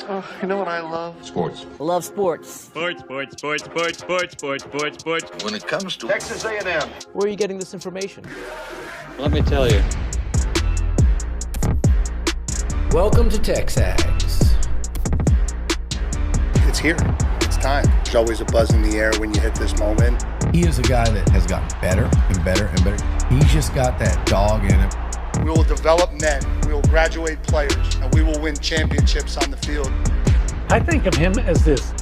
You know what I love? Sports. I love sports. Sports. When it comes to Texas A&M. Where are you getting this information? Let me tell you. Welcome to TexAgs. It's here. It's time. There's always a buzz in the air when you hit this moment. He is a guy that has gotten better and better and better. He's just got that dog in him. We will develop men. We will graduate players, and we will win championships on the field. I think of him as this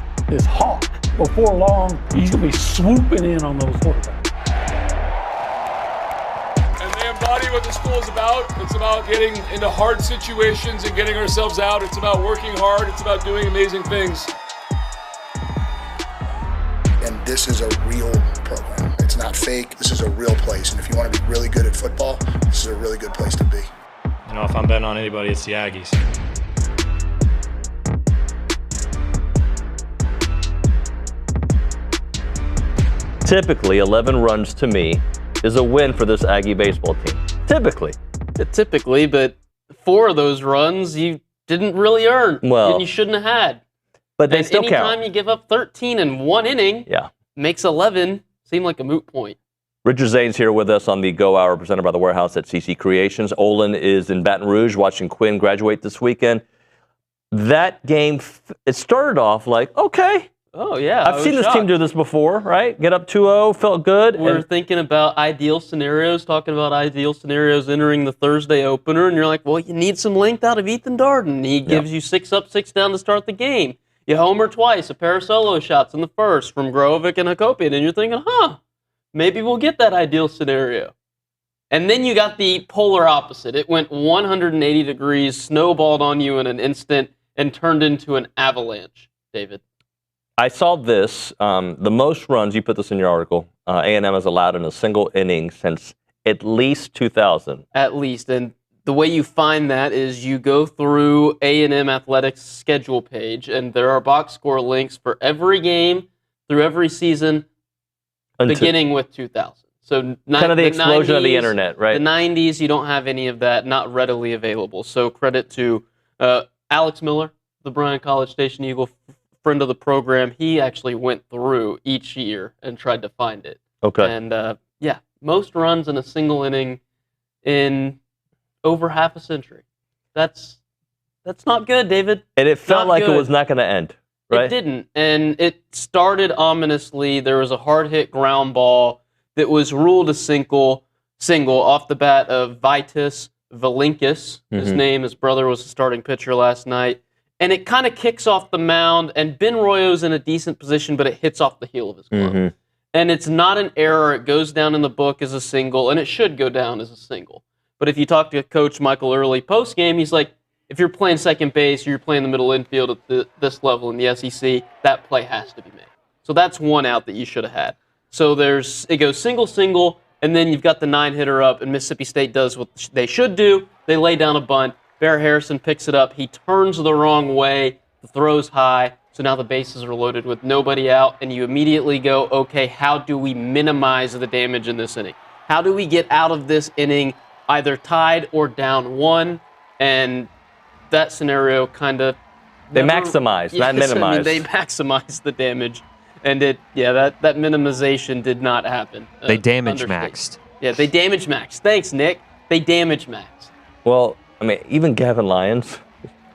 hawk. Before long, he's going to be swooping in on those quarterbacks. And they embody what the school is about. It's about getting into hard situations and getting ourselves out. It's about working hard. It's about doing amazing things. And this is a real program. It's not fake. This is a real place. And if you want to be really good at football, this is a really good place to be. You know, if I'm betting on anybody, it's the Aggies. Typically, 11 runs to me is a win for this Aggie baseball team. Typically, but 4 of those runs you didn't really earn. Well, and you shouldn't have had. But they still anytime count. you give up 13 in one inning, makes 11 seem like a moot point. Richard Zane's here with us on the Go Hour presented by the Warehouse at CC Creations. Olin is in Baton Rouge watching Quinn graduate this weekend. That game, it started off like, okay. Oh, yeah. I've seen this team do this before, right? Get up 2-0, felt good. We're thinking about ideal scenarios, talking about ideal scenarios entering the Thursday opener, and you're like, well, you need some length out of Ethan Darden. He gives you 6 up, 6 down to start the game. You homer twice, a pair of solo shots in the first from Grovic and Hakopian, and you're thinking, maybe we'll get that ideal scenario. And then you got the polar opposite. It went 180 degrees, snowballed on you in an instant, and turned into an avalanche, David. I saw this. The most runs, you put this in your article, A&M has allowed in a single inning since at least 2000. At least. And the way you find that is you go through A&M Athletics schedule page, and there are box score links for every game through every season, beginning with 2000. So kind of the explosion 90s, of the internet, right? The 90s, you don't have any of that, not readily available. So credit to Alex Miller, the Bryan College Station Eagle, friend of the program. He actually went through each year and tried to find it. Okay. And most runs in a single inning in over half a century. That's not good, David. And it felt like it was not going to end, right? It didn't. And it started ominously. There was a hard-hit ground ball that was ruled a single off the bat of Vitus Valinkis. His brother was the starting pitcher last night. And it kind of kicks off the mound, and Ben Royo's in a decent position, but it hits off the heel of his glove. And it's not an error. It goes down in the book as a single, and it should go down as a single. But if you talk to Coach Michael Early post-game, he's like, if you're playing second base or you're playing the middle infield at this level in the SEC, that play has to be made. So that's one out that you should have had. So it goes single, and then you've got the 9-hitter up, and Mississippi State does what they should do. They lay down a bunt. Bear Harrison picks it up. He turns the wrong way. The throw's high. So now the bases are loaded with nobody out, and you immediately go, okay, how do we minimize the damage in this inning? How do we get out of this inning either tied or down 1? And that scenario kind of... They maximized, not minimized. They maximized the damage. And that minimization did not happen. They damage maxed. Yeah, they damage maxed. Thanks, Nick. They damage maxed. Well, I mean, even Gavin Lyons.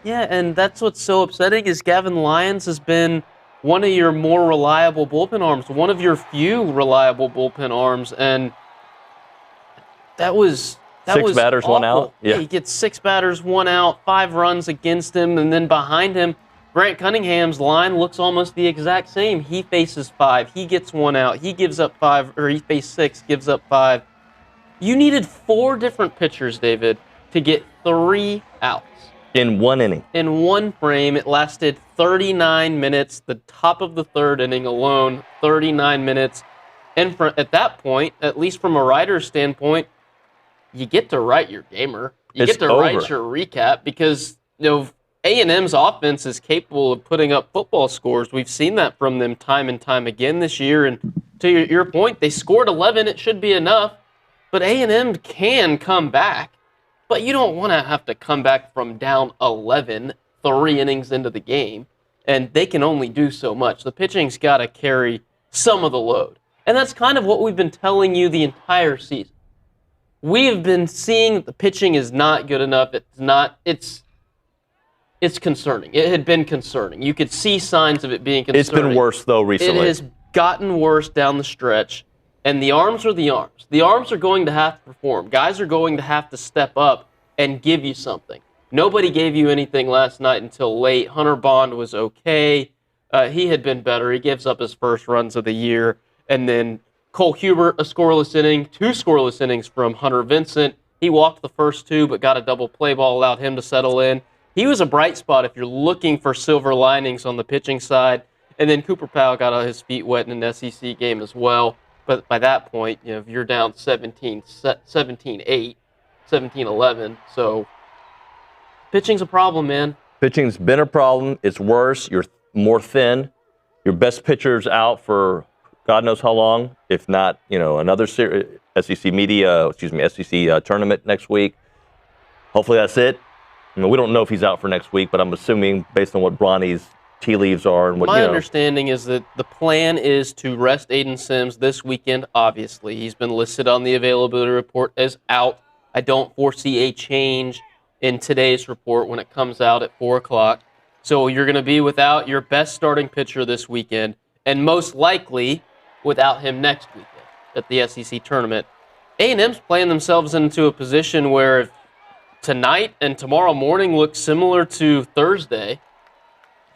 Yeah, and that's what's so upsetting is Gavin Lyons has been one of your more reliable bullpen arms, one of your few reliable bullpen arms, and that was 6 batters, awful. 1 out. Yeah, he gets 6 batters, 1 out, 5 runs against him, and then behind him, Grant Cunningham's line looks almost the exact same. He faces 5, he gets 1 out, he gives up 5, or he faced 6, gives up 5. You needed 4 different pitchers, David, to get 3 outs. In 1 inning. In one frame, it lasted 39 minutes, the top of the 3rd inning alone, 39 minutes. And at that point, at least from a writer's standpoint, you get to write your gamer. You get to write your recap because A&M's offense is capable of putting up football scores. We've seen that from them time and time again this year. And to your point, they scored 11. It should be enough. But A&M can come back. But you don't want to have to come back from down 11 3 innings into the game, and they can only do so much. The pitching's got to carry some of the load. And that's kind of what we've been telling you the entire season. We have been seeing that the pitching is not good enough. It's concerning. It had been concerning. You could see signs of it being concerning. It's been worse, though, recently. It has gotten worse down the stretch, and the arms are the arms. The arms are going to have to perform. Guys are going to have to step up and give you something. Nobody gave you anything last night until late. Hunter Bond was okay. He had been better. He gives up his first runs of the year. And then Cole Hubert, a scoreless inning, 2 scoreless innings from Hunter Vincent. He walked the first 2, but got a double play ball, allowed him to settle in. He was a bright spot if you're looking for silver linings on the pitching side. And then Cooper Powell got his feet wet in an SEC game as well. But by that point, if you're down 17-8, 17-11, so pitching's a problem, man. Pitching's been a problem. It's worse. You're more thin. Your best pitcher's out for God knows how long, if not, another SEC tournament next week. Hopefully that's it. We don't know if he's out for next week, but I'm assuming based on what Bronny's tea leaves are and what my understanding is that the plan is to rest Aiden Sims this weekend. Obviously, he's been listed on the availability report as out. I don't foresee a change in today's report when it comes out at 4 o'clock. So you're going to be without your best starting pitcher this weekend, and most likely without him next weekend at the SEC tournament. A&M's playing themselves into a position where if tonight and tomorrow morning look similar to Thursday,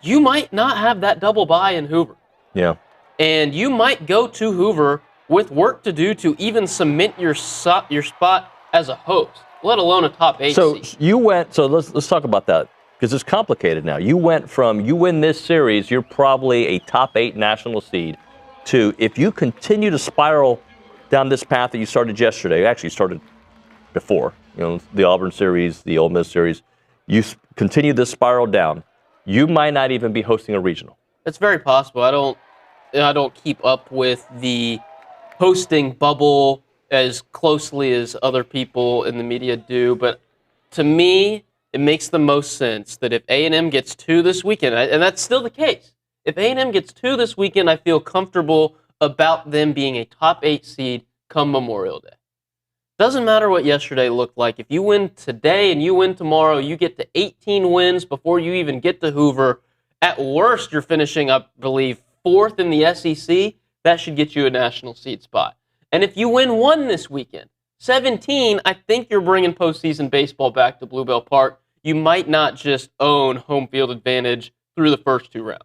you might not have that double bye in Hoover. Yeah. And you might go to Hoover with work to do to even cement your spot as a host, let alone a top 8 seed. So let's talk about that, because it's complicated now. You went from, you win this series, you're probably a top 8 national seed, to if you continue to spiral down this path that you started yesterday, actually started before, the Auburn series, the Ole Miss series, you continue this spiral down, you might not even be hosting a regional. It's very possible. I don't keep up with the hosting bubble as closely as other people in the media do, but to me, it makes the most sense that if A&M gets 2 this weekend, and that's still the case, if A&M gets 2 this weekend, I feel comfortable about them being a top 8 seed come Memorial Day. Doesn't matter what yesterday looked like. If you win today and you win tomorrow, you get to 18 wins before you even get to Hoover. At worst, you're finishing, I believe, 4th in the SEC. That should get you a national seed spot. And if you win 1 this weekend, 17, I think you're bringing postseason baseball back to Bluebell Park. You might not just own home field advantage through the first 2 rounds.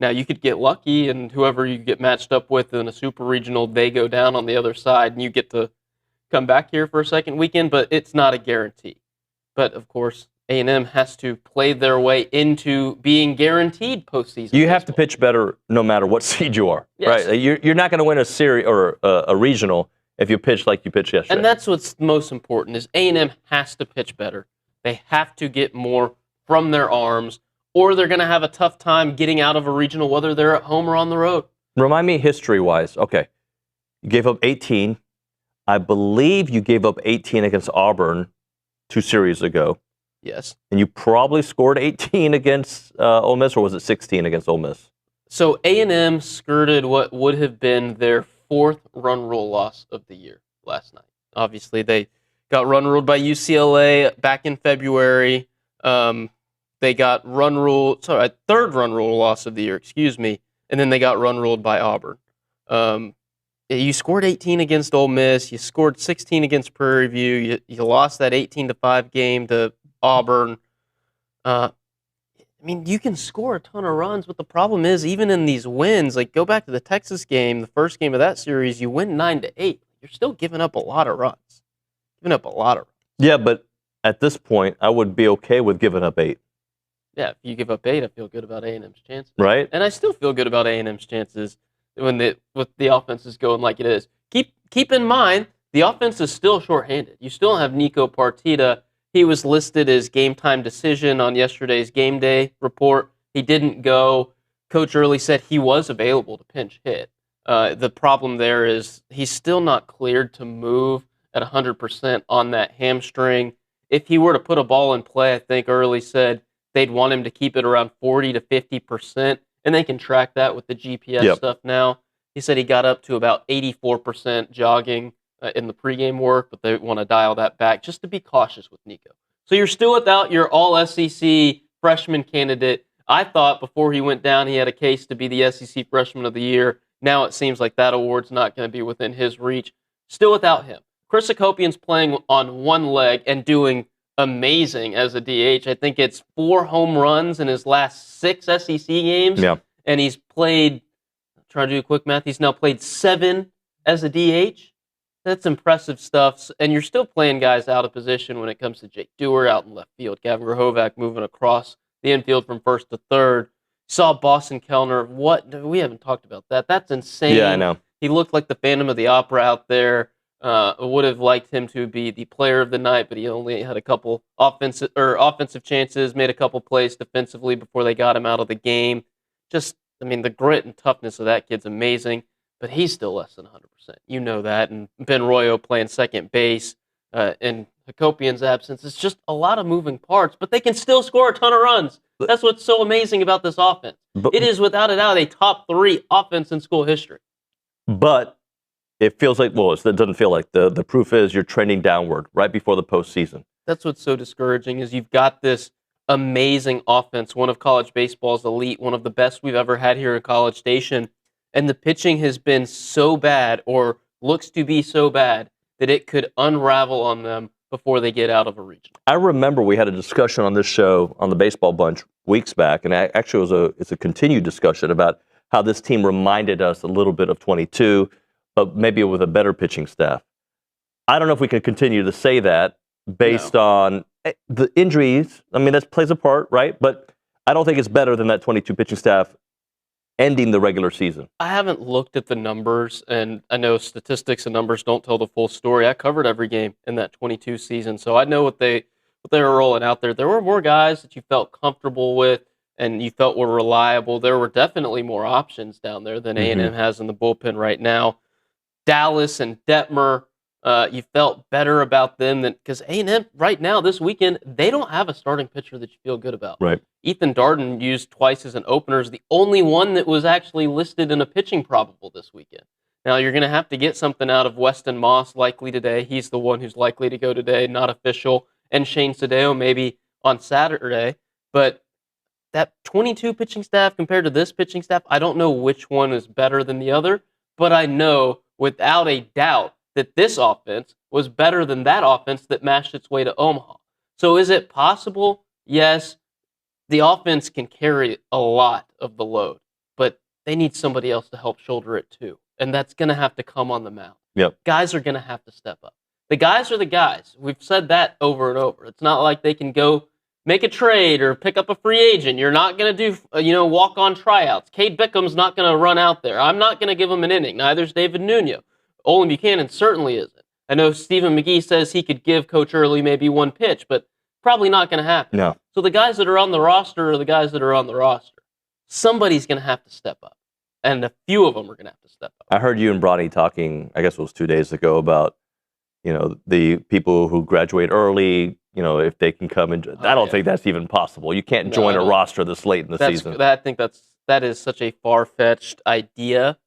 Now, you could get lucky, and whoever you get matched up with in a super regional, they go down on the other side, and you get to come back here for a second weekend, but it's not a guarantee. But, of course, A&M has to play their way into being guaranteed postseason. You have to pitch better no matter what seed you are, yes. Right? You're not going to win a series or a regional if you pitch like you pitched yesterday. And that's what's most important is A&M has to pitch better. They have to get more from their arms, or they're going to have a tough time getting out of a regional, whether they're at home or on the road. Remind me history-wise. Okay. You gave up 18. I believe you gave up 18 against Auburn 2 series ago. Yes. And you probably scored 18 against Ole Miss, or was it 16 against Ole Miss? So A&M skirted what would have been their 4th run rule loss of the year last night. Obviously, they got run ruled by UCLA back in February. They got 3rd run rule loss of the year, and then they got run ruled by Auburn. You scored 18 against Ole Miss. You scored 16 against Prairie View. You lost that 18-5 game to Auburn. You can score a ton of runs, but the problem is, even in these wins, like go back to the Texas game, the first game of that series, you win 9-8. You're still giving up a lot of runs. Yeah, but at this point, I would be okay with giving up 8. Yeah, if you give up 8, I feel good about A&M's chances. Right. And I still feel good about A&M's chances with the offense is going like it is. Keep in mind, the offense is still shorthanded. You still have Nico Partita. He was listed as game time decision on yesterday's game day report. He didn't go. Coach Early said he was available to pinch hit. The problem there is he's still not cleared to move at 100% on that hamstring. If he were to put a ball in play, I think Early said they'd want him to keep it around 40 to 50%, and they can track that with the GPS stuff now. He said he got up to about 84% jogging in the pregame work, but they want to dial that back just to be cautious with Nico. So you're still without your all-SEC freshman candidate. I thought before he went down he had a case to be the SEC Freshman of the Year. Now it seems like that award's not going to be within his reach. Still without him. Chris Akopian's playing on one leg and doing amazing as a DH. I think it's 4 home runs in his last 6 SEC games. Yeah. And he's played, trying to do a quick math, he's now played 7 as a DH. That's impressive stuff. And you're still playing guys out of position when it comes to Jake Dewar out in left field. Gavin Grohovac moving across the infield from first to third. Saw Boston Kellner. What? We haven't talked about that. That's insane. Yeah, I know. He looked like the Phantom of the Opera out there. Would have liked him to be the player of the night, but he only had a couple offensive chances, made a couple plays defensively before they got him out of the game. Just, I mean, the grit and toughness of that kid's amazing, but he's still less than 100%. You know that. And Ben Royo playing second base in Hakopian's absence. It's just a lot of moving parts, but they can still score a ton of runs. That's what's so amazing about this offense. It is, without a doubt, a top 3 offense in school history. But it feels like, well, it doesn't feel like. The proof is you're trending downward right before the postseason. That's what's so discouraging is you've got this amazing offense, one of college baseball's elite, one of the best we've ever had here at College Station, and the pitching has been so bad or looks to be so bad that it could unravel on them before they get out of a region. I remember we had a discussion on this show on the Baseball Bunch weeks back, and actually it's a continued discussion about how this team reminded us a little bit of 22, but maybe with a better pitching staff. I don't know if we can continue to say that based on the injuries. I mean, that plays a part, right? But I don't think it's better than that 22 pitching staff ending the regular season. I haven't looked at the numbers, and I know statistics and numbers don't tell the full story. I covered every game in that 22 season, so I know what they were rolling out there. There were more guys that you felt comfortable with and you felt were reliable. There were definitely more options down there than A&M has in the bullpen right now. Dallas and Detmer, you felt better about them than because A&M right now this weekend they don't have a starting pitcher that you feel good about. Right. Ethan Darden used twice as an opener, is the only one that was actually listed in a pitching probable this weekend. Now you're going to have to get something out of Weston Moss likely today. He's the one who's likely to go today, not official, and Shane Sadeo maybe on Saturday. But that 22 pitching staff compared to this pitching staff, I don't know which one is better than the other, but I know without a doubt that this offense was better than that offense that mashed its way to Omaha. So is it possible? Yes, the offense can carry a lot of the load, but they need somebody else to help shoulder it too. And that's going to have to come on the mound. Yep. Guys are going to have to step up. The guys are the guys. We've said that over and over. It's not like they can go make a trade or pick up a free agent. You're not going to do, walk-on tryouts. Cade Bickham's not going to run out there. I'm not going to give him an inning. Neither's David Nuño. Olin Buchanan certainly isn't. I know Stephen McGee says he could give Coach Early maybe one pitch, but probably not going to happen. No. So the guys that are on the roster are the guys that are on the roster. Somebody's going to have to step up, and a few of them are going to have to step up. I heard you and Bronny talking, I guess it was 2 days ago, about the people who graduate early, if they can come and I don't think that's even possible. You can't join a roster this late in the season. I think that is such a far-fetched idea,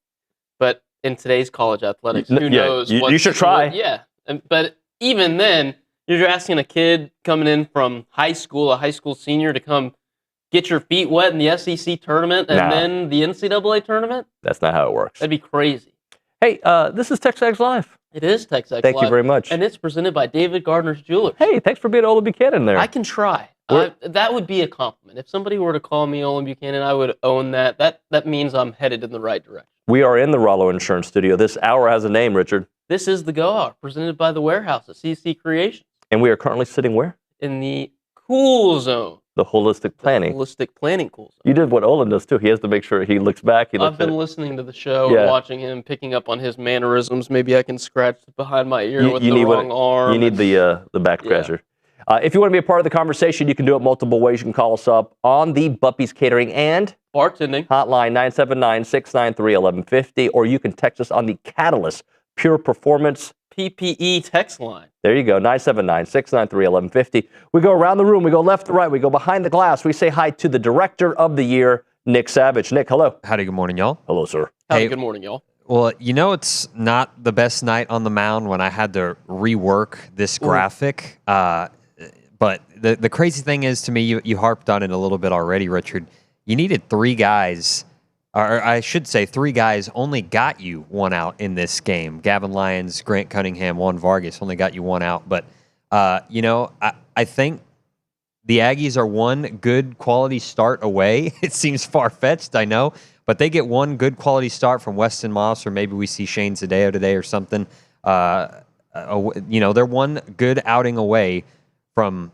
but in today's college athletics, who knows? You should try. But even then, you're asking a kid coming in from high school, a high school senior, to come get your feet wet in the SEC tournament and then the NCAA tournament? That's not how it works. That'd be crazy. Hey, this is TexAgs Live. It is TexAgs Live. Thank you very much. And it's presented by David Gardner's Jewelers. Hey, thanks for being Olin Buchanan there. I can try. That would be a compliment. If somebody were to call me Olin Buchanan, I would own that. That means I'm headed in the right direction. We are in the Rollo Insurance Studio. This hour has a name, Richard. This is the Go Hour, presented by The Warehouse at CC Creations. And we are currently sitting where? In the Cool Zone. The holistic planning. The holistic planning Cool Zone. You did what Olin does, too. He has to make sure he looks back. I've been listening to the show and watching him, picking up on his mannerisms. Maybe I can scratch behind my ear with the wrong arm. You need the back scratcher. If you want to be a part of the conversation, you can do it multiple ways. You can call us up on the Buppy's Catering and Bartending hotline 979-693-1150, or you can text us on the Catalyst Pure Performance PPE text line. There you go, 979-693-1150. We go around the room. We go left to right. We go behind the glass. We say hi to the Director of the Year, Nick Savage. Nick, hello. Howdy, good morning, y'all. Hello, sir. Howdy, good morning, y'all. Well, it's not the best night on the mound when I had to rework this graphic. But the crazy thing is, to me, you harped on it a little bit already, Richard. You needed 3 guys, or I should say 3 guys only got you 1 out in this game. Gavin Lyons, Grant Cunningham, Juan Vargas only got you 1 out. But, I think the Aggies are 1 good quality start away. It seems far-fetched, I know. But they get 1 good quality start from Weston Moss, or maybe we see Shane Zadeo today or something. They're 1 good outing away from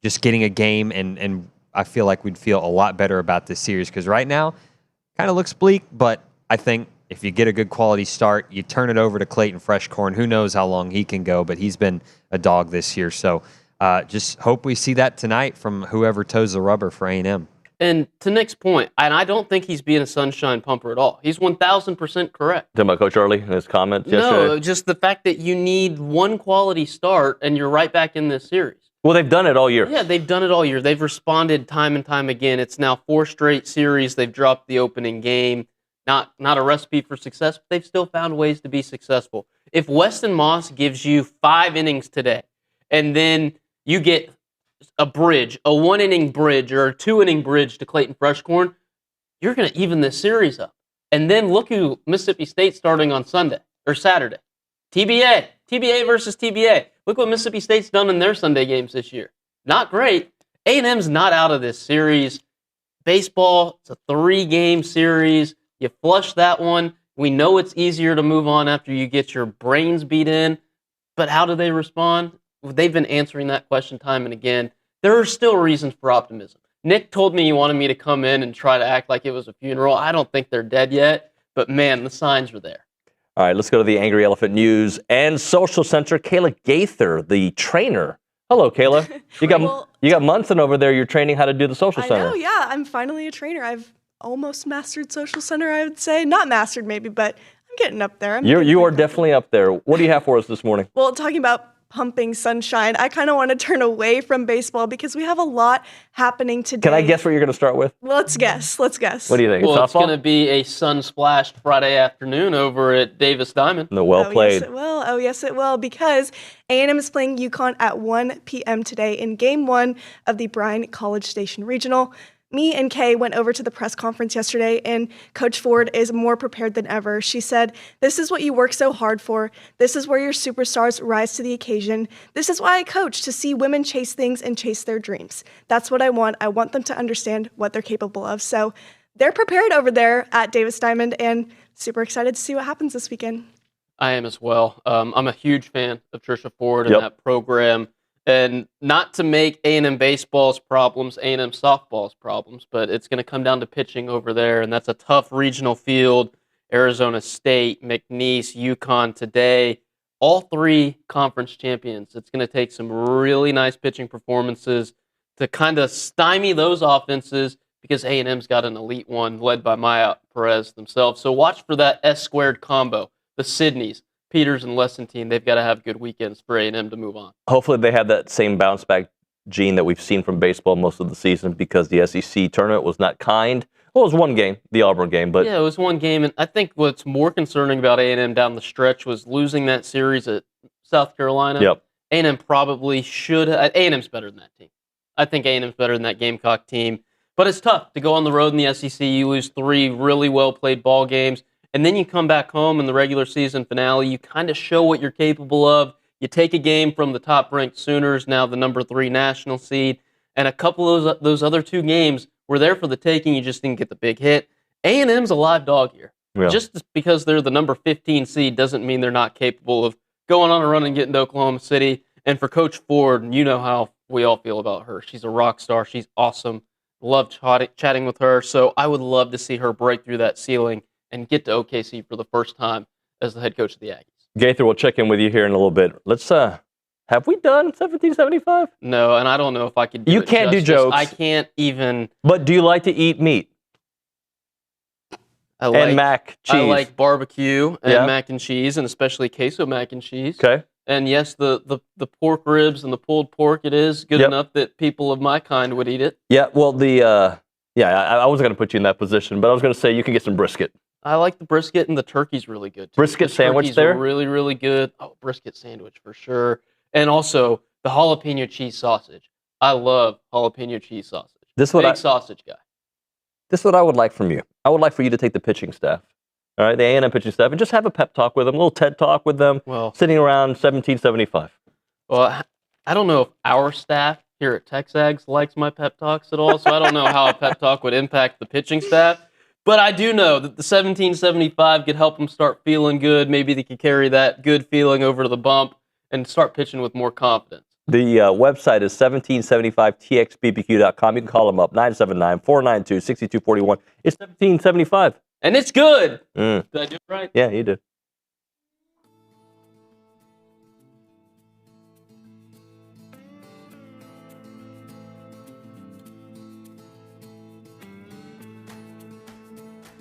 just getting a game, and I feel like we'd feel a lot better about this series, because right now kind of looks bleak, but I think if you get a good quality start, you turn it over to Clayton Freshcorn. Who knows how long he can go, but he's been a dog this year. So just hope we see that tonight from whoever toes the rubber for A&M. And to Nick's point, and I don't think he's being a sunshine pumper at all. He's 1,000% correct. Talking about Coach Early and his comments yesterday? No, just the fact that you need 1 quality start and you're right back in this series. Well, they've done it all year. Yeah, they've done it all year. They've responded time and time again. It's now 4 straight series. They've dropped the opening game. Not a recipe for success, but they've still found ways to be successful. If Weston Moss gives you 5 innings today, and then you get a 1-inning bridge or a 2-inning bridge to Clayton Freshcorn, you're going to even this series up. And then look who Mississippi State's starting on Sunday or Saturday. TBA versus TBA. Look what Mississippi State's done in their Sunday games this year. Not great. A&M's not out of this series. Baseball, it's a 3-game series. You flush that one. We know it's easier to move on after you get your brains beat in. But how do they respond? They've been answering that question time and again. There are still reasons for optimism. Nick told me he wanted me to come in and try to act like it was a funeral. I don't think they're dead yet, but man, the signs are there. All right, let's go to the Angry Elephant News and Social Center. Kayla Gaither, the trainer. Hello, Kayla. You got Munson over there. You're training how to do the Social Center. I know, yeah. I'm finally a trainer. I've almost mastered Social Center, I would say. Not mastered, maybe, but I'm getting up there. You are definitely up there. What do you have for us this morning? Well, talking about pumping sunshine, I kind of want to turn away from baseball because we have a lot happening today. Can I guess what you're going to start with? Let's guess. What do you think? Well, it's going to be a sun-splashed Friday afternoon over at Davis Diamond. No, well played. Yes, it will. Oh, yes, it will, because A&M is playing UConn at 1 p.m. today in Game 1 of the Bryan College Station Regional. Me and Kay went over to the press conference yesterday, and Coach Ford is more prepared than ever. She said, "This is what you work so hard for. This is where your superstars rise to the occasion. This is why I coach, to see women chase things and chase their dreams. That's what I want. I want them to understand what they're capable of." So they're prepared over there at Davis Diamond, and super excited to see what happens this weekend. I am as well. I'm a huge fan of Trisha Ford and that program. And not to make A&M baseball's problems, A&M softball's problems, but it's going to come down to pitching over there, and that's a tough regional field. Arizona State, McNeese, UConn today, all 3 conference champions. It's going to take some really nice pitching performances to kind of stymie those offenses, because A&M's got an elite one led by Maya Perez themselves. So watch for that S-squared combo, the Sydneys. Peters and Lessentine, they've got to have good weekends for A&M to move on. Hopefully they have that same bounce-back gene that we've seen from baseball most of the season, because the SEC tournament was not kind. Well, it was 1 game, the Auburn game. But yeah, it was 1 game, and I think what's more concerning about A&M down the stretch was losing that series at South Carolina. Yep. A&M probably should have. A&M's better than that team. I think A&M's better than that Gamecock team. But it's tough to go on the road in the SEC. You lose 3 really well-played ball games. And then you come back home in the regular season finale. You kind of show what you're capable of. You take a game from the top-ranked Sooners, now the number 3 national seed, and a couple of those other 2 games were there for the taking. You just didn't get the big hit. A&M's a live dog here. Yeah. Just because they're the number 15 seed doesn't mean they're not capable of going on a run and getting to Oklahoma City. And for Coach Ford, you know how we all feel about her. She's a rock star. She's awesome. Love chatting with her. So I would love to see her break through that ceiling and get to OKC for the first time as the head coach of the Aggies. Gaither, we'll check in with you here in a little bit. Let's, have we done 1775? No, and I don't know if I could do You it can't justice. do jokes. I can't even. But do you like to eat meat? And mac cheese. I like barbecue and Yeah. mac and cheese, and especially queso mac and cheese. Okay. And yes, the pork ribs and the pulled pork, it is good enough that people of my kind would eat it. Yeah, well, I wasn't going to put you in that position, but I was going to say you can get some brisket. I like the brisket, and the turkey's really good, too. Brisket The sandwich turkey's there? really, really good. Oh, brisket sandwich for sure. And also, the jalapeno cheese sausage. I love jalapeno cheese sausage. Big sausage guy. This is what I would like from you. I would like for you to take the pitching staff, all right, the A&M pitching staff, and just have a pep talk with them, a little TED talk with them, sitting around 1775. Well, I don't know if our staff here at TexAgs likes my pep talks at all, so I don't know how a pep talk would impact the pitching staff. But I do know that the 1775 could help them start feeling good. Maybe they could carry that good feeling over to the bump and start pitching with more confidence. The website is 1775txbbq.com. You can call them up, 979-492-6241. It's 1775. And it's good. Mm. Did I do it right? Yeah, you did.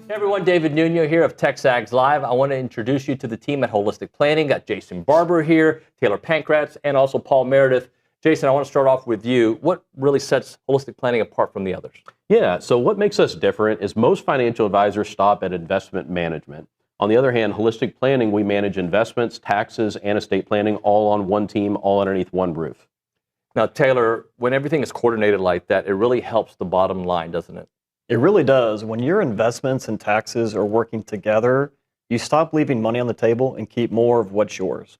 Hey everyone, David Nuño here of TexAgs Live. I want to introduce you to the team at Holistic Planning. Got Jason Barber here, Taylor Pankratz, and also Paul Meredith. Jason, I want to start off with you. What really sets Holistic Planning apart from the others? Yeah, so what makes us different is most financial advisors stop at investment management. On the other hand, Holistic Planning, we manage investments, taxes, and estate planning all on one team, all underneath one roof. Now, Taylor, when everything is coordinated like that, it really helps the bottom line, doesn't it? It really does. When your investments and taxes are working together, you stop leaving money on the table and keep more of what's yours.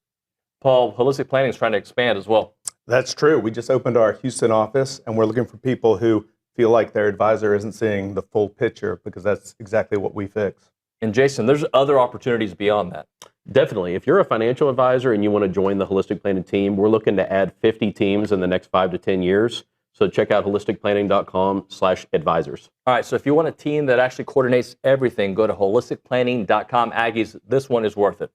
Paul, Holistic Planning is trying to expand as well. That's true. We just opened our Houston office, and we're looking for people who feel like their advisor isn't seeing the full picture, because that's exactly what we fix. And Jason, there's other opportunities beyond that. Definitely. If you're a financial advisor and you want to join the Holistic Planning team, we're looking to add 50 teams in the next 5 to 10 years. So check out holisticplanning.com/advisors. All right, so if you want a team that actually coordinates everything, go to holisticplanning.com. Aggies, this one is worth it.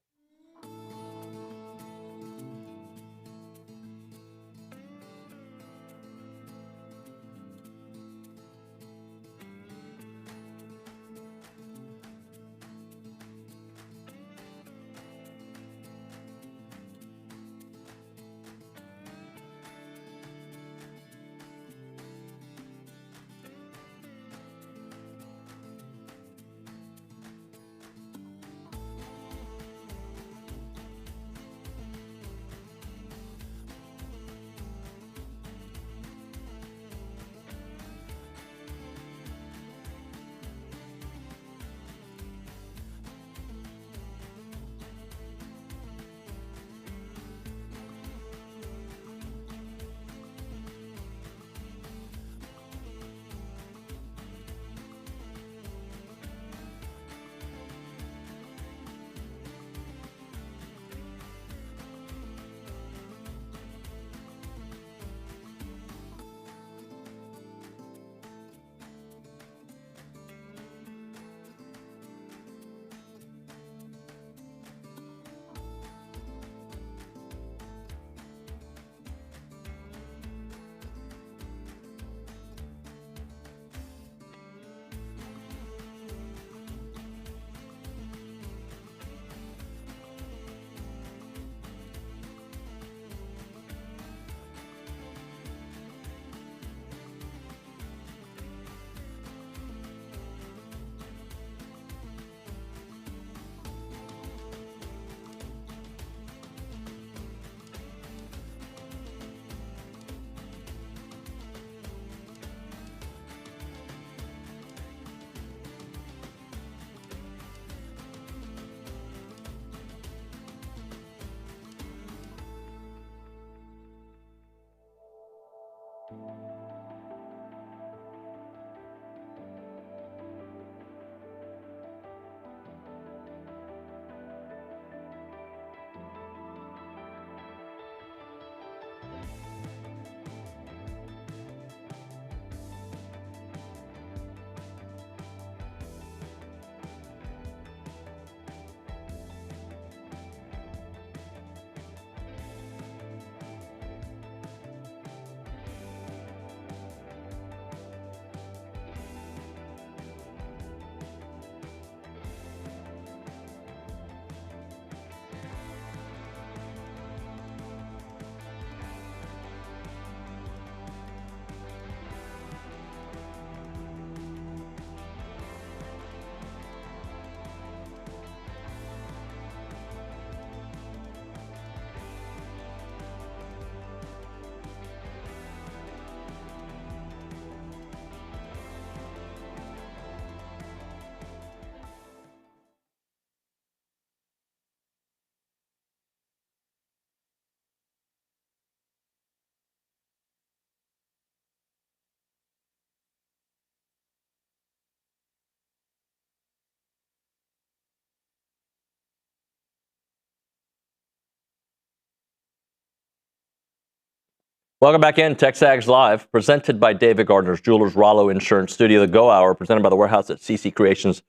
Welcome back in, TexAgs Live, presented by David Gardner's Jewelers, Rollo Insurance Studio, the Go Hour, presented by the Warehouse at CC Creations.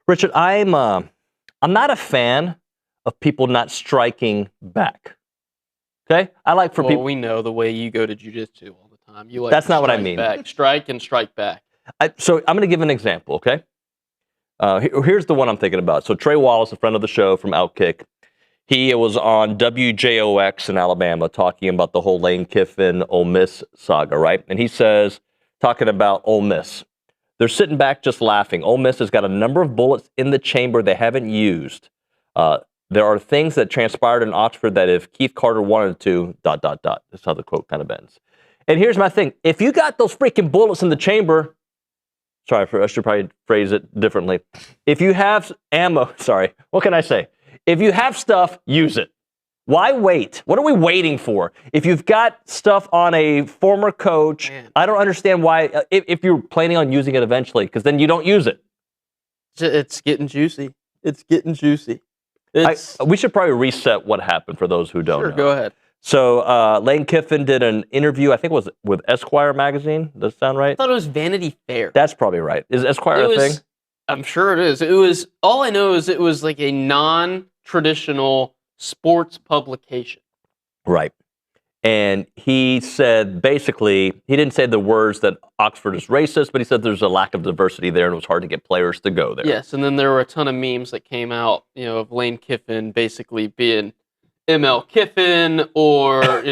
Richard, I'm not a fan of people not striking back. Okay, I like for people. We know the way you go to jiu-jitsu all the time. You like That's to not what I strike mean. Back. Strike and strike back. So I'm going to give an example. Okay, here's the one I'm thinking about. So Trey Wallace, a friend of the show from Outkick. He was on WJOX in Alabama talking about the whole Lane Kiffin Ole Miss saga, right? And he says, talking about Ole Miss, they're sitting back just laughing. Ole Miss has got a number of bullets in the chamber they haven't used. There are things that transpired in Oxford that if Keith Carter wanted to, ... That's how the quote kind of ends. And here's my thing. If you got those freaking bullets in the chamber, I should probably phrase it differently. If you have ammo, what can I say? If you have stuff, use it. Why wait? What are we waiting for? If you've got stuff on a former coach, I don't understand why, if you're planning on using it eventually, because then you don't use it. It's getting juicy. It's getting juicy. We should probably reset what happened for those who don't know. Go ahead. So Lane Kiffin did an interview, I think it was with Esquire magazine. Does that sound right? I thought it was Vanity Fair. That's probably right. Is Esquire a thing? I'm sure it is. It was, all I know is it was like a non-traditional sports publication. Right. And he said, basically, he didn't say the words that Oxford is racist, but he said there's a lack of diversity there and it was hard to get players to go there. Yes, and then there were a ton of memes that came out, of Lane Kiffin basically being ML Kiffin or,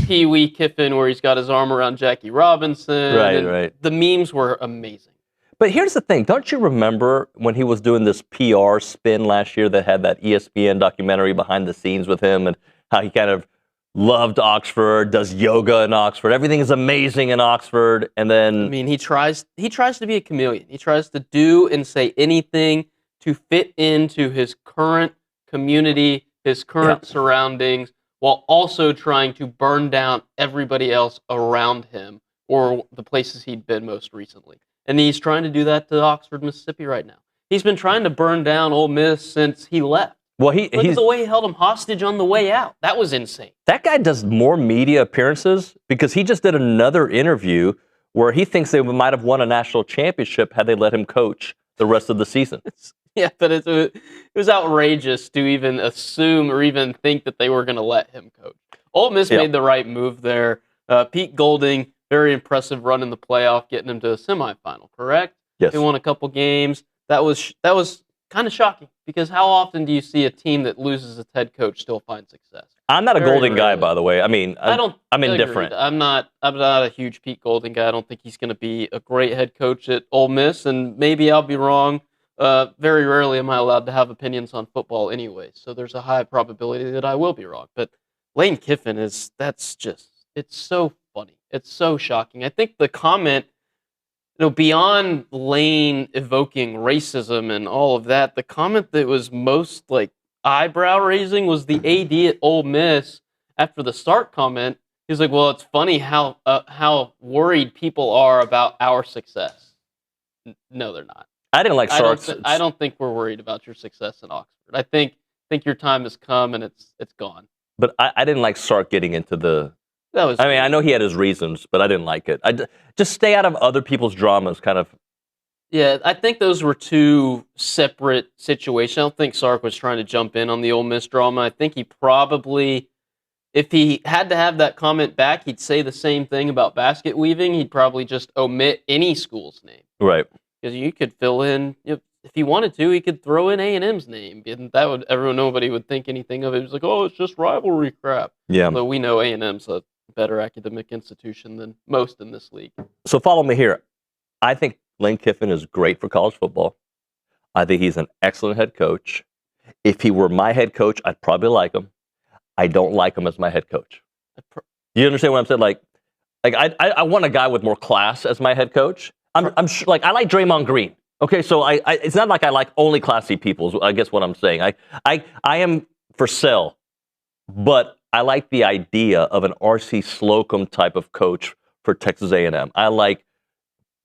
Pee Wee Kiffin where he's got his arm around Jackie Robinson. Right. The memes were amazing. But here's the thing. Don't you remember when he was doing this PR spin last year that had that ESPN documentary behind the scenes with him and how he kind of loved Oxford, does yoga in Oxford. Everything is amazing in Oxford. And then... he tries to be a chameleon. He tries to do and say anything to fit into his current community, his current surroundings, while also trying to burn down everybody else around him or the places he'd been most recently. And he's trying to do that to Oxford, Mississippi right now. He's been trying to burn down Ole Miss since he left. Well, Look at the way he held him hostage on the way out. That was insane. That guy does more media appearances because he just did another interview where he thinks they might have won a national championship had they let him coach the rest of the season. Yeah, but it was outrageous to even assume or even think that they were going to let him coach. Ole Miss made the right move there. Pete Golding, very impressive run in the playoff, getting him to a semifinal, correct? Yes. They won a couple games. That was kind of shocking because how often do you see a team that loses its head coach still find success? I'm not a Golding guy, by the way. I'm Agreed. indifferent. I'm not a huge Pete Golding guy. I don't think he's going to be a great head coach at Ole Miss, and maybe I'll be wrong. Very rarely am I allowed to have opinions on football anyway, so there's a high probability that I will be wrong. But Lane Kiffin it's so funny. It's so shocking. I think the comment, beyond Lane evoking racism and all of that, the comment that was most eyebrow raising was the AD at Ole Miss after the start comment. He's like, well, it's funny how worried people are about our success. No, they're not. I didn't like Sark's. I don't think we're worried about your success in Oxford. I think your time has come and it's gone. But I didn't like Sark getting into the... I know he had his reasons, but I didn't like it. Just stay out of other people's dramas, kind of. Yeah, I think those were two separate situations. I don't think Sark was trying to jump in on the Ole Miss drama. I think he probably, if he had to have that comment back, he'd say the same thing about basket weaving. He'd probably just omit any school's name. Right. Because you could fill in, if he wanted to, he could throw in A&M's name. And that would, nobody would think anything of it. It was like, oh, it's just rivalry crap. Yeah. Although we know A&M's a better academic institution than most in this league. So follow me here. I think Lane Kiffin is great for college football. I think he's an excellent head coach. If he were my head coach, I'd probably like him. I don't like him as my head coach. You understand what I'm saying? Like I want a guy with more class as my head coach. I like Draymond Green. Okay, so it's not like I like only classy people, is I guess what I'm saying. I am for sale, but I like the idea of an R.C. Slocum type of coach for Texas A&M. I like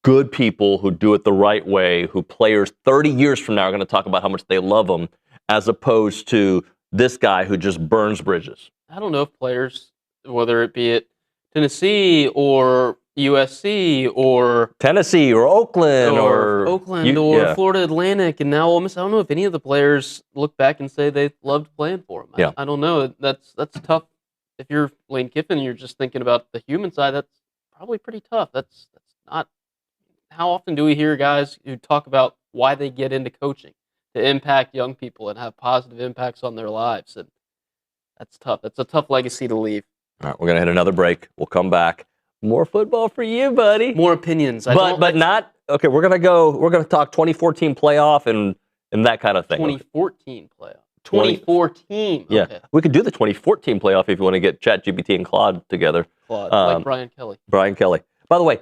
good people who do it the right way, who players 30 years from now are going to talk about how much they love them, as opposed to this guy who just burns bridges. I don't know if players, whether it be at Tennessee or USC or Tennessee or Oakland or Florida Atlantic, and now Ole Miss. I don't know if any of the players look back and say they loved playing for them. Yeah. I don't know. That's tough. If you're Lane Kiffin, you're just thinking about the human side. That's probably pretty tough. That's not. How often do we hear guys who talk about why they get into coaching to impact young people and have positive impacts on their lives? And that's tough. That's a tough legacy to leave. All right, we're gonna hit another break. We'll come back. More football for you, buddy. More opinions. But not okay. We're gonna talk 2014 playoff and that kind of thing. 2014 playoff. 2014. Yeah, okay. we could do the 2014 playoff if you want to get ChatGPT and Claude together. Claude, like Brian Kelly. Brian Kelly. By the way,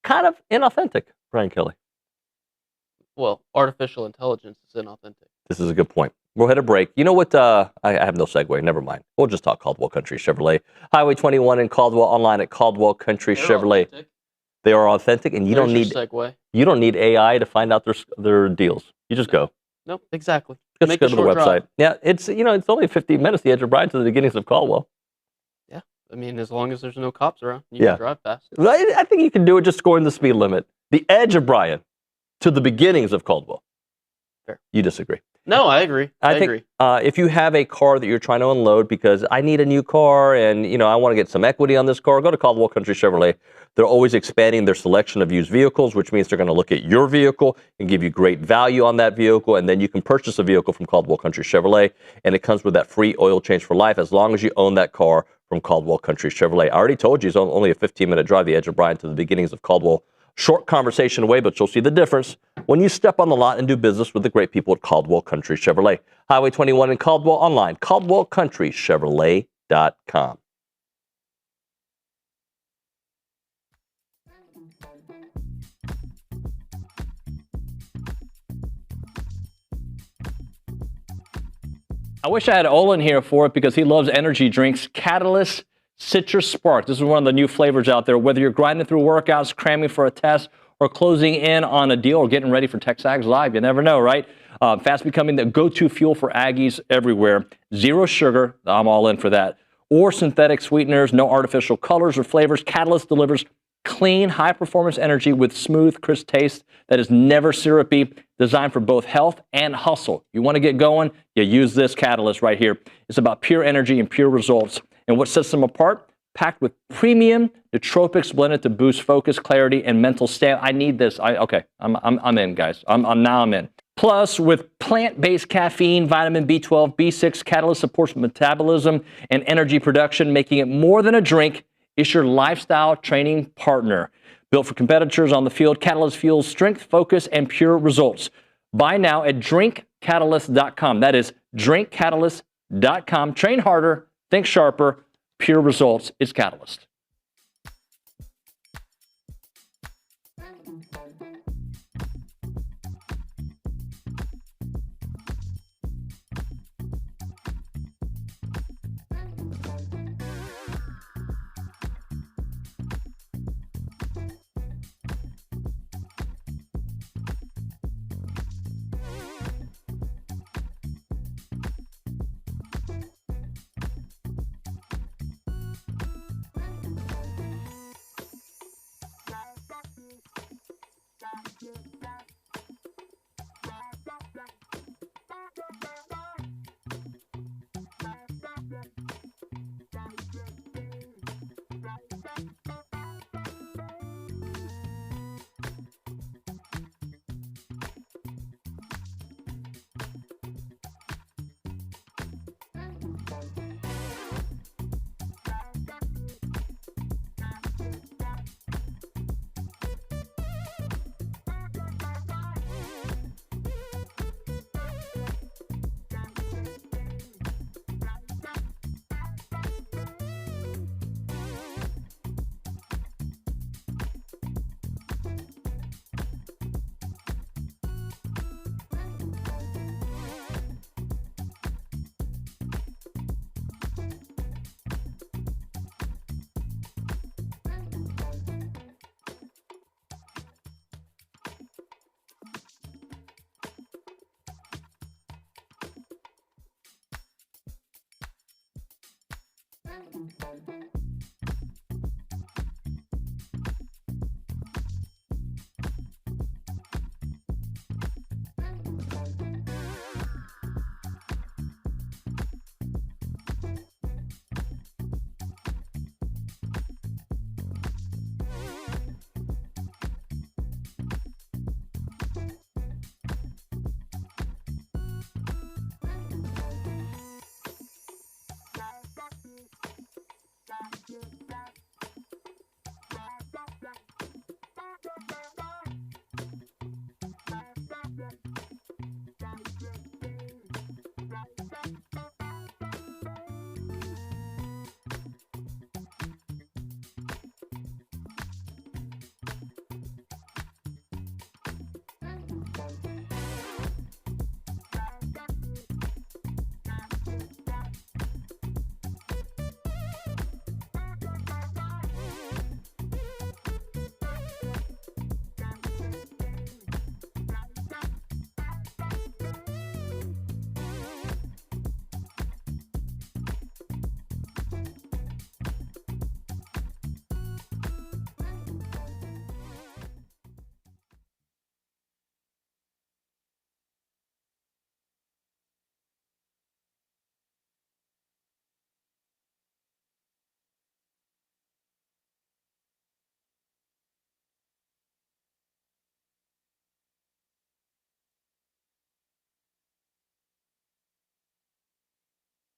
kind of inauthentic, Brian Kelly. Well, artificial intelligence is inauthentic. This is a good point. We'll hit a break. You know what? I have no segue. Never mind. We'll just talk Caldwell Country Chevrolet. Highway 21 in Caldwell, online at Caldwell Country Chevrolet. Authentic. They are authentic, and you don't need AI to find out their deals. You just go. Nope, exactly. Just go to the website. Drive. Yeah, it's only 15 minutes the edge of Bryan to the beginnings of Caldwell. Yeah, I mean, as long as there's no cops around, you can drive fast. I think you can do it just going the speed limit. The edge of Bryan to the beginnings of Caldwell. Fair. You disagree. No, I agree. I agree. If you have a car that you're trying to unload because I need a new car and I want to get some equity on this car, go to Caldwell Country Chevrolet. They're always expanding their selection of used vehicles, which means they're going to look at your vehicle and give you great value on that vehicle, and then you can purchase a vehicle from Caldwell Country Chevrolet, and it comes with that free oil change for life as long as you own that car from Caldwell Country Chevrolet. I already told you it's only a 15-minute drive, the edge of Bryan to the beginnings of Caldwell. Short conversation away, but you'll see the difference when you step on the lot and do business with the great people at Caldwell Country Chevrolet. Highway 21 in Caldwell, online, CaldwellCountryChevrolet.com. I wish I had Olin here for it because he loves energy drinks. Catalyst Citrus Spark. This is one of the new flavors out there. Whether you're grinding through workouts, cramming for a test, or closing in on a deal, or getting ready for TexAgs Live, you never know, right? Fast becoming the go-to fuel for Aggies everywhere. Zero sugar, I'm all in for that. Or synthetic sweeteners, no artificial colors or flavors. Catalyst delivers clean, high-performance energy with smooth, crisp taste that is never syrupy, designed for both health and hustle. You want to get going? You use this Catalyst right here. It's about pure energy and pure results. And what sets them apart? Packed with premium nootropics blended to boost focus, clarity, and mental stamina. I need this. I'm in, guys. I'm in. Plus, with plant-based caffeine, vitamin B12, B6, Catalyst supports metabolism and energy production, making it more than a drink. It's your lifestyle training partner. Built for competitors on the field, Catalyst fuels strength, focus, and pure results. Buy now at drinkcatalyst.com. That is drinkcatalyst.com. Train harder, think sharper, pure results. It's Catalyst.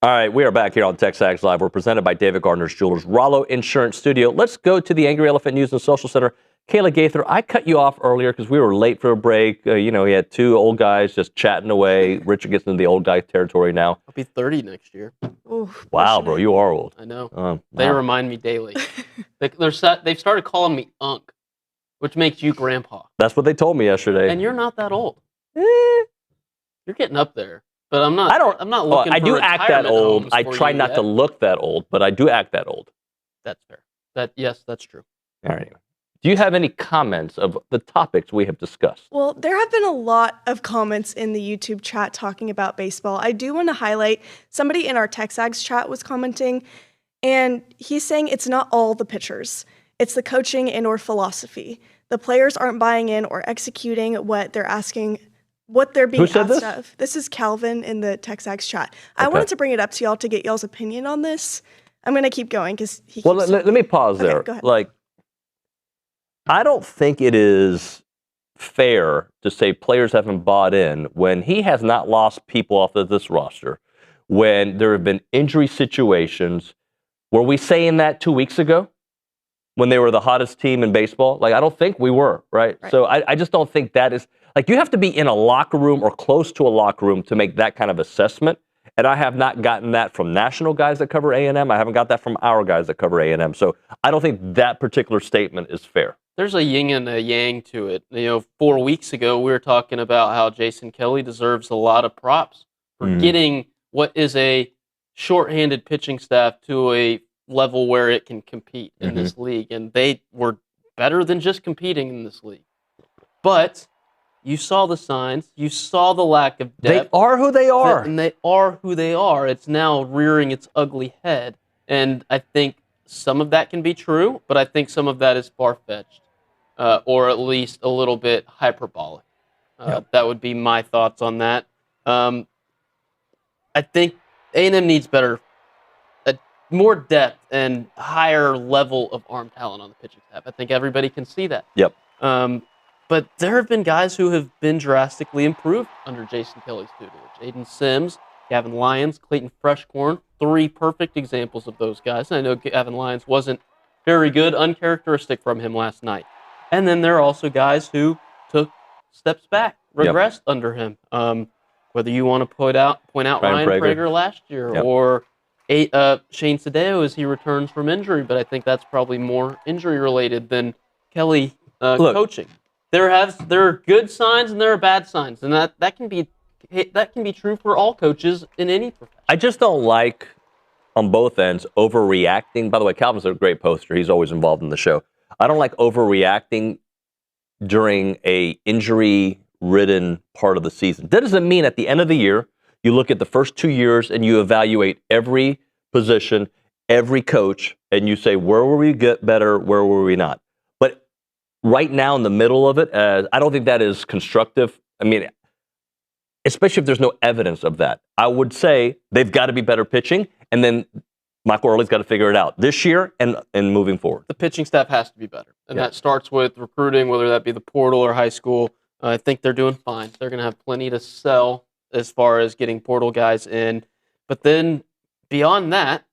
All right, we are back here on TexAgs Live. We're presented by David Gardner's Jewelers, Rollo Insurance Studio. Let's go to the Angry Elephant News and Social Center. Kayla Gaither, I cut you off earlier because we were late for a break. We had two old guys just chatting away. Richard gets into the old guy territory now. I'll be 30 next year. Ooh, wow, bro, you are old. I know. Wow. They remind me daily. They've started calling me Unc, which makes you Grandpa. That's what they told me yesterday. And you're not that old. You're getting up there. But I'm not. I'm not looking. I for do act that old. homes I for try you not yet. to look that old, but I do act that old. That's fair. Yes, that's true. All right. Do you have any comments of the topics we have discussed? Well, there have been a lot of comments in the YouTube chat talking about baseball. I do want to highlight somebody in our TexAgs chat was commenting, and he's saying it's not all the pitchers. It's the coaching and or philosophy. The players aren't buying in or executing what they're asking. What they're being asked of. This is Calvin in the TexAgs chat. I wanted to bring it up to y'all to get y'all's opinion on this. I'm going to keep going because he keeps let me pause there. Go ahead. Like, I don't think it is fair to say players haven't bought in when he has not lost people off of this roster, when there have been injury situations. Were we saying that 2 weeks ago when they were the hottest team in baseball? Like, I don't think we were, right? So I just don't think that is... Like, you have to be in a locker room or close to a locker room to make that kind of assessment. And I have not gotten that from national guys that cover A&M. I haven't got that from our guys that cover A&M. So I don't think that particular statement is fair. There's a yin and a yang to it. 4 weeks ago, we were talking about how Jason Kelly deserves a lot of props for getting what is a shorthanded pitching staff to a level where it can compete in this league. And they were better than just competing in this league. But... you saw the signs. You saw the lack of depth. They are who they are. And they are who they are. It's now rearing its ugly head. And I think some of that can be true, but I think some of that is far-fetched, or at least a little bit hyperbolic. That would be my thoughts on that. I think A&M needs more depth and higher level of arm talent on the pitching staff. I think everybody can see that. Yep. But there have been guys who have been drastically improved under Jason Kelly's tutelage. Aiden Sims, Gavin Lyons, Clayton Freshcorn, 3 perfect examples of those guys. And I know Gavin Lyons wasn't very good, uncharacteristic from him last night. And then there are also guys who took steps back, regressed under him. Whether you want to point out Ryan Prager last year or Shane Sadeo as he returns from injury, but I think that's probably more injury related than Kelly coaching. There are good signs and there are bad signs, and that can be true for all coaches in any profession. I just don't like, on both ends, overreacting. By the way, Calvin's a great poster. He's always involved in the show. I don't like overreacting during a injury-ridden part of the season. That doesn't mean at the end of the year, you look at the first 2 years and you evaluate every position, every coach, and you say, where were we get better, where were we not? Right now in the middle of it, I don't think that is constructive. I mean, especially if there's no evidence of that. I would say they've got to be better pitching, and then Michael Early's got to figure it out this year and moving forward. The pitching staff has to be better, and that starts with recruiting, whether that be the portal or high school. I think they're doing fine. They're going to have plenty to sell as far as getting portal guys in. But then beyond that,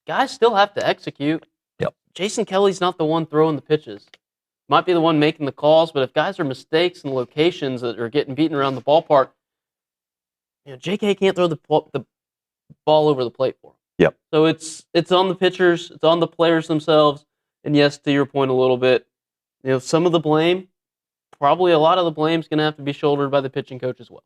guys still have to execute. Yep. Jason Kelly's not the one throwing the pitches. Might be the one making the calls, but if guys are mistakes and locations that are getting beaten around the ballpark, JK can't throw the ball over the plate for him. Yep. So it's on the pitchers, it's on the players themselves, and yes, to your point a little bit, some of the blame, probably a lot of the blame is going to have to be shouldered by the pitching coach as well.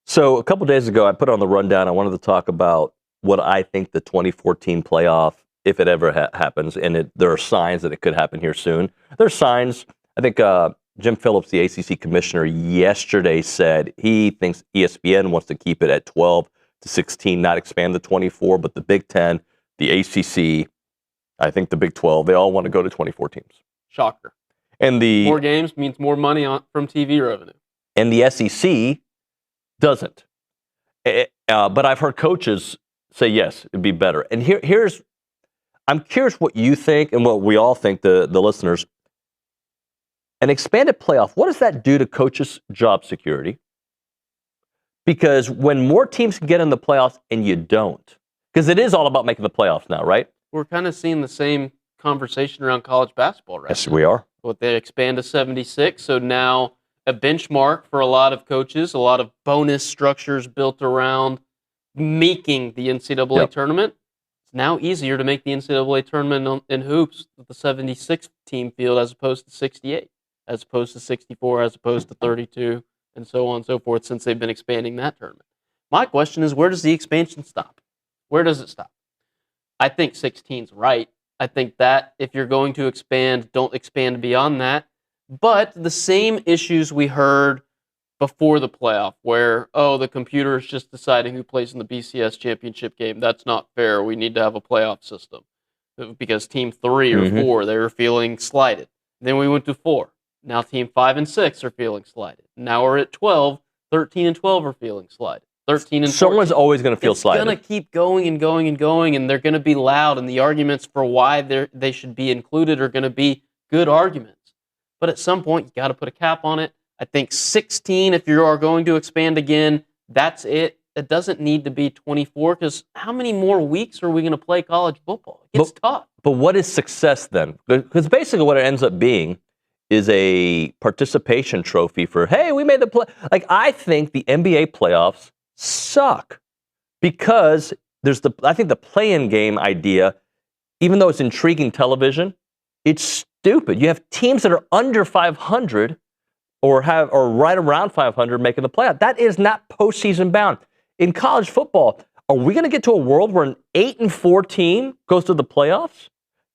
So a couple days ago, I put on the rundown, I wanted to talk about what I think the 2014 playoff, if it ever happens, and there are signs that it could happen here soon. There's signs. I think Jim Phillips, the ACC commissioner, yesterday said he thinks ESPN wants to keep it at 12 to 16, not expand to 24, but the Big Ten, the ACC, I think the Big 12, they all want to go to 24 teams. Shocker. And more games means more money from TV revenue. And the SEC doesn't. But I've heard coaches say, yes, it'd be better. And here's, I'm curious what you think and what we all think, the listeners. An expanded playoff, what does that do to coaches' job security? Because when more teams can get in the playoffs and you don't, Because it is all about making the playoffs now, right? We're kind of seeing the same conversation around college basketball right Yes, now. we are. What they expand to 76, so now a benchmark for a lot of coaches, a lot of bonus structures built around making the NCAA tournament. It's now easier to make the NCAA tournament in hoops with the 76 team field as opposed to 68, as opposed to 64, as opposed to 32, and so on and so forth since they've been expanding that tournament. My question is, where does the expansion stop? Where does it stop? I think 16's right. I think that if you're going to expand, don't expand beyond that. But the same issues we heard before the playoff where, the computer is just deciding who plays in the BCS championship game. That's not fair. We need to have a playoff system. Because team 3 or 4, they were feeling slighted. Then we went to 4. Now team 5 and 6 are feeling slighted. Now we're at 12. 13 and 12 are feeling slighted. 13 and 14. Someone's always going to feel slighted. It's going to keep going and going and going, and they're going to be loud, and the arguments for why they should be included are going to be good arguments. But at some point, you got to put a cap on it. I think 16, if you are going to expand again, that's it. It doesn't need to be 24, because how many more weeks are we going to play college football? It gets tough. But what is success then? Because basically what it ends up being is a participation trophy for, hey, we made the play. Like, I think the NBA playoffs suck because I think the play-in game idea, even though it's intriguing television, it's stupid. You have teams that are under 500 or right around 500 making the playoff. That is not postseason bound. In college football, are we going to get to a world where an 8-4 team goes to the playoffs?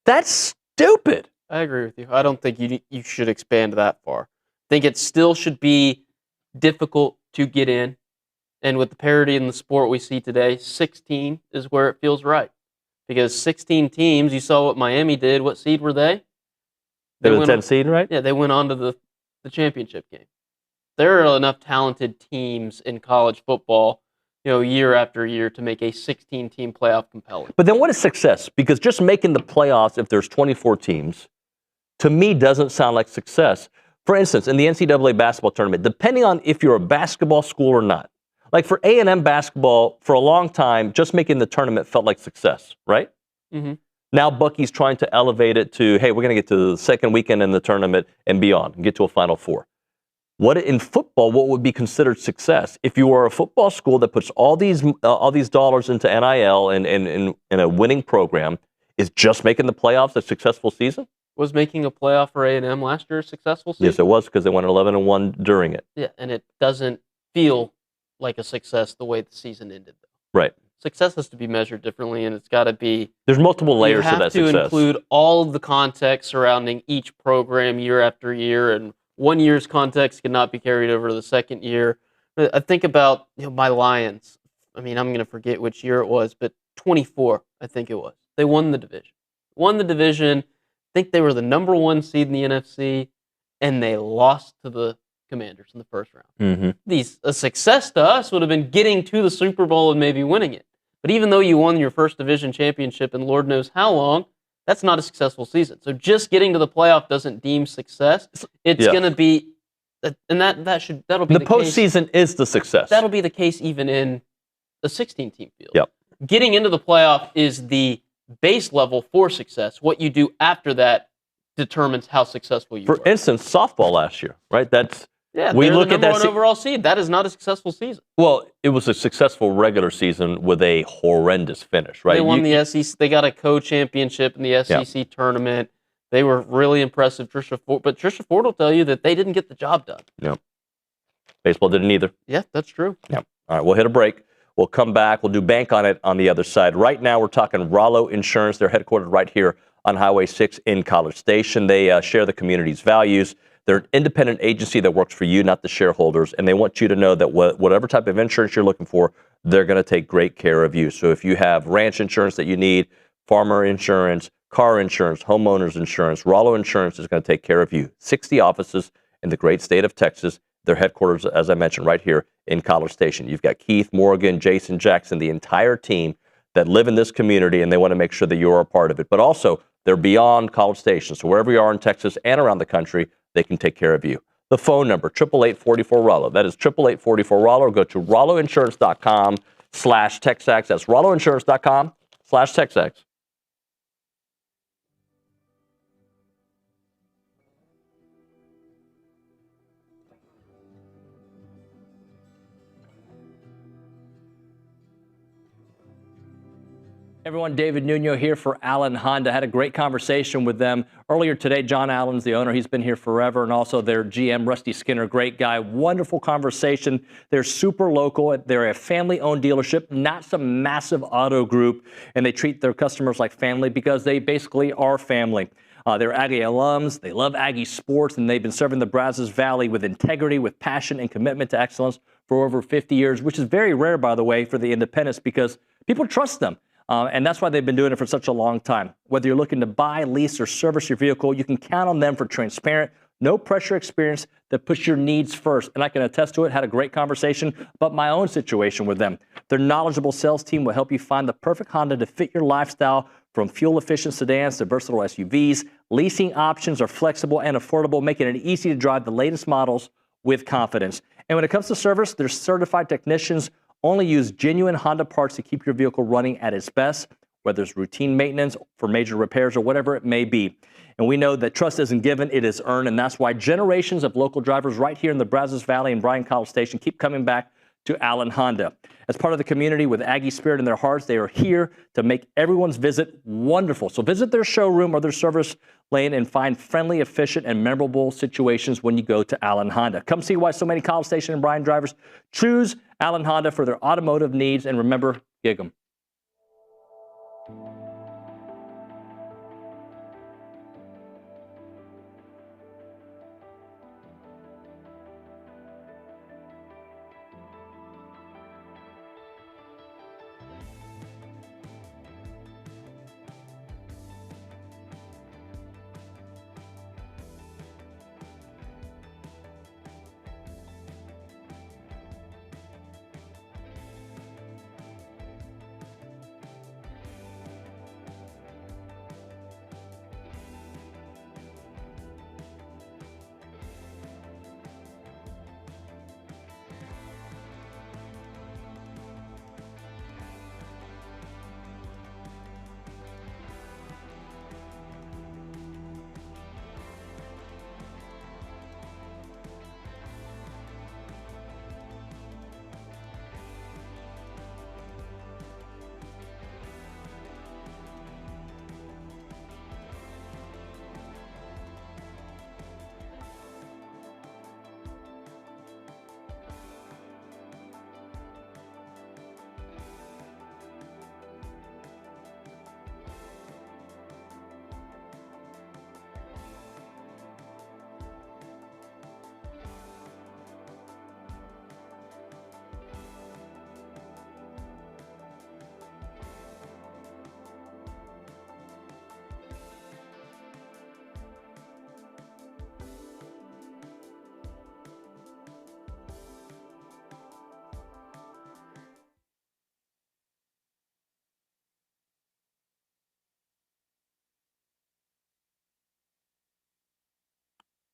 That's stupid. I agree with you. I don't think you should expand that far. I think it still should be difficult to get in. And with the parity in the sport we see today, 16 is where it feels right. Because 16 teams, you saw what Miami did. What seed were they? They were the 10th seed, right? Yeah, they went on to the championship game. There are enough talented teams in college football, year after year to make a 16-team playoff compelling. But then what is success? Because just making the playoffs, if there's 24 teams, to me doesn't sound like success. For instance, in the NCAA basketball tournament, depending on if you're a basketball school or not, like for A&M basketball, for a long time, just making the tournament felt like success, right? Mm-hmm. Now Bucky's trying to elevate it to, hey, we're going to get to the second weekend in the tournament and beyond, and get to a Final Four. In football, what would be considered success? If you are a football school that puts all these dollars into NIL and in a winning program, is just making the playoffs a successful season? Was making a playoff for A&M last year a successful season? Yes, it was, because they went 11-1 during it. Yeah, and it doesn't feel like a success the way the season ended, though. Right. Success has to be measured differently, and it's got to be... There's multiple layers to that success. You have to include all of the context surrounding each program year after year, and one year's context cannot be carried over to the second year. I think about my Lions. I mean, I'm going to forget which year it was, but 24, I think it was. They won the division. I think they were the number 1 seed in the NFC, and they lost to the Commanders in the first round. Mm-hmm. A success to us would have been getting to the Super Bowl and maybe winning it. But even though you won your first division championship in Lord knows how long, that's not a successful season. So just getting to the playoff doesn't deem success. It's going to be, and that'll be the postseason is the success. That'll be the case even in the 16-team field. Yep. Getting into the playoff is the base level for success. What you do after that determines how successful you are. For instance, softball last year, right? We look at the number 1 overall seed. That is not a successful season. Well, it was a successful regular season with a horrendous finish, right? They won the SEC. They got a co-championship in the SEC tournament. They were really impressive. But Trisha Ford will tell you that they didn't get the job done. No. Baseball didn't either. Yeah, that's true. Yeah. All right, we'll hit a break. We'll come back. We'll do Bank on It on the other side. Right now, we're talking Rollo Insurance. They're headquartered right here on Highway 6 in College Station. They share the community's values. They're an independent agency that works for you, not the shareholders, and they want you to know that whatever type of insurance you're looking for, they're going to take great care of you. So if you have ranch insurance that you need, farmer insurance, car insurance, homeowners insurance, Rollo Insurance is going to take care of you. 60 offices in the great state of Texas. Their headquarters, as I mentioned, right here in College Station. You've got Keith, Morgan, Jason, Jackson, the entire team that live in this community, and they want to make sure that you're a part of it. But also, they're beyond College Station. So wherever you are in Texas and around the country, they can take care of you. The phone number, 888-44-ROLLO. That is 888-44-ROLLO. Go to rolloinsurance.com. rolloinsurance.com/TexAgs. That's rolloinsurance.com/TexAgs. Everyone, David Nuño here for Allen Honda. Had a great conversation with them earlier today. John Allen's the owner. He's been here forever. And also their GM, Rusty Skinner, great guy. Wonderful conversation. They're super local. They're a family-owned dealership, not some massive auto group. And they treat their customers like family because they basically are family. They're Aggie alums. They love Aggie sports, and they've been serving the Brazos Valley with integrity, with passion, and commitment to excellence for over 50 years, which is very rare, by the way, for the independents because people trust them. And that's why they've been doing it for such a long time. Whether you're looking to buy, lease, or service your vehicle, you can count on them for transparent, no pressure experience that puts your needs first. And I can attest to it. Had a great conversation about my own situation with them. Their knowledgeable sales team will help you find the perfect Honda to fit your lifestyle, from fuel-efficient sedans to versatile SUVs. Leasing options are flexible and affordable, making it easy to drive the latest models with confidence. And when it comes to service, their certified technicians only use genuine Honda parts to keep your vehicle running at its best, whether it's routine maintenance for major repairs or whatever it may be. And we know that trust isn't given, it is earned. And that's why generations of local drivers right here in the Brazos Valley and Bryan College Station keep coming back to Allen Honda. As part of the community with Aggie spirit in their hearts, they are here to make everyone's visit wonderful. So visit their showroom or their service lane and find friendly, efficient, and memorable situations when you go to Allen Honda. Come see why so many College Station and Bryan drivers choose Allen Honda for their automotive needs. And remember, gig 'em.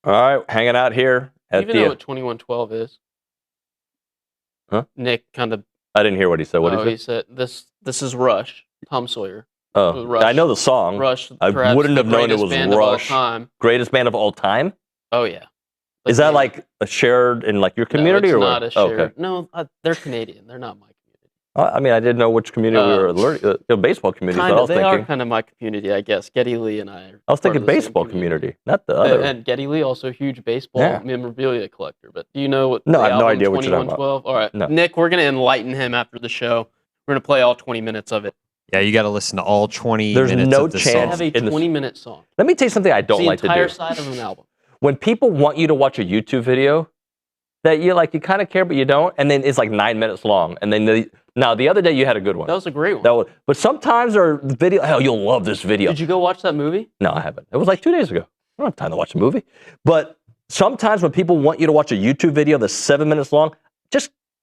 All right, hanging out here at even know what 2112 is. Huh? Nick kind of. I didn't hear what he said. What he said? This is Rush. Tom Sawyer. Oh, Rush. I know the song. Rush. I wouldn't have known it was Rush. Greatest band of all time. Oh yeah. Is that like a shared in like your community no, it's or not what? a shared? Okay. No, they're Canadian. They're not my community. I mean, I didn't know which community we were learning. Baseball community. Kind I of. was They thinking. are kind of my community, I guess. Geddy Lee and I. I was thinking baseball community, not the other. And Geddy Lee, also a huge baseball memorabilia collector. But do you know what? No, the I have no album idea what you're talking about. 2112? All right, No. Nick, we're gonna enlighten him after the show. We're gonna play all 20 minutes of it. Yeah, you got to listen to all 20 There's minutes no of the chance song. Have a 20-minute song. Let me tell you something I don't like to do. The entire side of an album. When people want you to watch a YouTube video that you kind of care, but you don't, and then it's like 9 minutes long, and then now the other day you had a good one. That was a great one. But sometimes our video, hell, you'll love this video. Did you go watch that movie? No, I haven't. It was like 2 days ago. I don't have time to watch a movie. But sometimes when people want you to watch a YouTube video that's 7 minutes long,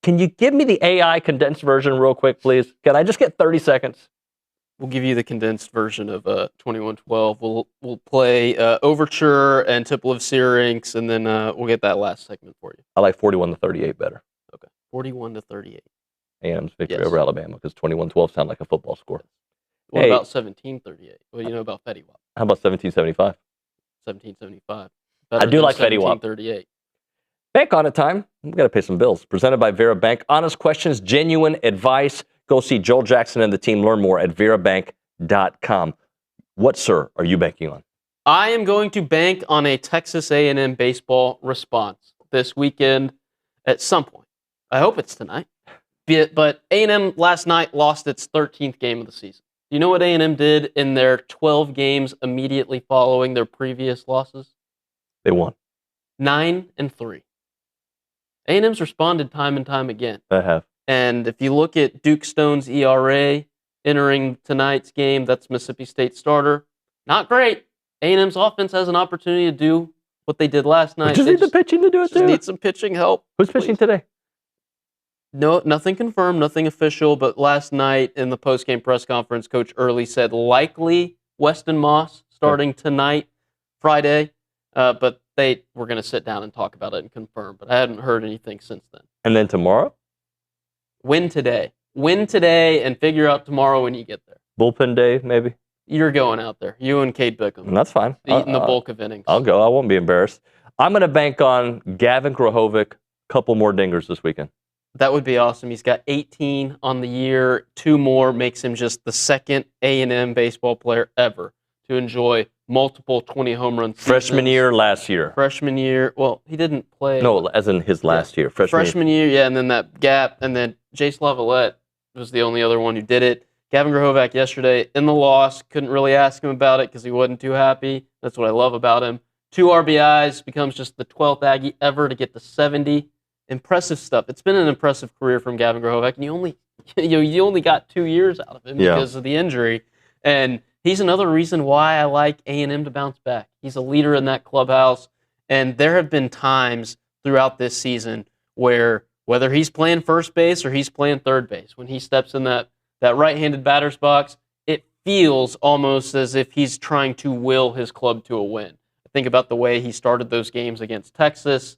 can you give me the AI condensed version real quick, please? Can I just get 30 seconds? We'll give you the condensed version of 2112. We'll play Overture and Tipple of Syrinx, and then we'll get that last segment for you. I like 41 to 38 better. Okay, 41 to 38. A&M's victory Yes. over Alabama because 21-12 sounded like a football score. What Hey, about 1738? What do you know about Fetty Wap? how about 1775? 1775. I Better do than like Fetty Wap. 1738. Bank Audit time. We've got to pay some bills. Presented by Vera Bank. Honest questions, genuine advice. Go see Joel Jackson and the team. Learn more at verabank.com. What, sir, are you banking on? I am going to bank on a Texas A&M baseball response this weekend at some point. I hope it's tonight. But A&M last night lost its 13th game of the season. Do you know what A&M did in their 12 games immediately following their previous losses? They won. 9-3. A&M's responded time and time again. I have. And if you look at Duke Stone's ERA entering tonight's game, that's Mississippi State starter. Not great. A&M's offense has an opportunity to do what they did last night. Just need the pitching to do it, Just too. need some pitching help. Who's pitching today? No, nothing confirmed, nothing official, but last night in the post-game press conference, Coach Early said likely Weston Moss starting tonight, Friday, but they were going to sit down and talk about it and confirm, but I hadn't heard anything since then. And then tomorrow? Win today. Win today and figure out tomorrow when you get there. Bullpen day, maybe? You're going out there. You and Cade Bickham. That's fine. Eating the bulk of innings. I'll go. I won't be embarrassed. I'm going to bank on Gavin Grahovic, couple more dingers this weekend. That would be awesome. He's got 18 on the year. 2 more makes him just the second A&M baseball player ever to enjoy multiple 20 home run seasons. Freshman year, last year. Freshman year. Well, he didn't play. No, as in his last year. Freshman year, yeah, and then that gap. And then Jace Lavalette was the only other one who did it. Gavin Grahovic yesterday in the loss. Couldn't really ask him about it because he wasn't too happy. That's what I love about him. 2 RBIs, becomes just the 12th Aggie ever to get to 70. Impressive stuff. It's been an impressive career from Gavin Grahovic, and you only got 2 years out of him because of the injury. And he's another reason why I like A&M to bounce back. He's a leader in that clubhouse, and there have been times throughout this season where whether he's playing first base or he's playing third base, when he steps in that right-handed batter's box, it feels almost as if he's trying to will his club to a win. I think about the way he started those games against Texas.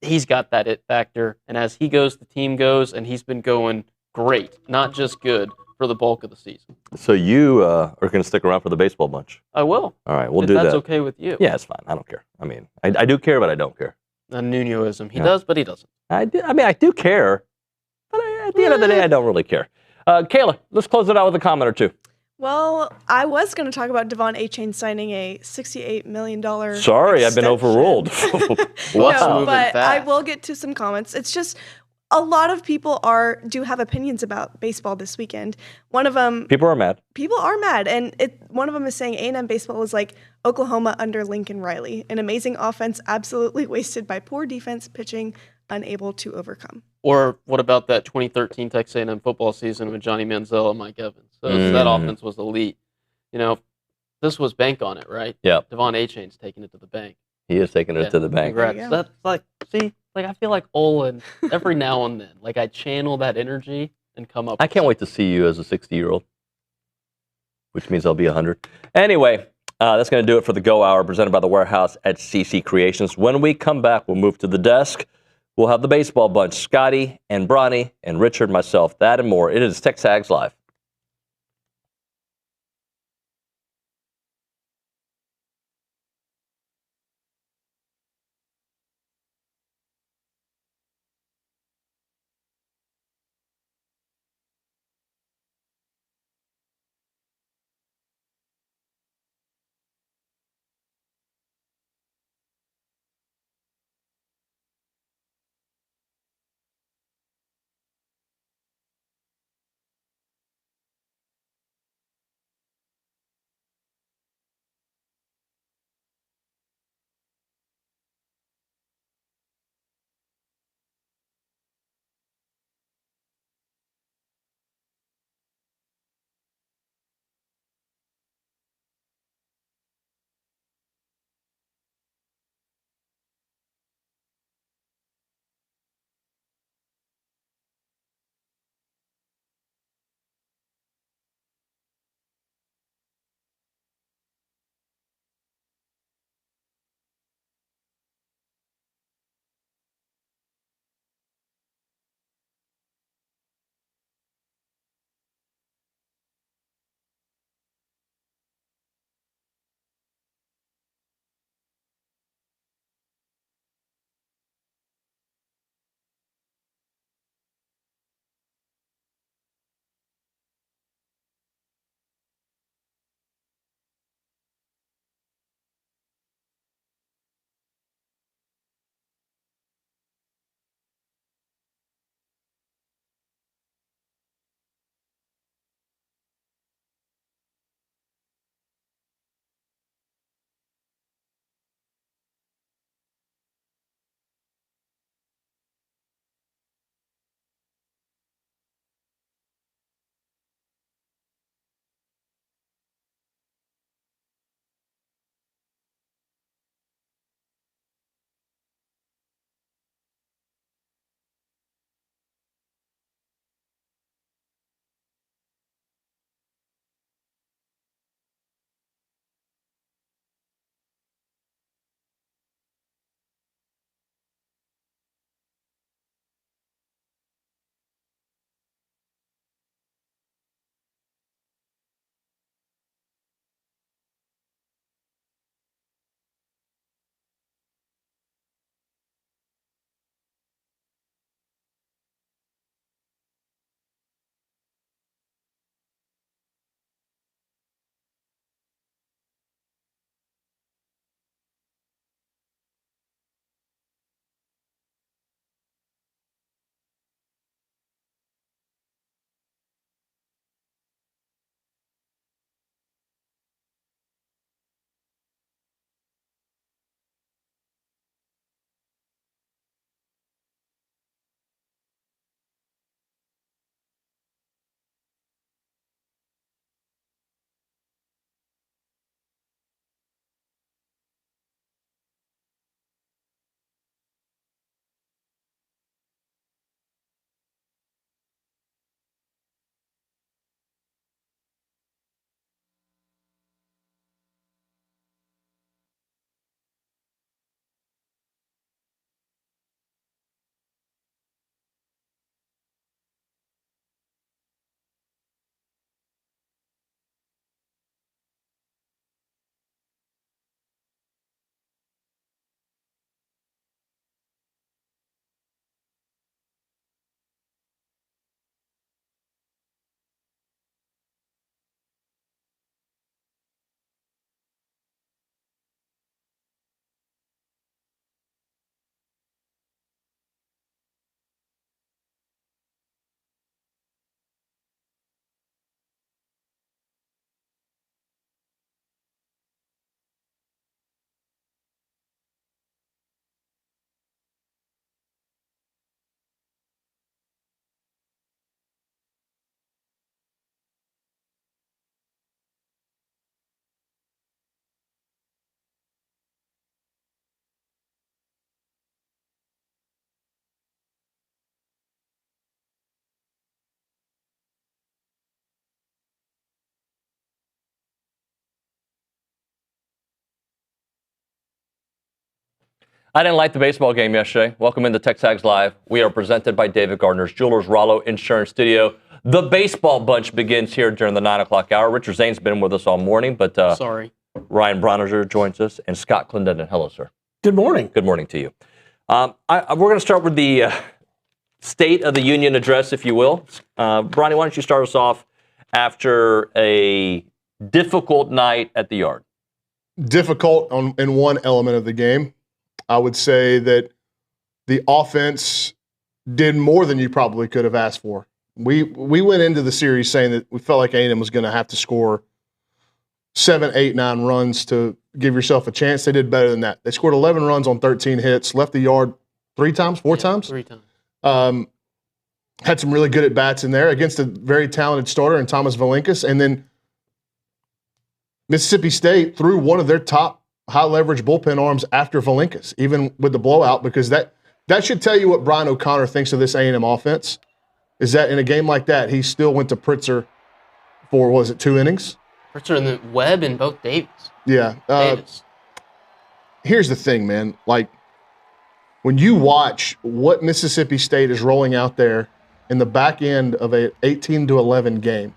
He's got that it factor, and as he goes, the team goes, and he's been going great, not just good, for the bulk of the season. So you are going to stick around for the baseball bunch? I will. All right, we'll if do that. That's okay with you. Yeah, it's fine. I don't care. I mean, I do care, but I don't care. A Nuñoism. He does, but he doesn't. I do care, but at the end of the day, I don't really care. Kayla, let's close it out with a comment or two. Well, I was going to talk about Devon Achane signing a $68 million Sorry, I've been overruled. No, but I will get to some comments. It's just a lot of people do have opinions about baseball this weekend. One of them... People are mad. People are mad, and one of them is saying A&M baseball is like Oklahoma under Lincoln Riley. An amazing offense absolutely wasted by poor defense, pitching unable to overcome. Or what about that 2013 Texas A&M football season with Johnny Manziel and Mike Evans? That offense was elite. This was bank on it, right? Yeah. Devon Achane's taking it to the bank. He is taking it to the bank. Congrats. That's I feel like Olin every now and then. I channel that energy and come up. I can't wait to see you as a 60-year-old, which means I'll be 100. Anyway, that's going to do it for the Go Hour presented by the Warehouse at CC Creations. When we come back, we'll move to the desk. We'll have the baseball bunch, Scotty and Bronny and Richard, myself, that and more. It is TexAgs Live. I didn't like the baseball game yesterday. Welcome into TexAgs Live. We are presented by David Gardner's Jewelers, Rollo Insurance Studio. The baseball bunch begins here during the 9 o'clock hour. Richard Zane's been with us all morning, but Sorry. Ryan Brauninger joins us, and Scott Clendenin. Hello, sir. Good morning. Good morning to you. We're going to start with the State of the Union address, if you will. Bronny, why don't you start us off after a difficult night at the Yard? Difficult in one element of the game. I would say that the offense did more than you probably could have asked for. We went into the series saying that we felt like A&M was going to have to score 7, 8, 9 runs to give yourself a chance. They did better than that. They scored 11 runs on 13 hits, left the yard 4 times? 3 times. Had some really good at-bats in there against a very talented starter in Thomas Valinkis. And then Mississippi State threw one of their top high-leverage bullpen arms after Valinkis, even with the blowout, because that should tell you what Brian O'Connor thinks of this A&M offense, is that in a game like that, he still went to Pritzker for, was it 2 innings? Pritzker and the Webb and both Davis. Yeah. Davis. Here's the thing, man. Like, when you watch what Mississippi State is rolling out there in the back end of a 18-11 game,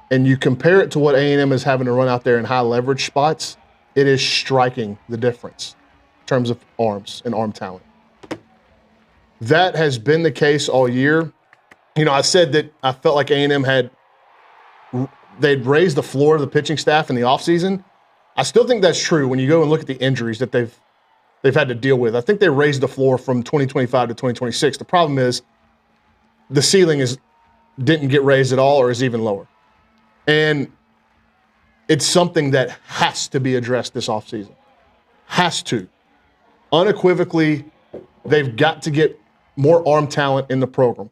and you compare it to what A&M is having to run out there in high-leverage spots, it is striking the difference in terms of arms and arm talent. That has been the case all year. You know, I said that I felt like A&M they'd raised the floor of the pitching staff in the offseason. I still think that's true when you go and look at the injuries that they've had to deal with. I think they raised the floor from 2025 to 2026. The problem is the ceiling didn't get raised at all or is even lower. And it's something that has to be addressed this offseason. Has to. Unequivocally, they've got to get more arm talent in the program.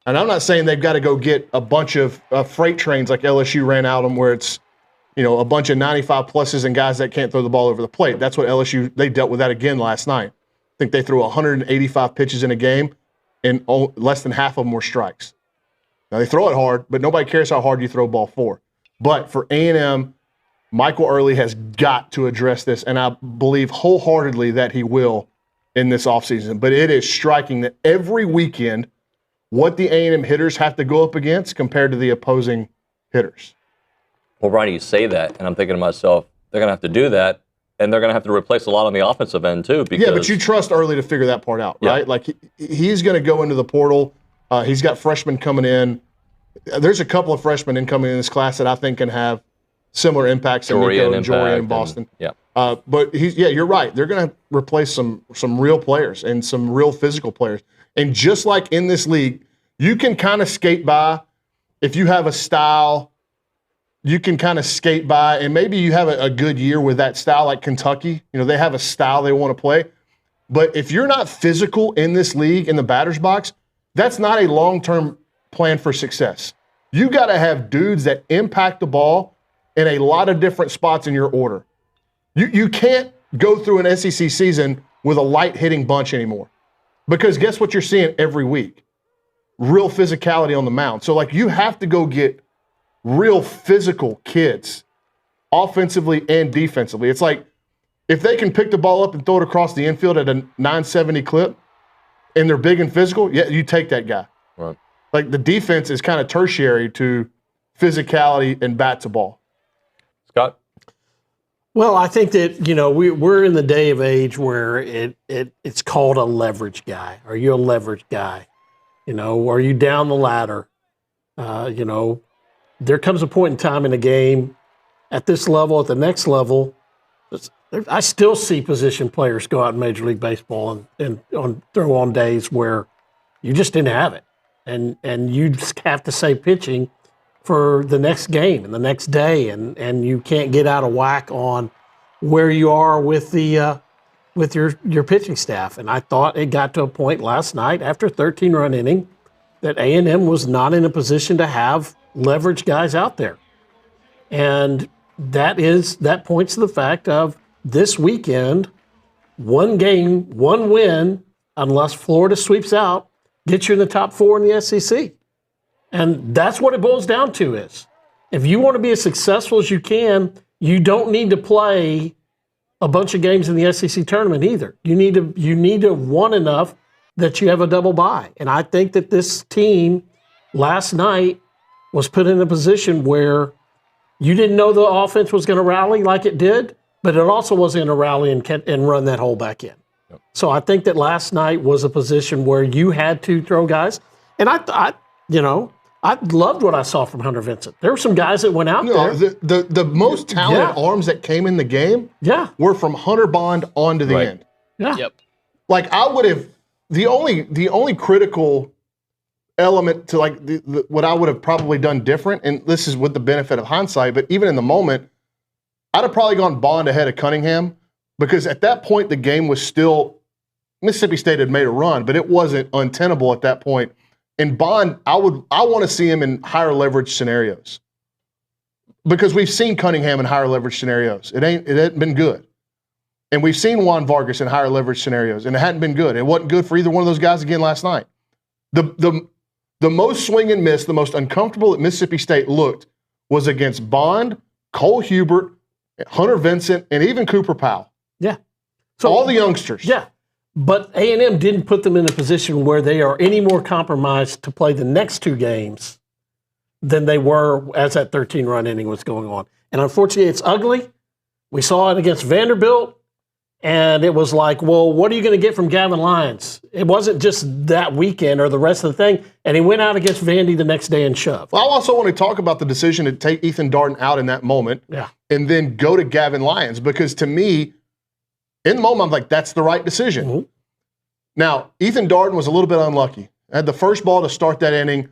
And I'm not saying they've got to go get a bunch of freight trains like LSU ran out them where it's, you know, a bunch of 95 pluses and guys that can't throw the ball over the plate. That's what LSU, they dealt with that again last night. I think they threw 185 pitches in a game and less than half of them were strikes. Now, they throw it hard, but nobody cares how hard you throw a ball for. But for A&M, Michael Early has got to address this, and I believe wholeheartedly that he will in this offseason. But it is striking that every weekend what the A&M hitters have to go up against compared to the opposing hitters. Well, Ronnie, you say that, and I'm thinking to myself, they're going to have to do that, and they're going to have to replace a lot on the offensive end, too. Because, yeah, but you trust Early to figure that part out, right? Yeah. Like, he's going to go into the portal. He's got freshmen coming in. There's a couple of freshmen incoming in this class that I think can have similar impacts in Nico and Jory in Boston. But you're right. They're going to replace some real players and some real physical players. And just like in this league, you can kind of skate by. If you have a style, you can kind of skate by, and maybe you have a good year with that style like Kentucky. You know, they have a style they want to play. But if you're not physical in this league, in the batter's box, that's not a long-term plan for success. You got to have dudes that impact the ball in a lot of different spots in your order. You can't go through an SEC season with a light hitting bunch anymore, because guess what you're seeing every week? Real physicality on the mound. So like you have to go get real physical kids, offensively and defensively. It's like if they can pick the ball up and throw it across the infield at a 970 clip, and they're big and physical, yeah, you take that guy. Right. Like the defense is kind of tertiary to physicality and bat to ball. Scott? Well, I think that, you know, we're in the day of age where it's called a leverage guy. Are you a leverage guy? You know, are you down the ladder? You know, there comes a point in time in a game at this level, at the next level, I still see position players go out in Major League Baseball and throw on days where you just didn't have it. And you just have to say pitching for the next game and the next day, and you can't get out of whack on where you are with the with your pitching staff. And I thought it got to a point last night after a 13-run inning that A&M was not in a position to have leverage guys out there. And that points to the fact of this weekend, one game, one win, unless Florida sweeps out, gets you in the top 4 in the SEC. And that's what it boils down to is, if you want to be as successful as you can, you don't need to play a bunch of games in the SEC tournament either. You need to have won enough that you have a double bye. And I think that this team last night was put in a position where you didn't know the offense was going to rally like it did, but it also wasn't going to rally and run that hole back in. Yep. So I think that last night was a position where you had to throw guys. And I loved what I saw from Hunter Vincent. There were some guys that went out there. The most talented arms that came in the game were from Hunter Bond on to the end. Yeah. Yep. Like I would have the only critical element to like what I would have probably done different, and this is with the benefit of hindsight, but even in the moment, I'd have probably gone Bond ahead of Cunningham because at that point the game was still Mississippi State had made a run, but it wasn't untenable at that point. And Bond, I want to see him in higher leverage scenarios because we've seen Cunningham in higher leverage scenarios. It hadn't been good. And we've seen Juan Vargas in higher leverage scenarios, and it hadn't been good. It wasn't good for either one of those guys again last night. The most swing and miss, the most uncomfortable that Mississippi State looked was against Bond, Cole Hubert, Hunter Vincent, and even Cooper Powell. Yeah. So all the youngsters. Yeah. But A&M didn't put them in a position where they are any more compromised to play the next two games than they were as that 13-run inning was going on. And unfortunately, it's ugly. We saw it against Vanderbilt, and it was like, well, what are you going to get from Gavin Lyons? It wasn't just that weekend or the rest of the thing, and he went out against Vandy the next day and shoved. Well, I also want to talk about the decision to take Ethan Darden out in that moment and then go to Gavin Lyons, because to me, in the moment, I'm like, that's the right decision. Mm-hmm. Now, Ethan Darden was a little bit unlucky. Had the first ball to start that inning.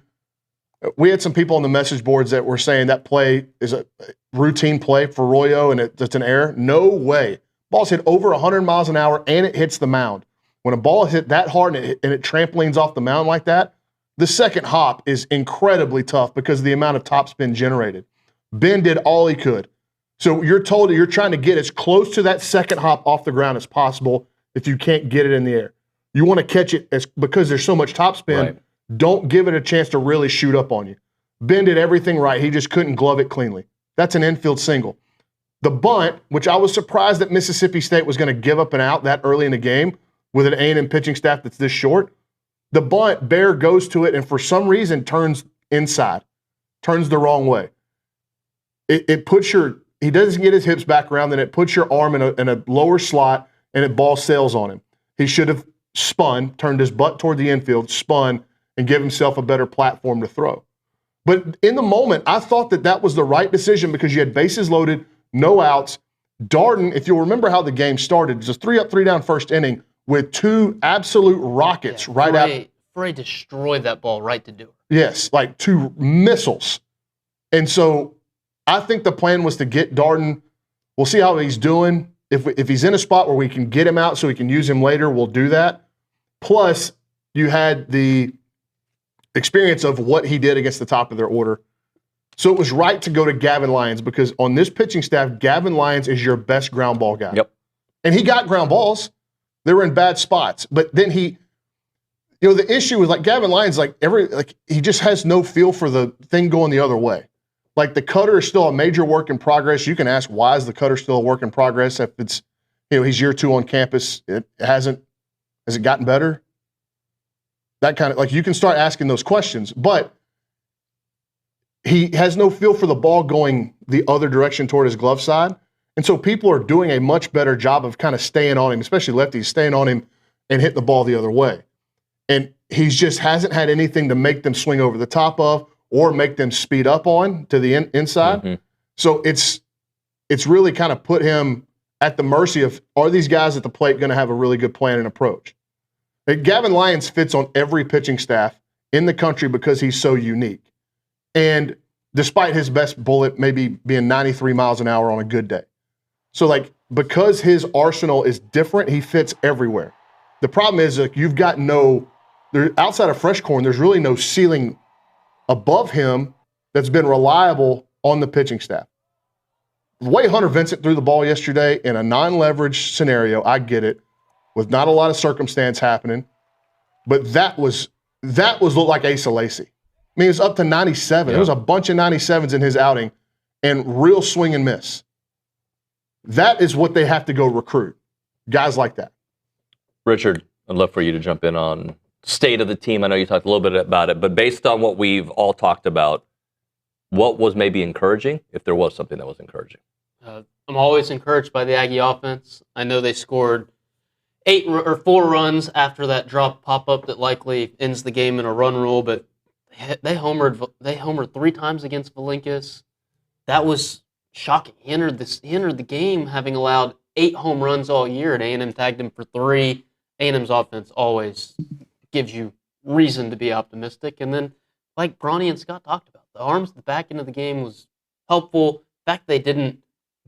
We had some people on the message boards that were saying that play is a routine play for Royo and it's an error. No way. Ball's hit over 100 miles an hour and it hits the mound. When a ball is hit that hard and it trampolines off the mound like that, the second hop is incredibly tough because of the amount of topspin generated. Ben did all he could. So you're told that you're trying to get as close to that second hop off the ground as possible if you can't get it in the air. You want to catch it because there's so much topspin. Right. Don't give it a chance to really shoot up on you. Ben did everything right. He just couldn't glove it cleanly. That's an infield single. The bunt, which I was surprised that Mississippi State was going to give up an out that early in the game with an A&M pitching staff that's this short. The bunt, Bear goes to it and for some reason turns inside, turns the wrong way. It puts he doesn't get his hips back around, then it puts your arm in a lower slot and it ball sails on him. He should have spun, turned his butt toward the infield, spun, and give himself a better platform to throw. But in the moment, I thought that was the right decision because you had bases loaded, no outs. Darden, if you'll remember how the game started, it was a 3-up, 3-down first inning with two absolute rockets right out. Frey destroyed that ball right to do it. Yes, like two missiles. And so I think the plan was to get Darden. We'll see how he's doing. If he's in a spot where we can get him out so we can use him later, we'll do that. Plus, you had the experience of what he did against the top of their order. So it was right to go to Gavin Lyons because on this pitching staff, Gavin Lyons is your best ground ball guy. Yep. And he got ground balls. They were in bad spots. But then the issue was like Gavin Lyons, he just has no feel for the thing going the other way. Like the cutter is still a major work in progress. You can ask, why is the cutter still a work in progress? If it's, he's year 2 on campus, has it gotten better? That kind of, you can start asking those questions, but he has no feel for the ball going the other direction toward his glove side. And so people are doing a much better job of kind of staying on him, especially lefties, staying on him and hitting the ball the other way. And he just hasn't had anything to make them swing over the top of or make them speed up on to the inside. Mm-hmm. So it's really kind of put him at the mercy of, are these guys at the plate going to have a really good plan and approach? Gavin Lyons fits on every pitching staff in the country because he's so unique. And despite his best bullet maybe being 93 miles an hour on a good day. So because his arsenal is different, he fits everywhere. The problem is you've got outside of Fresh Corn, there's really no ceiling above him that's been reliable on the pitching staff. The way Hunter Vincent threw the ball yesterday in a non-leverage scenario, I get it, with not a lot of circumstance happening, but that looked like Asa Lacy. I mean, it was up to 97. Yeah. There was a bunch of 97s in his outing and real swing and miss. That is what they have to go recruit. Guys like that. Richard, I'd love for you to jump in on state of the team. I know you talked a little bit about it, but based on what we've all talked about, what was maybe encouraging, if there was something that was encouraging? I'm always encouraged by the Aggie offense. I know they scored 4 runs after that drop pop-up that likely ends the game in a run rule, but they homered 3 times against Valincus. That was shocking. He entered the game having allowed 8 home runs all year, and A&M tagged him for 3. A&M's offense always gives you reason to be optimistic. And then, like Bronny and Scott talked about, the arms at the back end of the game was helpful. The fact they didn't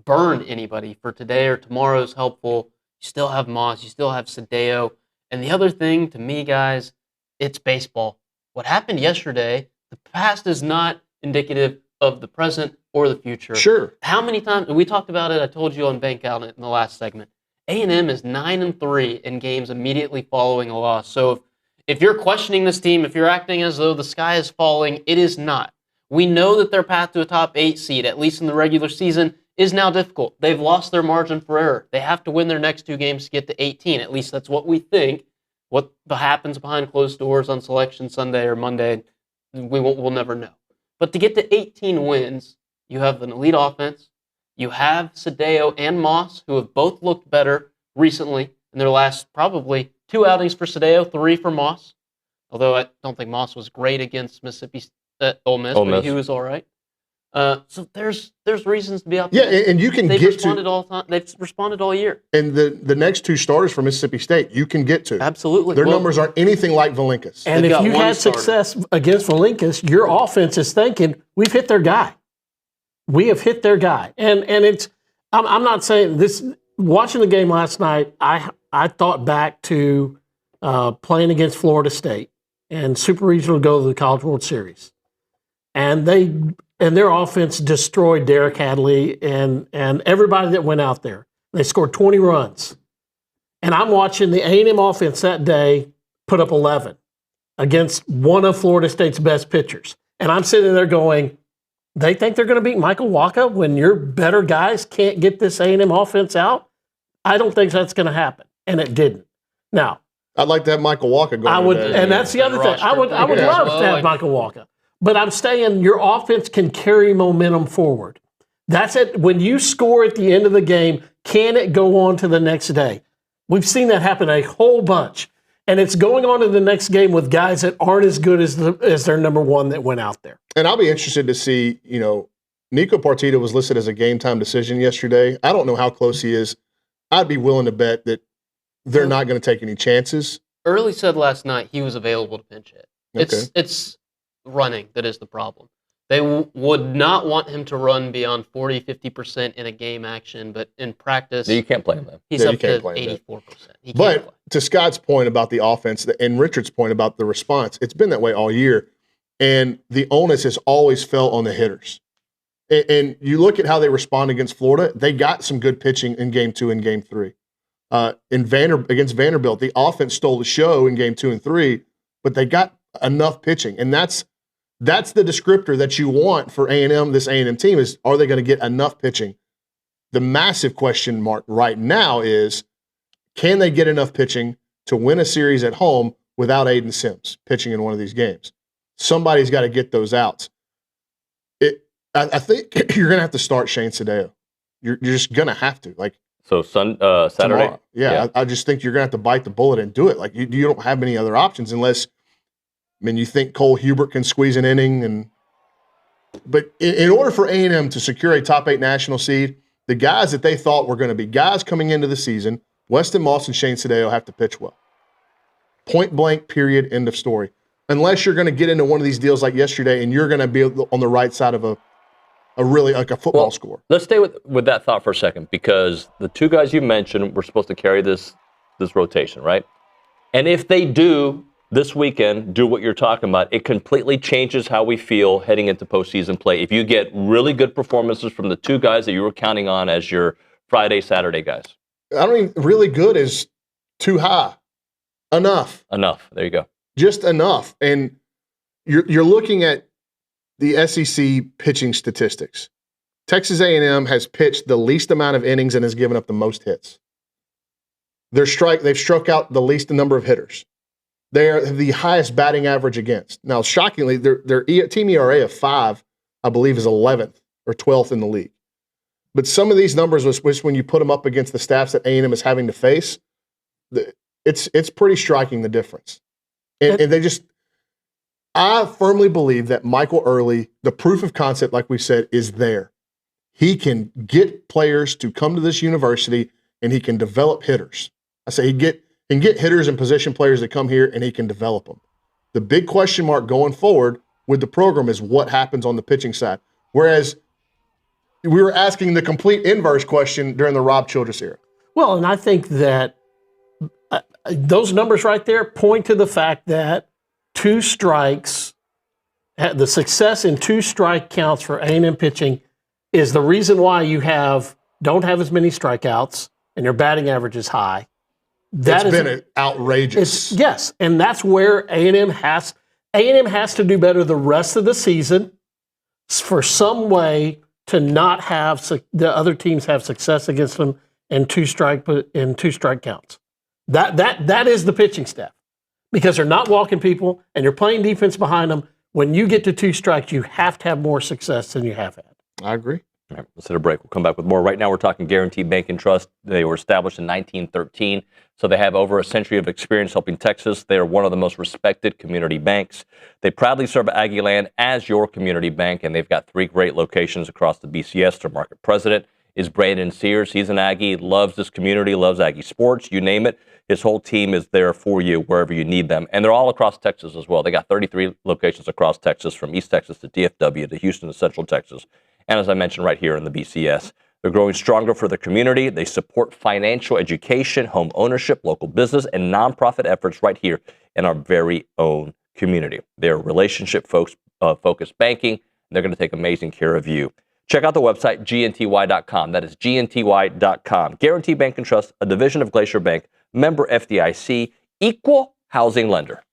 burn anybody for today or tomorrow is helpful. You still have Moss. You still have Sadeo. And the other thing, to me, guys, it's baseball. What happened yesterday, the past is not indicative of the present or the future. Sure. How many times, and we talked about it, I told you on Bank Out in the last segment, A&M is 9-3 in games immediately following a loss. So if you're questioning this team, if you're acting as though the sky is falling, it is not. We know that their path to a top 8 seed, at least in the regular season, is now difficult. They've lost their margin for error. They have to win their next 2 games to get to 18. At least that's what we think. What happens behind closed doors on Selection Sunday or Monday, we'll never know. But to get to 18 wins, you have an elite offense. You have Sadeo and Moss, who have both looked better recently in their last probably 2 outings for Sadeo, 3 for Moss. Although I don't think Moss was great against Mississippi Ole Miss, but he was all right. So there's reasons to be optimistic. Yeah, and you can They've get responded to all time. They've responded all year. And the next 2 starters for Mississippi State, you can get to. Absolutely. Their numbers aren't anything like Valincus. And if you had success against Valincus, your offense is thinking, we've hit their guy. We have hit their guy. And it's, I'm not saying this, watching the game last night, I thought back to playing against Florida State and Super Regional go to the College World Series. And their offense destroyed Derek Hadley and everybody that went out there. They scored 20 runs. And I'm watching the A&M offense that day put up 11 against one of Florida State's best pitchers. And I'm sitting there going, they think they're going to beat Michael Waka when your better guys can't get this A&M offense out? I don't think that's going to happen. And it didn't. Now, I'd like to have Michael Waka go. And that's the other thing. I would love to have Michael Waka. But I'm saying your offense can carry momentum forward. That's it. When you score at the end of the game, can it go on to the next day? We've seen that happen a whole bunch. And it's going on to the next game with guys that aren't as good as their number 1 that went out there. And I'll be interested to see, Nico Partita was listed as a game-time decision yesterday. I don't know how close he is. I'd be willing to bet that they're not going to take any chances. Early said last night he was available to pinch hit. It's running that is the problem. They would not want him to run beyond 40, 50% in a game action, but in practice, you can't play him then. He's up to 84%. But to Scott's point about the offense and Richard's point about the response, it's been that way all year. And the onus has always fell on the hitters. And you look at how they respond against Florida, they got some good pitching in Game 2 and Game 3. Against Vanderbilt, the offense stole the show in Game 2 and 3, but they got enough pitching. And that's the descriptor that you want for A&M, this A&M team, is are they going to get enough pitching? The massive question mark right now is, can they get enough pitching to win a series at home without Aiden Sims pitching in one of these games? Somebody's got to get those outs. I think you're going to have to start Shane Sadeo. You're just going to have to. So Saturday? Tomorrow. Yeah. I just think you're going to have to bite the bullet and do it. You don't have many other options unless – you think Cole Hubert can squeeze an inning, but in order for A&M to secure a top 8 national seed, the guys that they thought were going to be guys coming into the season, Weston Moss and Shane Sadeo, have to pitch well. Point blank, period, end of story. Unless you're going to get into one of these deals like yesterday and you're going to be on the right side of a really like a football score. Let's stay with that thought for a second, because the 2 guys you mentioned were supposed to carry this rotation, right? And if they do this weekend, do what you're talking about, it completely changes how we feel heading into postseason play. If you get really good performances from the 2 guys that you were counting on as your Friday, Saturday guys. I don't even, really good is too high. Enough. There you go. Just enough. And you're looking at the SEC pitching statistics. Texas A&M has pitched the least amount of innings and has given up the most hits. They've struck out the least number of hitters. They have the highest batting average against. Now, shockingly, their team ERA of 5, I believe, is 11th or 12th in the league. But some of these numbers, which when you put them up against the staffs that A&M is having to face, it's pretty striking, the difference. And they just, I firmly believe that Michael Early, the proof of concept, like we said, is there. He can get players to come to this university and he can develop hitters. I say he can get hitters and position players that come here and he can develop them. The big question mark going forward with the program is what happens on the pitching side. Whereas we were asking the complete inverse question during the Rob Childress era. Well, and I think that those numbers right there point to the fact that 2 strikes, the success in 2 strike counts for A&M pitching is the reason why you don't have as many strikeouts and your batting average is high. It's been outrageous. Yes, and that's where A&M has to do better the rest of the season for some way to not have the other teams have success against them in 2 strike counts. That is the pitching staff, because they're not walking people and you're playing defense behind them. When you get to 2 strikes, you have to have more success than you have had. I agree. All right, let's hit a break. We'll come back with more. Right now, we're talking Guaranteed Bank and Trust. They were established in 1913, so they have over a century of experience helping Texas. They are one of the most respected community banks. They proudly serve Aggie land as your community bank, and they've got 3 great locations across the BCS. Their market president is Brandon Sears. He's an Aggie, loves this community, loves Aggie sports, you name it. His whole team is there for you wherever you need them. And they're all across Texas as well. They got 33 locations across Texas, from East Texas to DFW to Houston to Central Texas. And as I mentioned, right here in the BCS. They're growing stronger for the community. They support financial education, home ownership, local business, and nonprofit efforts right here in our very own community. They're relationship focused banking. They're going to take amazing care of you. Check out the website, gnty.com. That is gnty.com. Guaranteed Bank and Trust, a division of Glacier Bank, member FDIC, equal housing lender.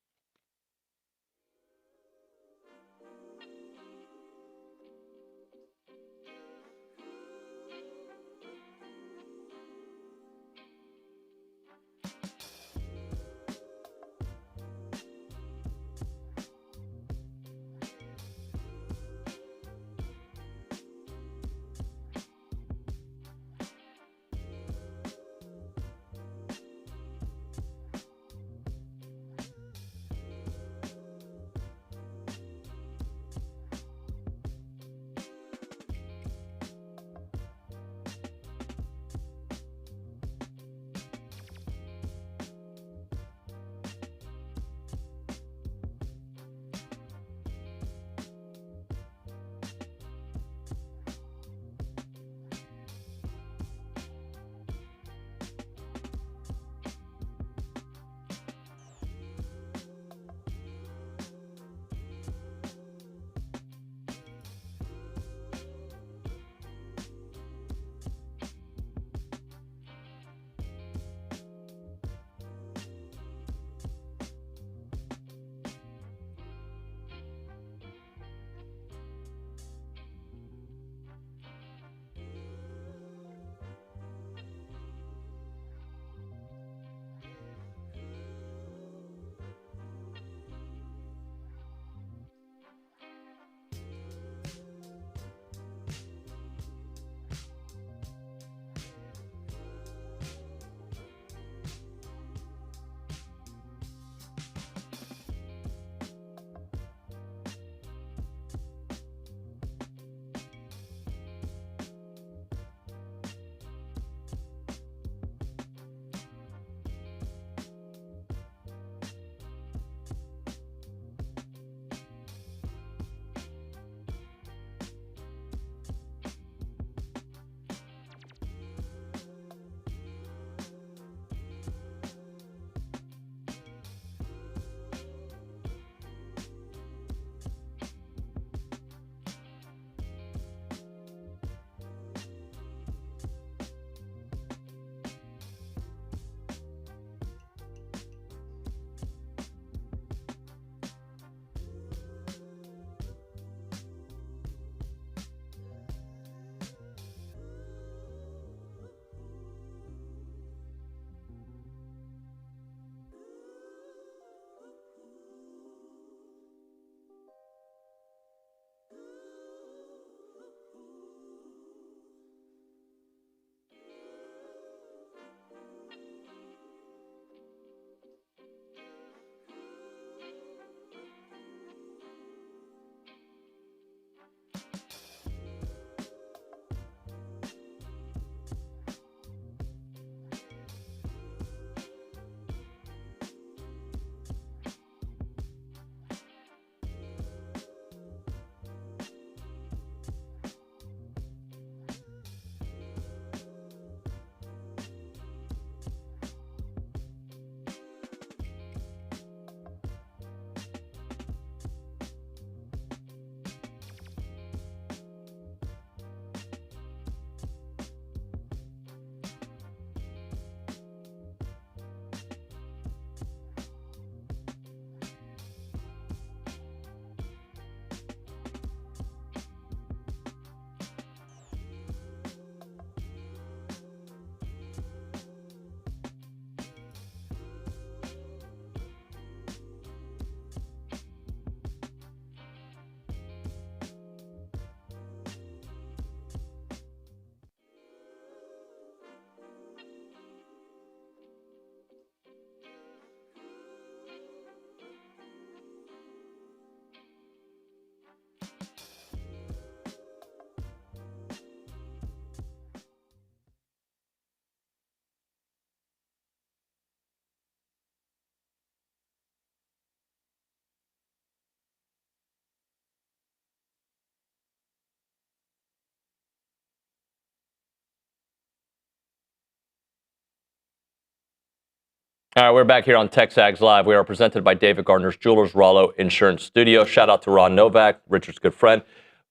All right, we're back here on TexAgs Live. We are presented by David Gardner's Jewelers, Rollo Insurance Studio. Shout out to Ron Novak, Richard's good friend.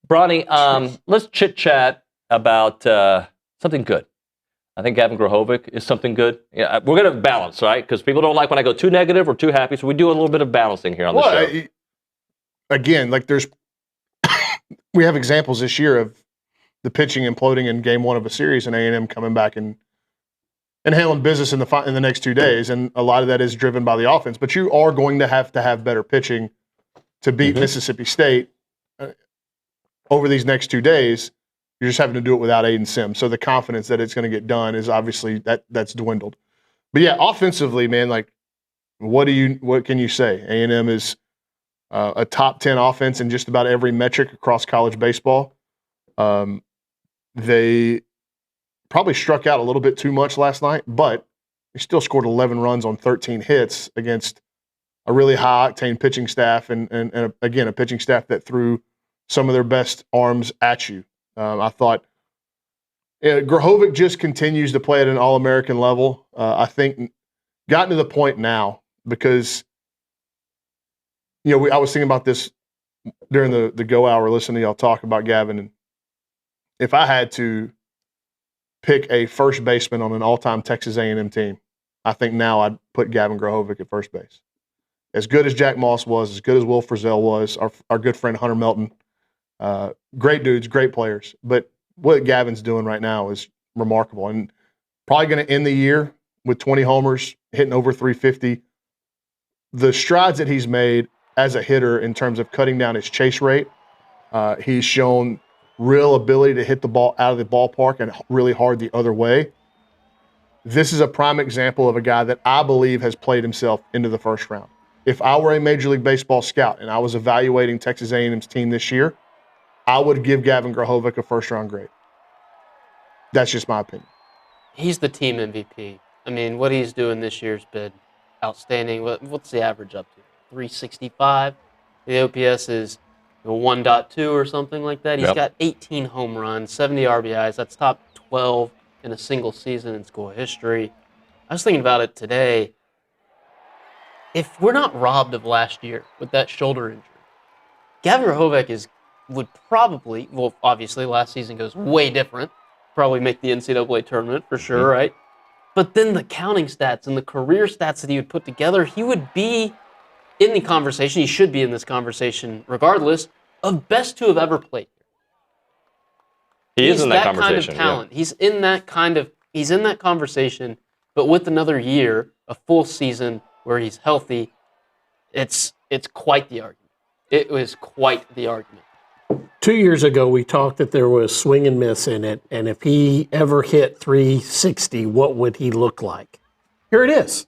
Bronny, let's chit-chat about something good. I think Gavin Grohovic is something good. Yeah, we're going to balance, right? Because people don't like when I go too negative or too happy, so we do a little bit of balancing here on the show. Again, like we have examples this year of the pitching imploding in game one of a series and A&M coming back and handling business in the next 2 days, and a lot of that is driven by the offense. But you are going to have better pitching to beat Mississippi State over these next 2 days. You're just having to do it without Aiden Sims. So the confidence that it's going to get done is obviously that's dwindled. But yeah, offensively, man, like what can you say? A&M is a top 10 offense in just about every metric across college baseball. They probably struck out a little bit too much last night, but they still scored 11 runs on 13 hits against a really high-octane pitching staff and again, a pitching staff that threw some of their best arms at you. I thought Grohovic just continues to play at an All-American level. I think gotten to the point now because, I was thinking about this during the go hour, listening to y'all talk about Gavin. And if I had to pick a first baseman on an all-time Texas A&M team, I think now I'd put Gavin Grohovic at first base. As good as Jack Moss was, as good as Will Frizzell was, our good friend Hunter Melton, great dudes, great players. But what Gavin's doing right now is remarkable, and probably going to end the year with 20 homers, hitting over 350. The strides that he's made as a hitter in terms of cutting down his chase rate, he's shown real ability to hit the ball out of the ballpark and really hard the other way. This is a prime example of a guy that I believe has played himself into the first round. If I were a Major League Baseball scout and I was evaluating Texas A&M's team this year, I would give Gavin Grohovic a first-round grade. That's just my opinion. He's the team MVP. I mean, what he's doing this year's been outstanding. What's the average up to? 365. The OPS is 1.2 or something like that. He's got 18 home runs, 70 RBIs. That's top 12 in a single season in school history. I was thinking about it today. If we're not robbed of last year with that shoulder injury, Gavin Grohovic would probably, well, obviously last season goes way different, probably make the NCAA tournament for sure, right? But then the counting stats and the career stats that he would put together, he would be in the conversation, he should be in this conversation regardless, of best to have ever played. He's in that conversation. Kind of talent. Yeah. He's in that conversation, but with another year, a full season where he's healthy, it's quite the argument. It was quite the argument. 2 years ago, we talked that there was swing and miss in it, and if he ever hit 360, what would he look like? Here it is.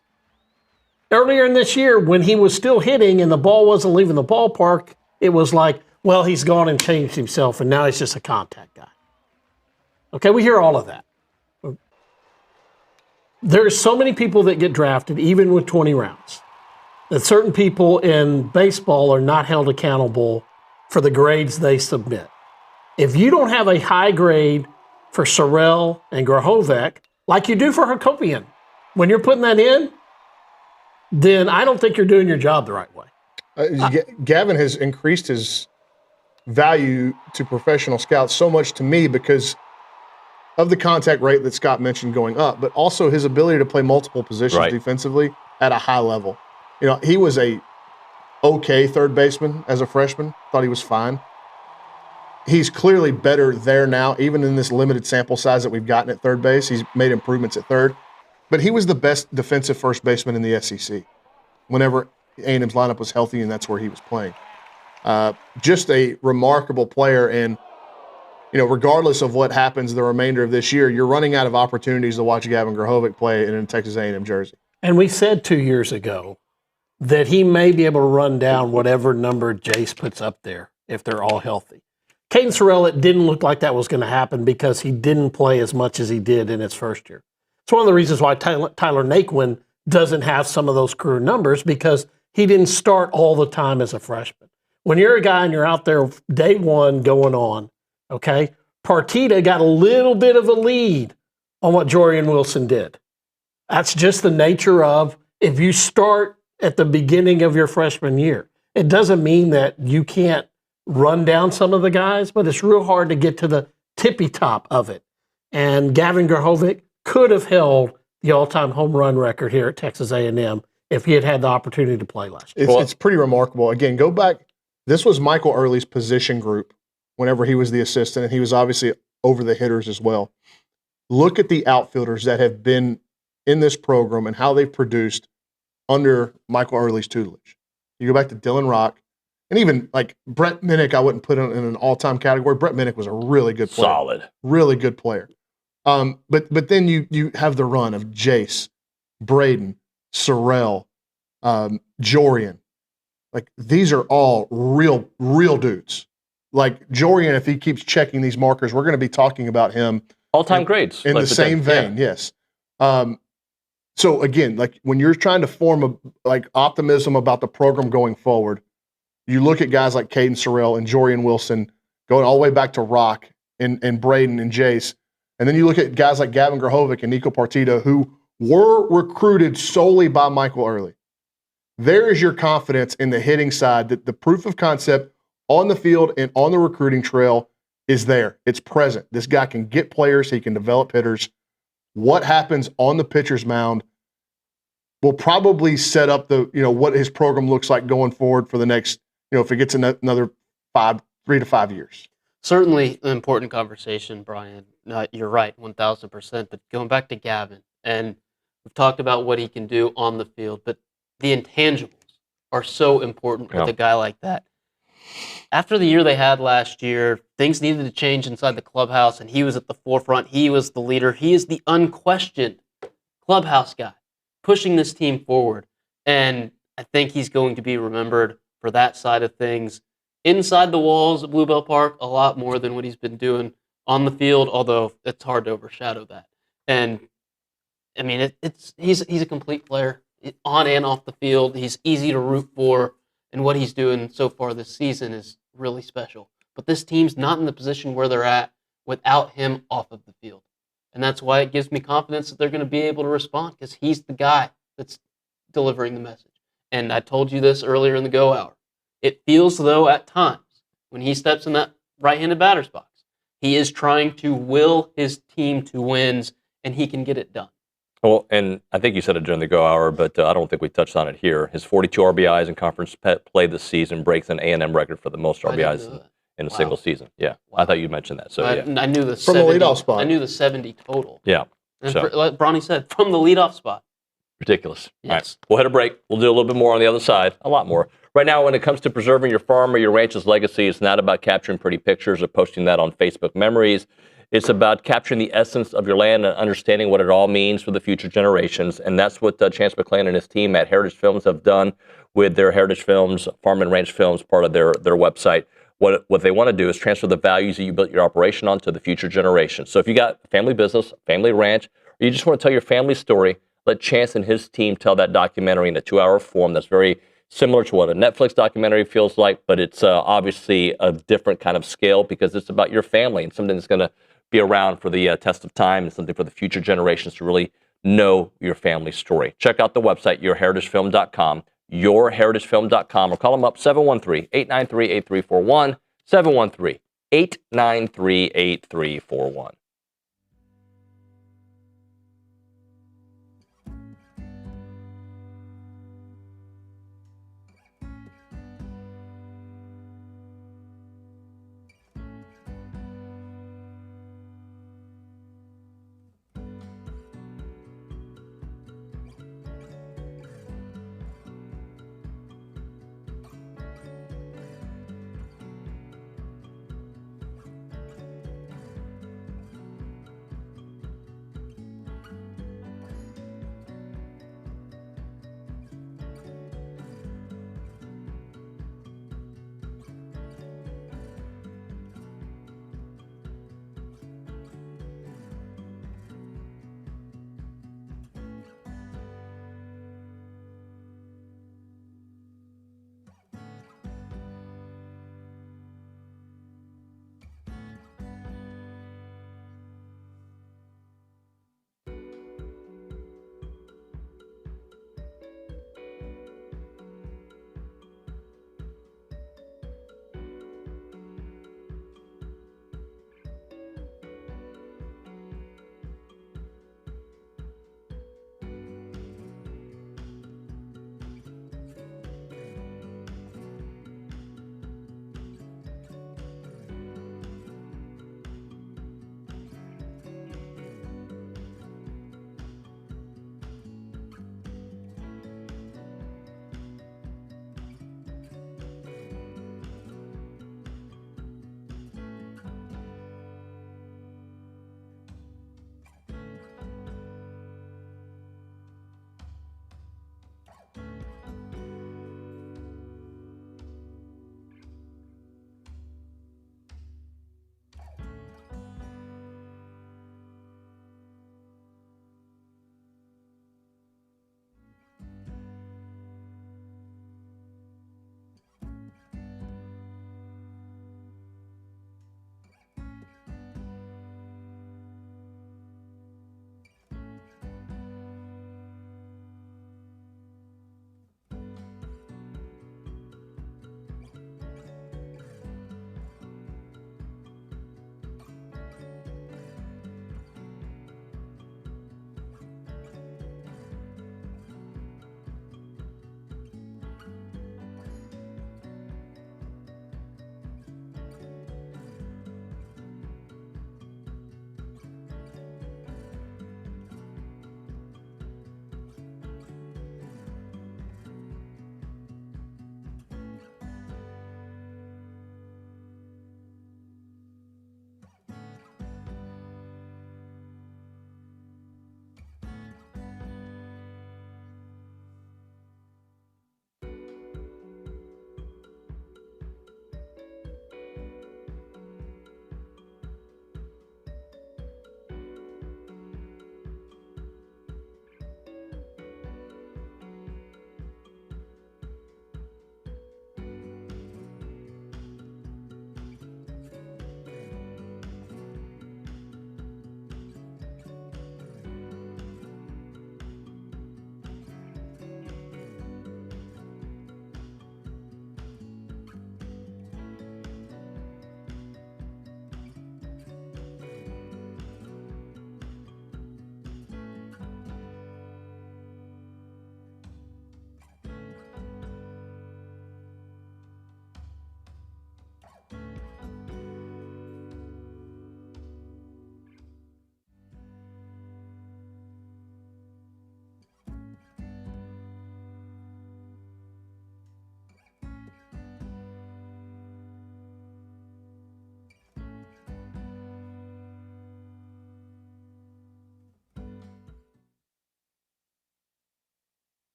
Earlier in this year, when he was still hitting and the ball wasn't leaving the ballpark, it was like, well, he's gone and changed himself, and now he's just a contact guy. Okay, we hear all of that. There's so many people that get drafted, even with 20 rounds, that certain people in baseball are not held accountable for the grades they submit. If you don't have a high grade for Sorrell and Grohovic, like you do for Hakopian, when you're putting that in, then I don't think you're doing your job the right way. Gavin has increased his value to professional scouts so much to me because of the contact rate that Scott mentioned going up, but also his ability to play multiple positions defensively at a high level. He was a okay third baseman as a freshman. Thought he was fine. He's clearly better there now, even in this limited sample size that we've gotten at third base. He's made improvements at third. But he was the best defensive first baseman in the SEC whenever A&M's lineup was healthy, and that's where he was playing. Just a remarkable player, and regardless of what happens the remainder of this year, you're running out of opportunities to watch Gavin Grohovic play in a Texas A&M jersey. And we said 2 years ago that he may be able to run down whatever number Jace puts up there if they're all healthy. Caden Sorrell, it didn't look like that was going to happen because he didn't play as much as he did in his first year. It's one of the reasons why Tyler Naquin doesn't have some of those career numbers, because he didn't start all the time as a freshman. When you're a guy and you're out there day one going on, okay, Partita got a little bit of a lead on what Jorian Wilson did. That's just the nature of if you start at the beginning of your freshman year. It doesn't mean that you can't run down some of the guys, but it's real hard to get to the tippy top of it. And Gavin Grahovic could have held the all-time home run record here at Texas A&M if he had had the opportunity to play last year. It's pretty remarkable. Again, go back. This was Michael Early's position group whenever he was the assistant, and he was obviously over the hitters as well. Look at the outfielders that have been in this program and how they've produced under Michael Early's tutelage. You go back to Dylan Rock, and even like Brett Minnick, I wouldn't put in an all-time category. Brett Minnick was a really good player. Solid. Really good player. But then you have the run of Jace, Braden, Sorrell, Jorian. Like, these are all real dudes. Like Jorian, if he keeps checking these markers, we're going to be talking about him. All-time grades. In like the same vein, yes. So again, like when you're trying to form optimism about the program going forward, you look at guys like Caden Sorrell and Jorian Wilson going all the way back to Rock and Braden and Jace. And then you look at guys like Gavin Grahovic and Nico Partita, who were recruited solely by Michael Early. There is your confidence in the hitting side that the proof of concept on the field and on the recruiting trail is there. It's present. This guy can get players. He can develop hitters. What happens on the pitcher's mound will probably set up what his program looks like going forward for the next, if it gets another 3 to 5 years. Certainly an important conversation, Brian. You're right, 1,000%. But going back to Gavin, and we've talked about what he can do on the field, but the intangibles are so important with a guy like that. After the year they had last year, things needed to change inside the clubhouse, and he was at the forefront. He was the leader. He is the unquestioned clubhouse guy pushing this team forward. And I think he's going to be remembered for that side of things inside the walls of Bluebell Park a lot more than what he's been doing on the field, although it's hard to overshadow that. And I mean, he's a complete player on and off the field. He's easy to root for, and what he's doing so far this season is really special. But this team's not in the position where they're at without him off of the field. And that's why it gives me confidence that they're going to be able to respond, because he's the guy that's delivering the message. And I told you this earlier in the Go Hour. It feels though at times when he steps in that right-handed batter's box, he is trying to will his team to wins, and he can get it done. Well, and I think you said it during the Go Hour, but I don't think we touched on it here. His 42 RBIs in conference play this season breaks an A&M record for the most RBIs in a single season. Yeah, I thought you mentioned that. So yeah, I knew the from 70, the leadoff spot. I knew the 70 total. Yeah, And like Bronny said, from the leadoff spot. Ridiculous. Yes. All right, we'll hit a break. We'll do a little bit more on the other side, a lot more. Right now, when it comes to preserving your farm or your ranch's legacy, it's not about capturing pretty pictures or posting that on Facebook Memories. It's about capturing the essence of your land and understanding what it all means for the future generations. And that's what Chance McClain and his team at Heritage Films have done with their Heritage Films, Farm and Ranch Films, part of their website. What they want to do is transfer the values that you built your operation on to the future generations. So if you got a family business, family ranch, or you just want to tell your family story, let Chance and his team tell that documentary in a 2-hour form that's very similar to what a Netflix documentary feels like, but it's obviously a different kind of scale because it's about your family and something that's going to be around for the test of time and something for the future generations to really know your family story. Check out the website, yourheritagefilm.com, yourheritagefilm.com, or call them up 713-893-8341, 713-893-8341.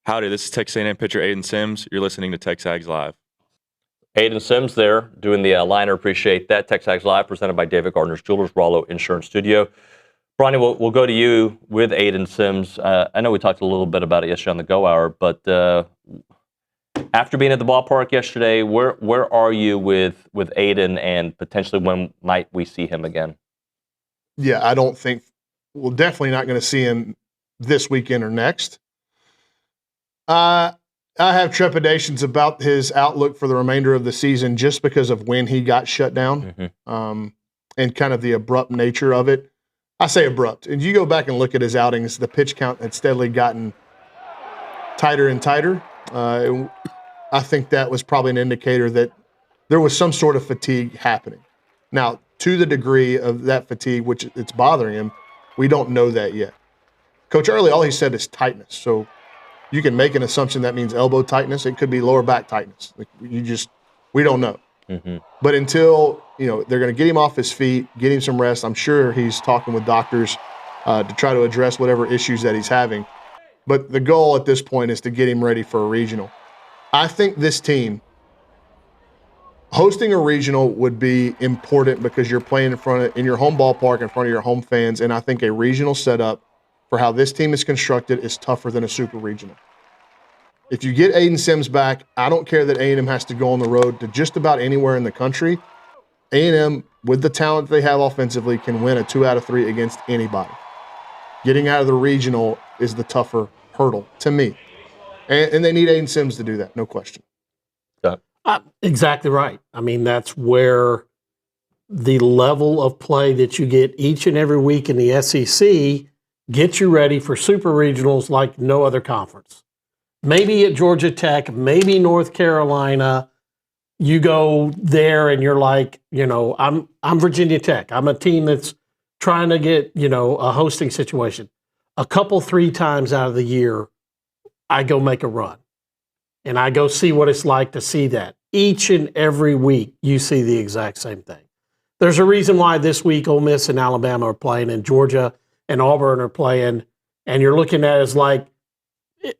Howdy, this is Texas A&M pitcher Aiden Sims. You're listening to TexAgs Live. Aiden Sims there doing the liner. Appreciate that. TexAgs Live presented by David Gardner's Jewelers, Rollo Insurance Studio. Bronny, we'll go to you with Aiden Sims. I know we talked a little bit about it yesterday on the Go Hour, but after being at the ballpark yesterday, where are you with Aiden, and potentially when might we see him again? Yeah, I don't think we're definitely not going to see him this weekend or next. I have trepidations about his outlook for the remainder of the season just because of when he got shut down and kind of the abrupt nature of it. I say abrupt. And you go back and look at his outings, the pitch count had steadily gotten tighter and tighter. I think that was probably an indicator that there was some sort of fatigue happening. Now, to the degree of that fatigue, which it's bothering him, we don't know that yet. Coach Early, all he said is tightness. So you can make an assumption that means elbow tightness. It could be lower back tightness. We don't know. But until, they're going to get him off his feet, get him some rest. I'm sure he's talking with doctors to try to address whatever issues that he's having. But the goal at this point is to get him ready for a regional. I think this team, hosting a regional would be important because you're playing in your home ballpark in front of your home fans, and I think a regional setup for how this team is constructed is tougher than a super regional. If you get Aiden Sims back, I don't care that A&M has to go on the road to just about anywhere in the country. A&M, with the talent they have offensively, can win a 2 out of 3 against anybody. Getting out of the regional is the tougher hurdle to me. And they need Aiden Sims to do that, no question. Exactly right. I mean, that's where the level of play that you get each and every week in the SEC gets you ready for super regionals like no other conference. Maybe at Georgia Tech, maybe North Carolina, you go there and you're like, I'm Virginia Tech. I'm a team that's trying to get, a hosting situation. A couple, 3 times out of the year, I go make a run. And I go see what it's like to see that. Each and every week, you see the exact same thing. There's a reason why this week Ole Miss and Alabama are playing and Georgia and Auburn are playing. And you're looking at it as like,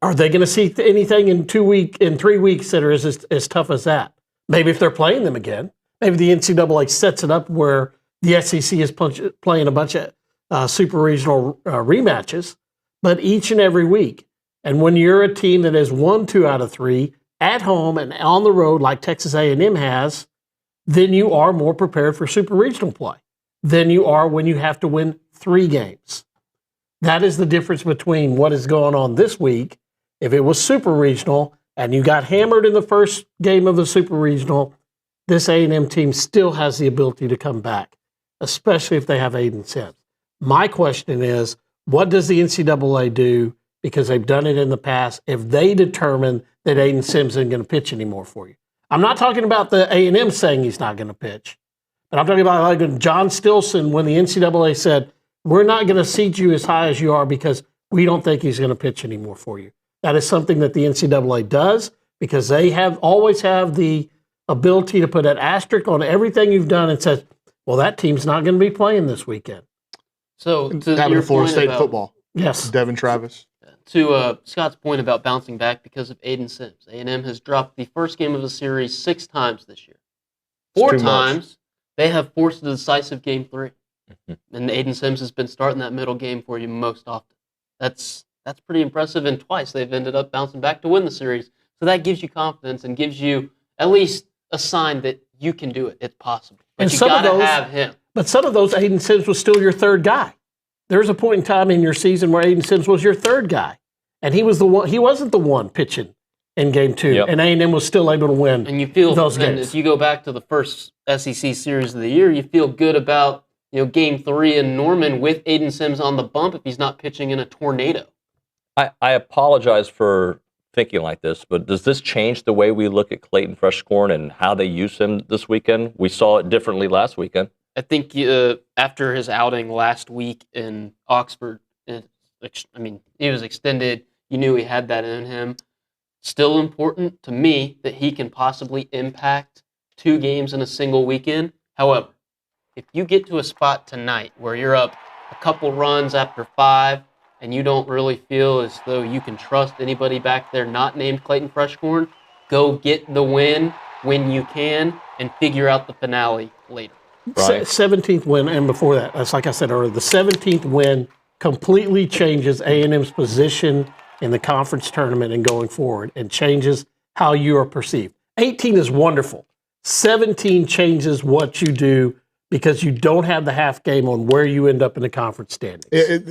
are they going to see anything in 3 weeks that are as tough as that? Maybe if they're playing them again. Maybe the NCAA sets it up where the SEC is playing a bunch of super regional rematches, but each and every week. And when you're a team that has won 2 out of 3 at home and on the road like Texas A&M has, then you are more prepared for super regional play than you are when you have to win 3 games. That is the difference between what is going on this week. If it was super regional and you got hammered in the first game of the super regional, this A&M team still has the ability to come back, especially if they have Aiden Sims. My question is, what does the NCAA do, because they've done it in the past, if they determine that Aiden Sims isn't going to pitch anymore for you? I'm not talking about the A&M saying he's not going to pitch, but I'm talking about like John Stilson when the NCAA said, we're not going to seat you as high as you are because we don't think he's going to pitch anymore for you. That is something that the NCAA does because they always have the ability to put an asterisk on everything you've done and says, well, that team's not going to be playing this weekend. So to having your Florida point State about, football. Yes. Devin Travis. To Scott's point about bouncing back because of Aiden Sims, A&M has dropped the first game of the series 6 times this year. 4 times they have forced a decisive game 3. And Aiden Sims has been starting that middle game for you most often. That's pretty impressive, and twice they've ended up bouncing back to win the series. So that gives you confidence and gives you at least a sign that you can do it. It's possible. But And you some of got to those- have him. But some of those, Aiden Sims was still your third guy. There was a point in time in your season where Aiden Sims was your third guy, and he was the one. He wasn't the one pitching in Game 2, and A&M was still able to win. And you feel those and games. if you go back to the first SEC series of the year, you feel good about Game 3 in Norman with Aiden Sims on the bump if he's not pitching in a tornado. I apologize for thinking like this, but does this change the way we look at Clayton Freshcorn and how they use him this weekend? We saw it differently last weekend. I think after his outing last week in Oxford, he was extended. You knew he had that in him. Still important to me that he can possibly impact 2 games in a single weekend. However, if you get to a spot tonight where you're up a couple runs after 5, and you don't really feel as though you can trust anybody back there not named Clayton Freshcorn, go get the win when you can and figure out the finale later. 17th win, and before that, that's like I said earlier, the 17th win completely changes A&M's position in the conference tournament and going forward, and changes how you are perceived. 18 is wonderful. 17 changes what you do because you don't have the half game on where you end up in the conference standings.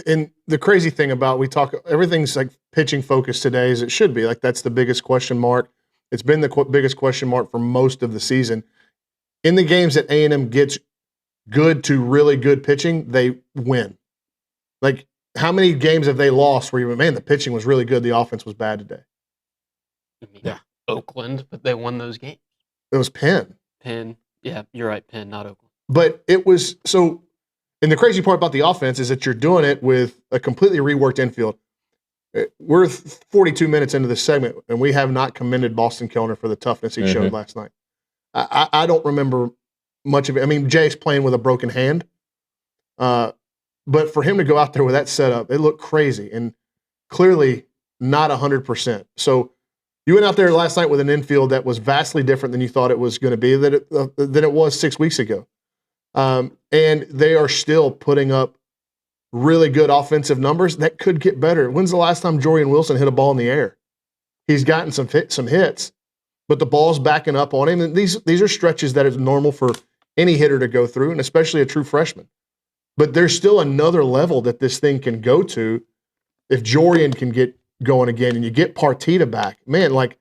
And the crazy thing about everything's like pitching focused today, as it should be. Like that's the biggest question mark. It's been the biggest question mark for most of the season. In the games that A&M gets good to really good pitching, they win. Like, how many games have they lost where you went, man, the pitching was really good, the offense was bad today? Yeah. Oakland, but they won those games. It was Penn. Penn. Yeah, you're right, Penn, not Oakland. But it was so, and the crazy part about the offense is that you're doing it with a completely reworked infield. We're 42 minutes into this segment, and we have not commended Boston Kellner for the toughness he showed last night. I don't remember much of it. I mean, Jay's playing with a broken hand. But for him to go out there with that setup, it looked crazy and clearly not 100%. So you went out there last night with an infield that was vastly different than you thought it was going to be, than it was 6 weeks ago. And they are still putting up really good offensive numbers that could get better. When's the last time Jorian Wilson hit a ball in the air? He's gotten some hits, but the ball's backing up on him. And these are stretches that is normal for any hitter to go through, and especially a true freshman. But there's still another level that this thing can go to if Jorian can get going again and you get Partita back. Man, like,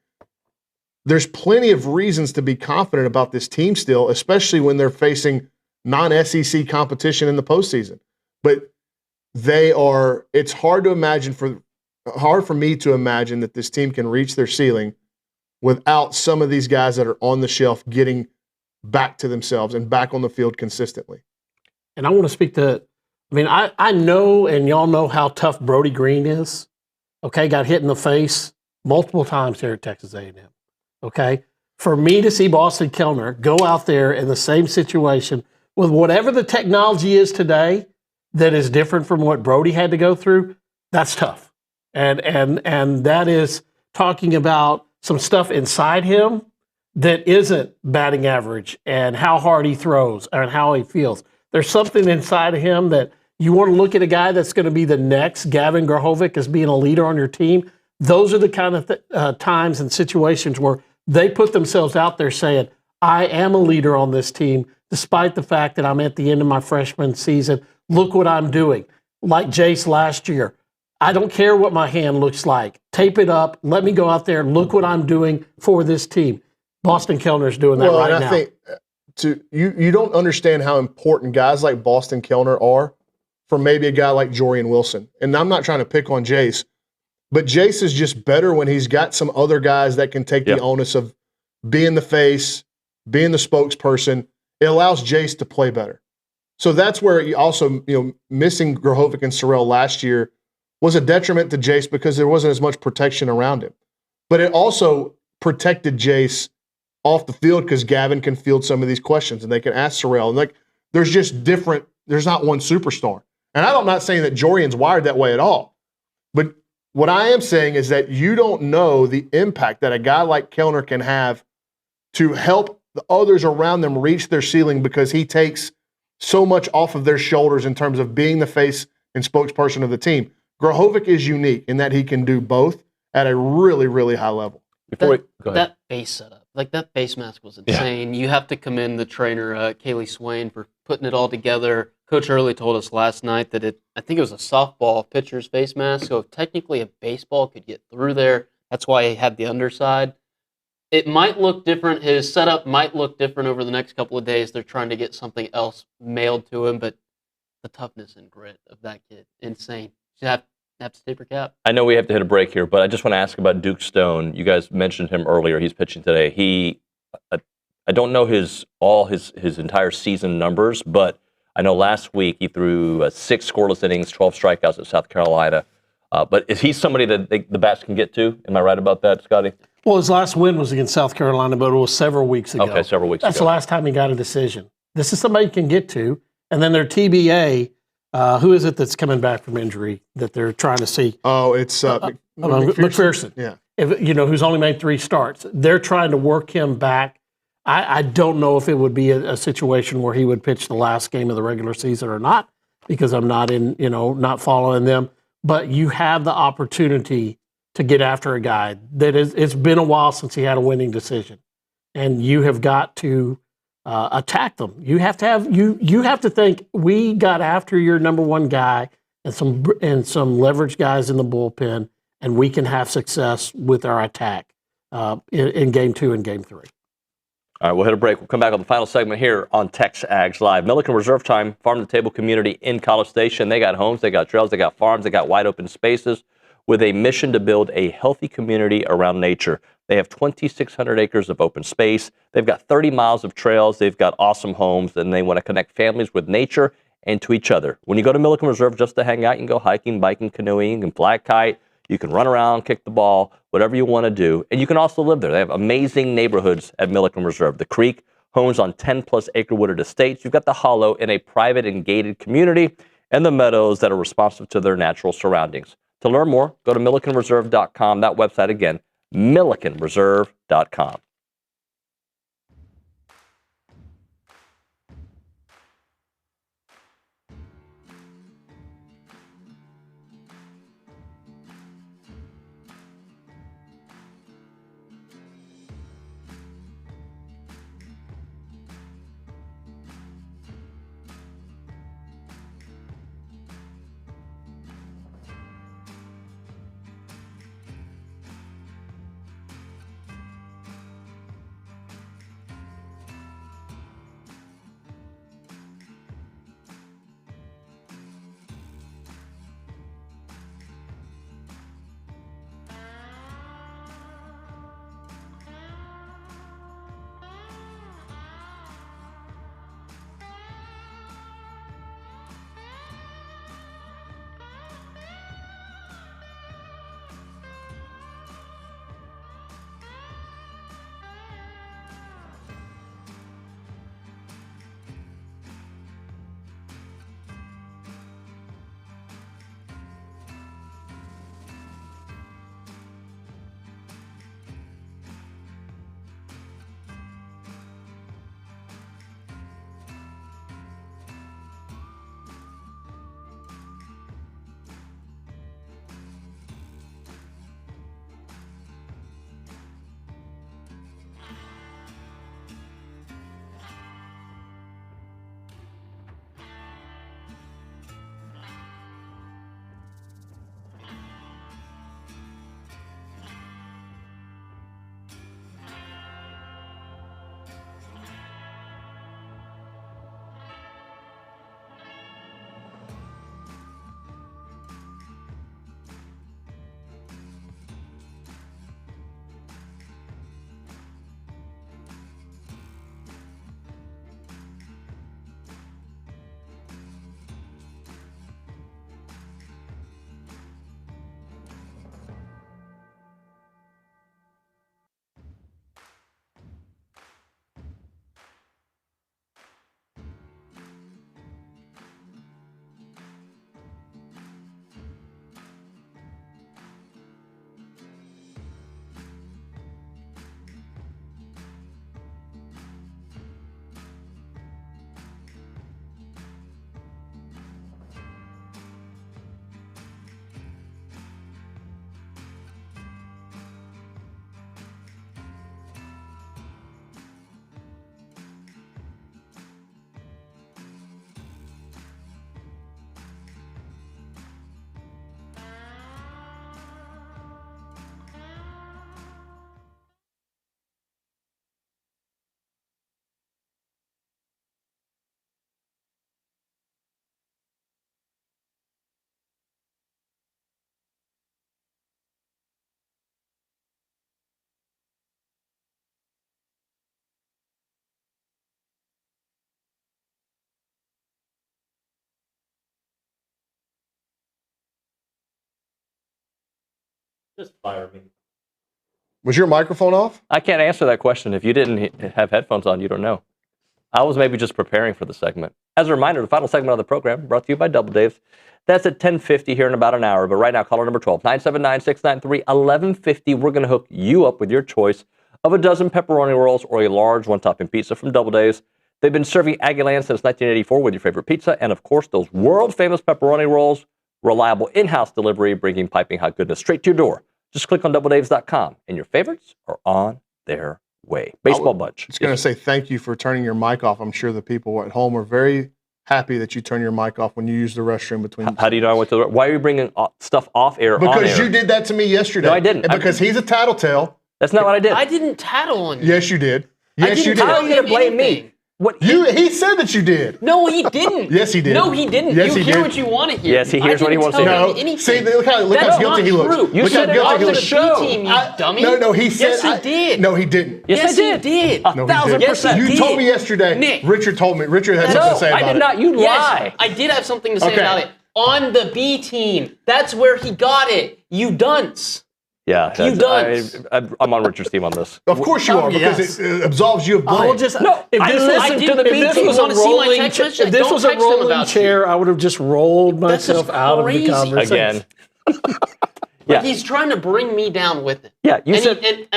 there's plenty of reasons to be confident about this team still, especially when they're facing non-SEC competition in the postseason. But it's hard for me to imagine that this team can reach their ceiling without some of these guys that are on the shelf getting back to themselves and back on the field consistently. And I want to speak to, I know, and y'all know how tough Brody Green is. Okay, got hit in the face multiple times here at Texas A&M. Okay, for me to see Boston Kellner go out there in the same situation with whatever the technology is today that is different from what Brody had to go through, that's tough. And that is talking about some stuff inside him that isn't batting average and how hard he throws and how he feels. There's something inside of him that you want to look at a guy that's going to be the next Gavin Grahovic as being a leader on your team. Those are the kind of times and situations where they put themselves out there saying, I am a leader on this team, despite the fact that I'm at the end of my freshman season. Look what I'm doing. Like Jace last year. I don't care what my hand looks like. Tape it up. Let me go out there and look what I'm doing for this team. Boston Kellner's doing that right now. Think you don't understand how important guys like Boston Kellner are for maybe a guy like Jorian Wilson. And I'm not trying to pick on Jace, but Jace is just better when he's got some other guys that can take the onus of being the face, being the spokesperson. It allows Jace to play better. So that's where you also, missing Grahovic and Sorrell last year was a detriment to Jace because there wasn't as much protection around him. But it also protected Jace off the field because Gavin can field some of these questions and they can ask Sorrell. And there's just there's not one superstar. And I'm not saying that Jorian's wired that way at all. But what I am saying is that you don't know the impact that a guy like Kellner can have to help the others around them reach their ceiling because he takes so much off of their shoulders in terms of being the face and spokesperson of the team. Grahovic is unique in that he can do both at a really, really high level. That base setup, that base mask was insane. Yeah. You have to commend the trainer, Kaylee Swain, for putting it all together. Coach Early told us last night that I think it was a softball pitcher's face mask, so if technically a baseball could get through there, that's why he had the underside. It might look different. His setup might look different over the next couple of days. They're trying to get something else mailed to him, but the toughness and grit of that kid, insane. You have to tip your cap. I know we have to hit a break here, but I just want to ask about Duke Stone. You guys mentioned him earlier. He's pitching today. I don't know his entire season numbers, but I know last week he threw 6 scoreless innings, 12 strikeouts at South Carolina. But is he somebody that the bats can get to? Am I right about that, Scotty? Well, his last win was against South Carolina, but it was several weeks ago. Okay, several weeks ago. That's the last time he got a decision. This is somebody you can get to. And then their TBA, Who is it that's coming back from injury that they're trying to see? Oh, it's McPherson. Yeah. Who's only made 3 starts. They're trying to work him back. I don't know if it would be a situation where he would pitch the last game of the regular season or not, because I'm not not following them. But you have the opportunity to get after a guy it's been a while since he had a winning decision, and you have got to attack them. You have to think, we got after your number one guy and some leverage guys in the bullpen, and we can have success with our attack in game 2 and game 3. All right, we'll hit a break. We'll come back on the final segment here on TexAgs Live. Milliken Reserve Time, farm-to-table community in College Station. They got homes, they got trails, they got farms, they got wide open spaces with a mission to build a healthy community around nature. They have 2,600 acres of open space. They've got 30 miles of trails. They've got awesome homes, and they want to connect families with nature and to each other. When you go to Milliken Reserve just to hang out, you can go hiking, biking, canoeing, you can fly a kite, you can run around, kick the ball, whatever you want to do. And you can also live there. They have amazing neighborhoods at Milliken Reserve. The Creek, homes on 10-plus acre wooded estates. You've got the Hollow in a private and gated community, and the meadows that are responsive to their natural surroundings. To learn more, go to millikenreserve.com. That website again, millikenreserve.com. Just fire me. Was your microphone off? I can't answer that question. If you didn't have headphones on, you don't know. I was maybe just preparing for the segment. As a reminder, the final segment of the program brought to you by Double Dave's. That's at 10:50 here in about an hour. But right now, caller number 12, 979-693-1150. We're going to hook you up with your choice of a dozen pepperoni rolls or a large one-topping pizza from Double Dave's. They've been serving Aggie Land since 1984 with your favorite pizza. And, of course, those world-famous pepperoni rolls. Reliable in-house delivery, bringing piping hot goodness straight to your door. Just click on doubledaves.com, and your favorites are on their way. Baseball bunch. I was going to say thank you for turning your mic off. I'm sure the people at home are very happy that you turn your mic off when you use the restroom between. How do you know I went to the? Why are you bringing stuff off air? Because on air? you did that to me yesterday. No, I didn't. And because he's a tattletale. That's not what I did. I didn't tattle on you. Yes, you did. Yes, you did. How are you going to blame me? What he said that you did. No, he didn't. Yes, he did. No, he didn't. Yes, you he hear did. what you want to hear. Yes, he hears what he wants to hear. No, see, look how guilty he looks. True. You look said how it on guilty he the looks. show. Team, you dummy. No, he said. Yes, he did. No, he didn't. Yes, I did. He did. No, he 1,000%. didn't. Yes, he You did. told me yesterday. Nick. Richard told me. Richard had something to say about it. I did not. You lie. I did have something to say Okay. about it. On the B team. That's where he got it. You dunce. Yeah, You dunce. I'm on Richard's team on this. Of course you are, because it absolves you of blame. I'll just No, if I this listened was, to the if B this team. was You a wanna see my rolling text cha- message? if this Don't was a text him rolling about chair, I would have just rolled That's myself just out of the crazy. conversation. Again. Like he's trying to bring me down with it. Yeah, you and said.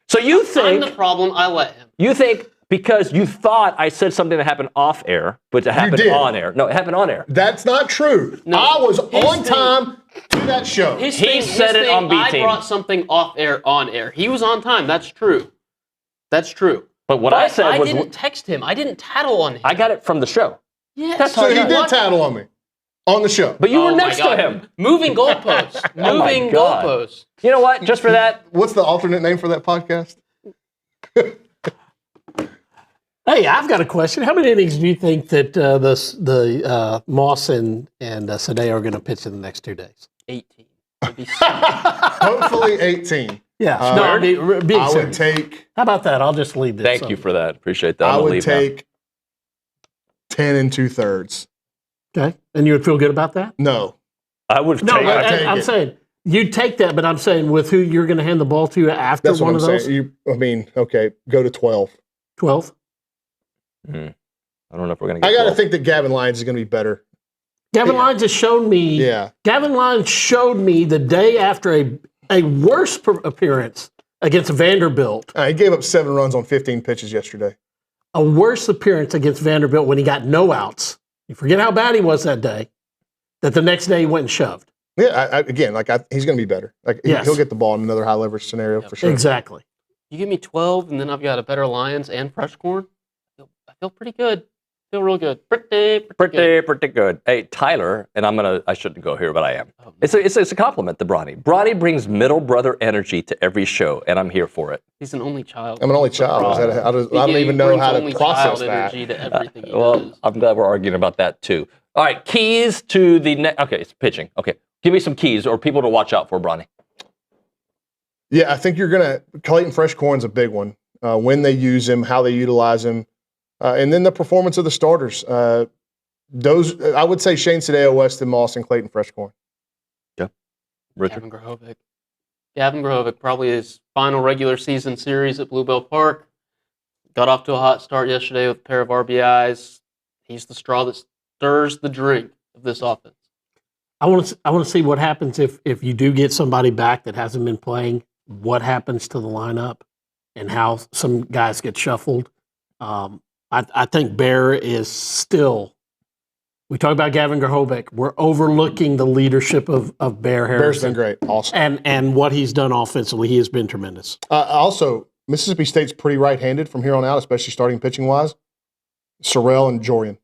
So you I'm think the problem. I let him. you think because you thought I said something that happened off air, but it happened did. on air. No, it happened on air. That's not true. No, I was his on thing- time to that show. His He thing, said his it on thing, B I team. brought something off air on air. He was on time. That's true. That's true. But what I said was, didn't text him. I didn't tattle on him. I got it from the show. Yes. That's So how he I got did it. tattle on me on the show. But you were Oh my next to God. him. Moving goalposts. Oh my Moving God. goalposts. You know what? Just for that, What's the alternate name for that podcast? Hey, I've got a question. How many innings do you think that the Moss and Sadeh are going to pitch in the next 2 days? 18. Hopefully 18. Yeah. No, I mean, being I would serious. take. How about that? I'll just leave this. thank you for that. Appreciate that. I I'm gonna would leave now. take 10 2/3. Okay. And you would feel good about that? No. I would No, take. but take I'm it. saying you'd take that, but I'm saying with who you're going to hand the ball to after That's what one I'm of those. saying. Okay, go to 12. 12. I don't know if we're gonna get. I got to 12. think that Gavin Lyons is going to be better. Gavin Lyons has shown me. Yeah. Gavin Lyons showed me the day after a worse appearance against Vanderbilt, He gave up 7 runs on 15 pitches yesterday. a worse appearance against Vanderbilt when he got no outs. You forget how bad he was that day. That the next day he went and shoved. Yeah, he's going to be better. Yes. He'll get the ball in another high leverage scenario for sure. Exactly. You give me 12, and then I've got a better Lions and fresh corn. I feel pretty good. Feel real good. Pretty good. Hey, Tyler, and I shouldn't go here, but I am. It's a compliment to Bronny. Bronny brings middle brother energy to every show, and I'm here for it. He's an only child. I'm an only child. I don't even know how to process that. Energy to everything he Well, does. I'm glad we're arguing about that too. All right, keys to the next. Okay, it's pitching. Okay, give me some keys or people to watch out for, Bronny. Yeah, I think Clayton Freshcorn's a big one. When they use him, how they utilize him, and then the performance of the starters. Those, I would say Shane Sadeo, Weston Moss, and Clayton Freshcorn. Yeah. Richard? Gavin Grohovic, probably his final regular season series at Bluebell Park. Got off to a hot start yesterday with a pair of RBIs. He's the straw that stirs the drink of this offense. I want to see what happens if you do get somebody back that hasn't been playing. What happens to the lineup and how some guys get shuffled. I think Bear is still. We talk about Gavin Grohovic. We're overlooking the leadership of Bear Harrison. Bear's been great, awesome. And what he's done offensively, he has been tremendous. Also, Mississippi State's pretty right-handed from here on out, especially starting pitching-wise. Sorrell and Jorian.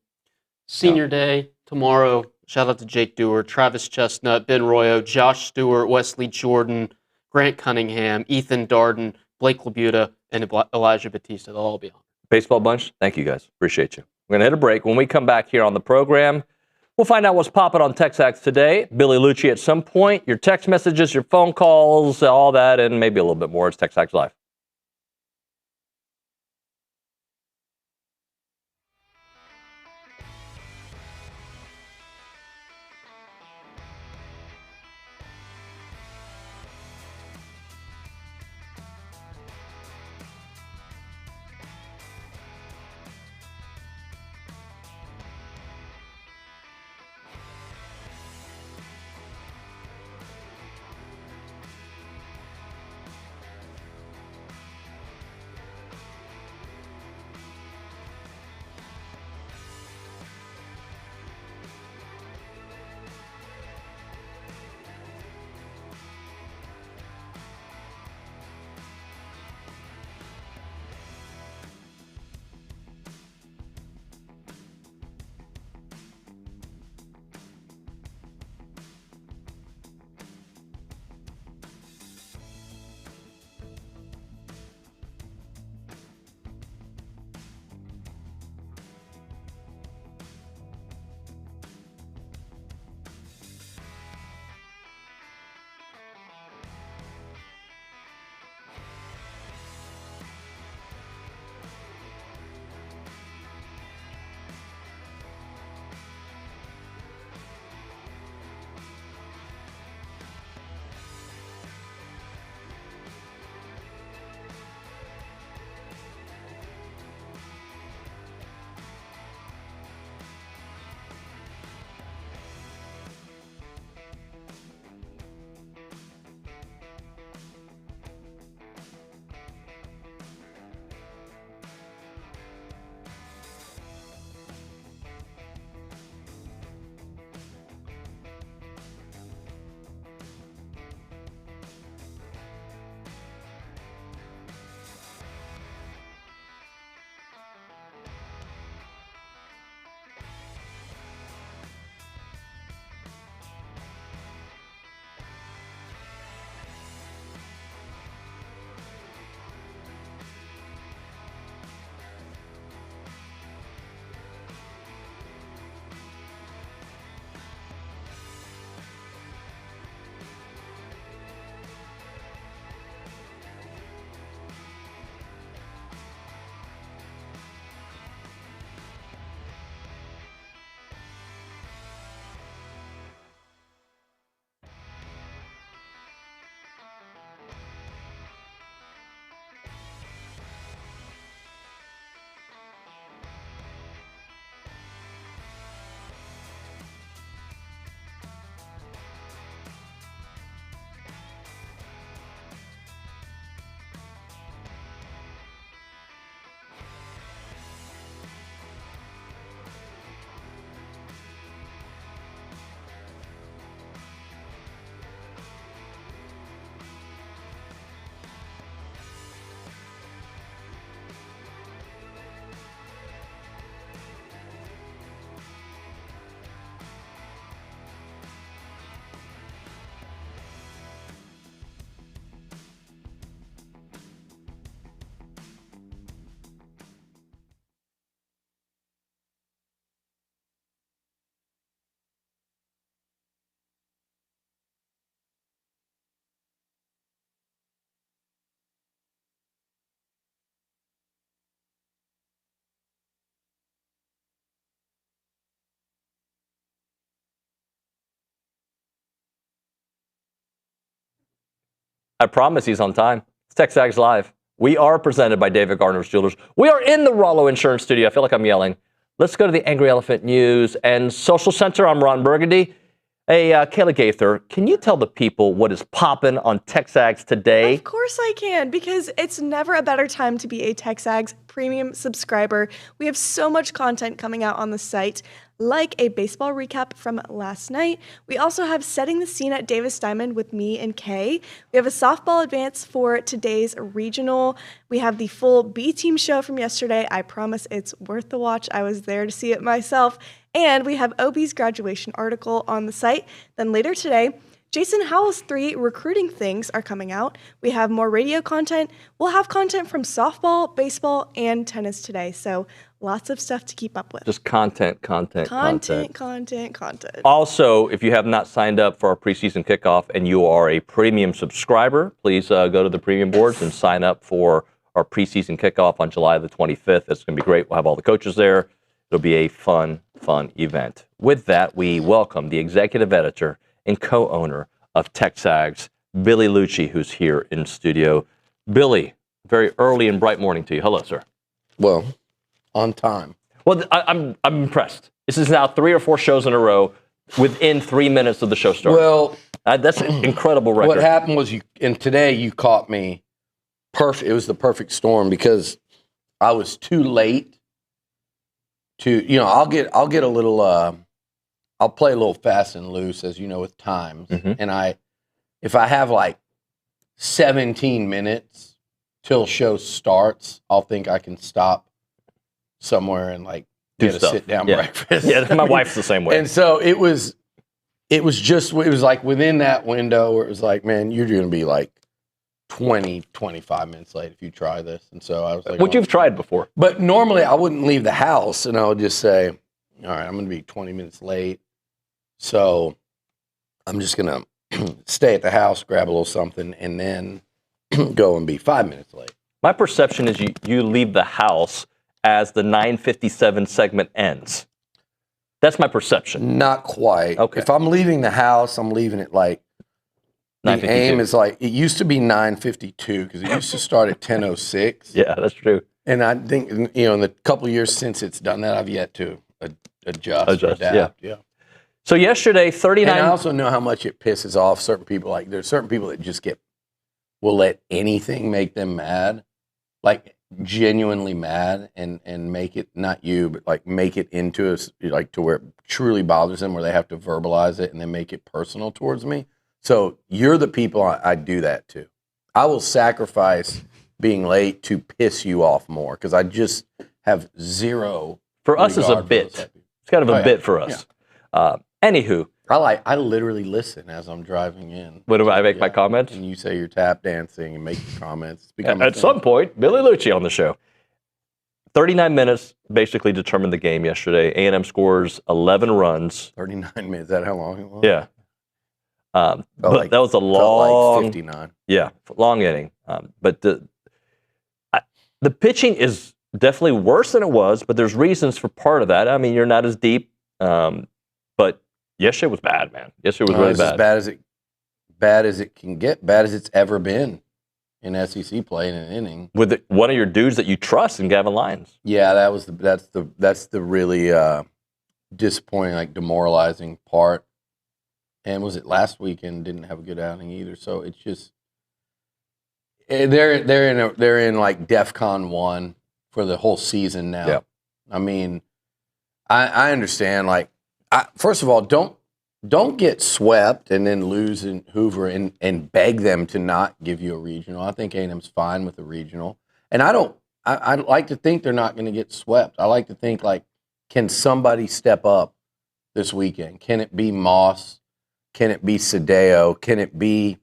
Senior day tomorrow. Shout out to Jake Dewar, Travis Chestnut, Ben Royo, Josh Stewart, Wesley Jordan, Grant Cunningham, Ethan Darden, Blake Labuta, and Elijah Batista. They'll all be on. Baseball bunch, thank you guys. Appreciate you. We're going to hit a break. When we come back here on the program, we'll find out what's popping on TexAgs today. Billy Liucci at some point, your text messages, your phone calls, all that, and maybe a little bit more. It's TexAgs Live. I promise he's on time. It's TexAgs Live. We are presented by David Gardner's Jewelers. We are in the Rollo Insurance Studio. I feel like I'm yelling. Let's go to the Angry Elephant News and Social Center. I'm Ron Burgundy. Hey, Kayla Gaither, can you tell the people what is popping on TexAgs today? Of course I can, because it's never a better time to be a TexAgs premium subscriber. We have so much content coming out on the site, like a baseball recap from last night. We also have Setting the Scene at Davis Diamond with me and Kay. We have a softball advance for today's regional. We have the full B-team show from yesterday. I promise it's worth the watch. I was there to see it myself. And we have OB's graduation article on the site. Then later today, Jason Howell's 3 recruiting things are coming out. We have more radio content. We'll have content from softball, baseball, and tennis today. So lots of stuff to keep up with. Just content. Also, if you have not signed up for our preseason kickoff and you are a premium subscriber, please go to the premium boards and sign up for our preseason kickoff on July the 25th. It's going to be great. We'll have all the coaches there. It'll be a fun event. With that, we welcome the executive editor and co-owner of TexAgs, Billy Liucci, who's here in studio. Billy, very early and bright morning to you. Hello, sir. Well, on time. Well, I'm impressed. This is now 3 or 4 shows in a row within 3 minutes of the show starting. Well, that's an incredible record. What happened was today you caught me perfect. It was the perfect storm because I was too late to, I'll get a little, I'll play a little fast and loose, as you know, with times. Mm-hmm. And if I have like 17 minutes till show starts, I'll think I can stop somewhere and like get a sit-down breakfast. Yeah, my wife's the same way. And so it was like within that window where it was like, man, you're going to be like 20, 25 minutes late if you try this. And so I was like, what you've tried before. But normally I wouldn't leave the house and I would just say, all right, I'm going to be 20 minutes late. So I'm just going to stay at the house, grab a little something, and then go and be 5 minutes late. My perception is you leave the house as the 9:57 segment ends. That's my perception. Not quite. Okay. If I'm leaving the house, I'm leaving it like, the aim is like, it used to be 9:52 because it used to start at 10:06. Yeah, that's true. And I think, in the couple of years since it's done that, I've yet to adjust adapt. Yeah. So yesterday, 39. And I also know how much it pisses off certain people. Like there's certain people that just will let anything make them mad, like genuinely mad, and make it, not you, but like make it into like to where it truly bothers them, where they have to verbalize it and then make it personal towards me. So you're the people I do that to. I will sacrifice being late to piss you off more because I just have zero. For us, it's a bit. It's kind of a bit for us. Yeah. Anywho, I literally listen as I'm driving in. What do I make my comments? And you say you're tap dancing and make your comments. At some point, Billy Liucci on the show. 39 minutes basically determined the game yesterday. A&M scores 11 runs. 39 minutes. Is that how long it was? Yeah. But that was a long, like 59. Yeah, long inning. But the pitching is definitely worse than it was, but there's reasons for part of that. I mean, you're not as deep, but yesterday was bad, man. Yesterday was really bad. As bad as it can get, bad as it's ever been in SEC play in an inning. With one of your dudes that you trust in Gavin Lyons. Yeah, that's the really disappointing, like demoralizing part. And was it last weekend? Didn't have a good outing either. So it's just they're in like DEFCON 1 for the whole season now. Yep. I mean, I understand. Like, first of all, don't get swept and then lose in Hoover and beg them to not give you a regional. I think A&M's fine with a regional, and I like to think they're not going to get swept. I like to think like, can somebody step up this weekend? Can it be Moss? Can it be Sadeo? Can it be,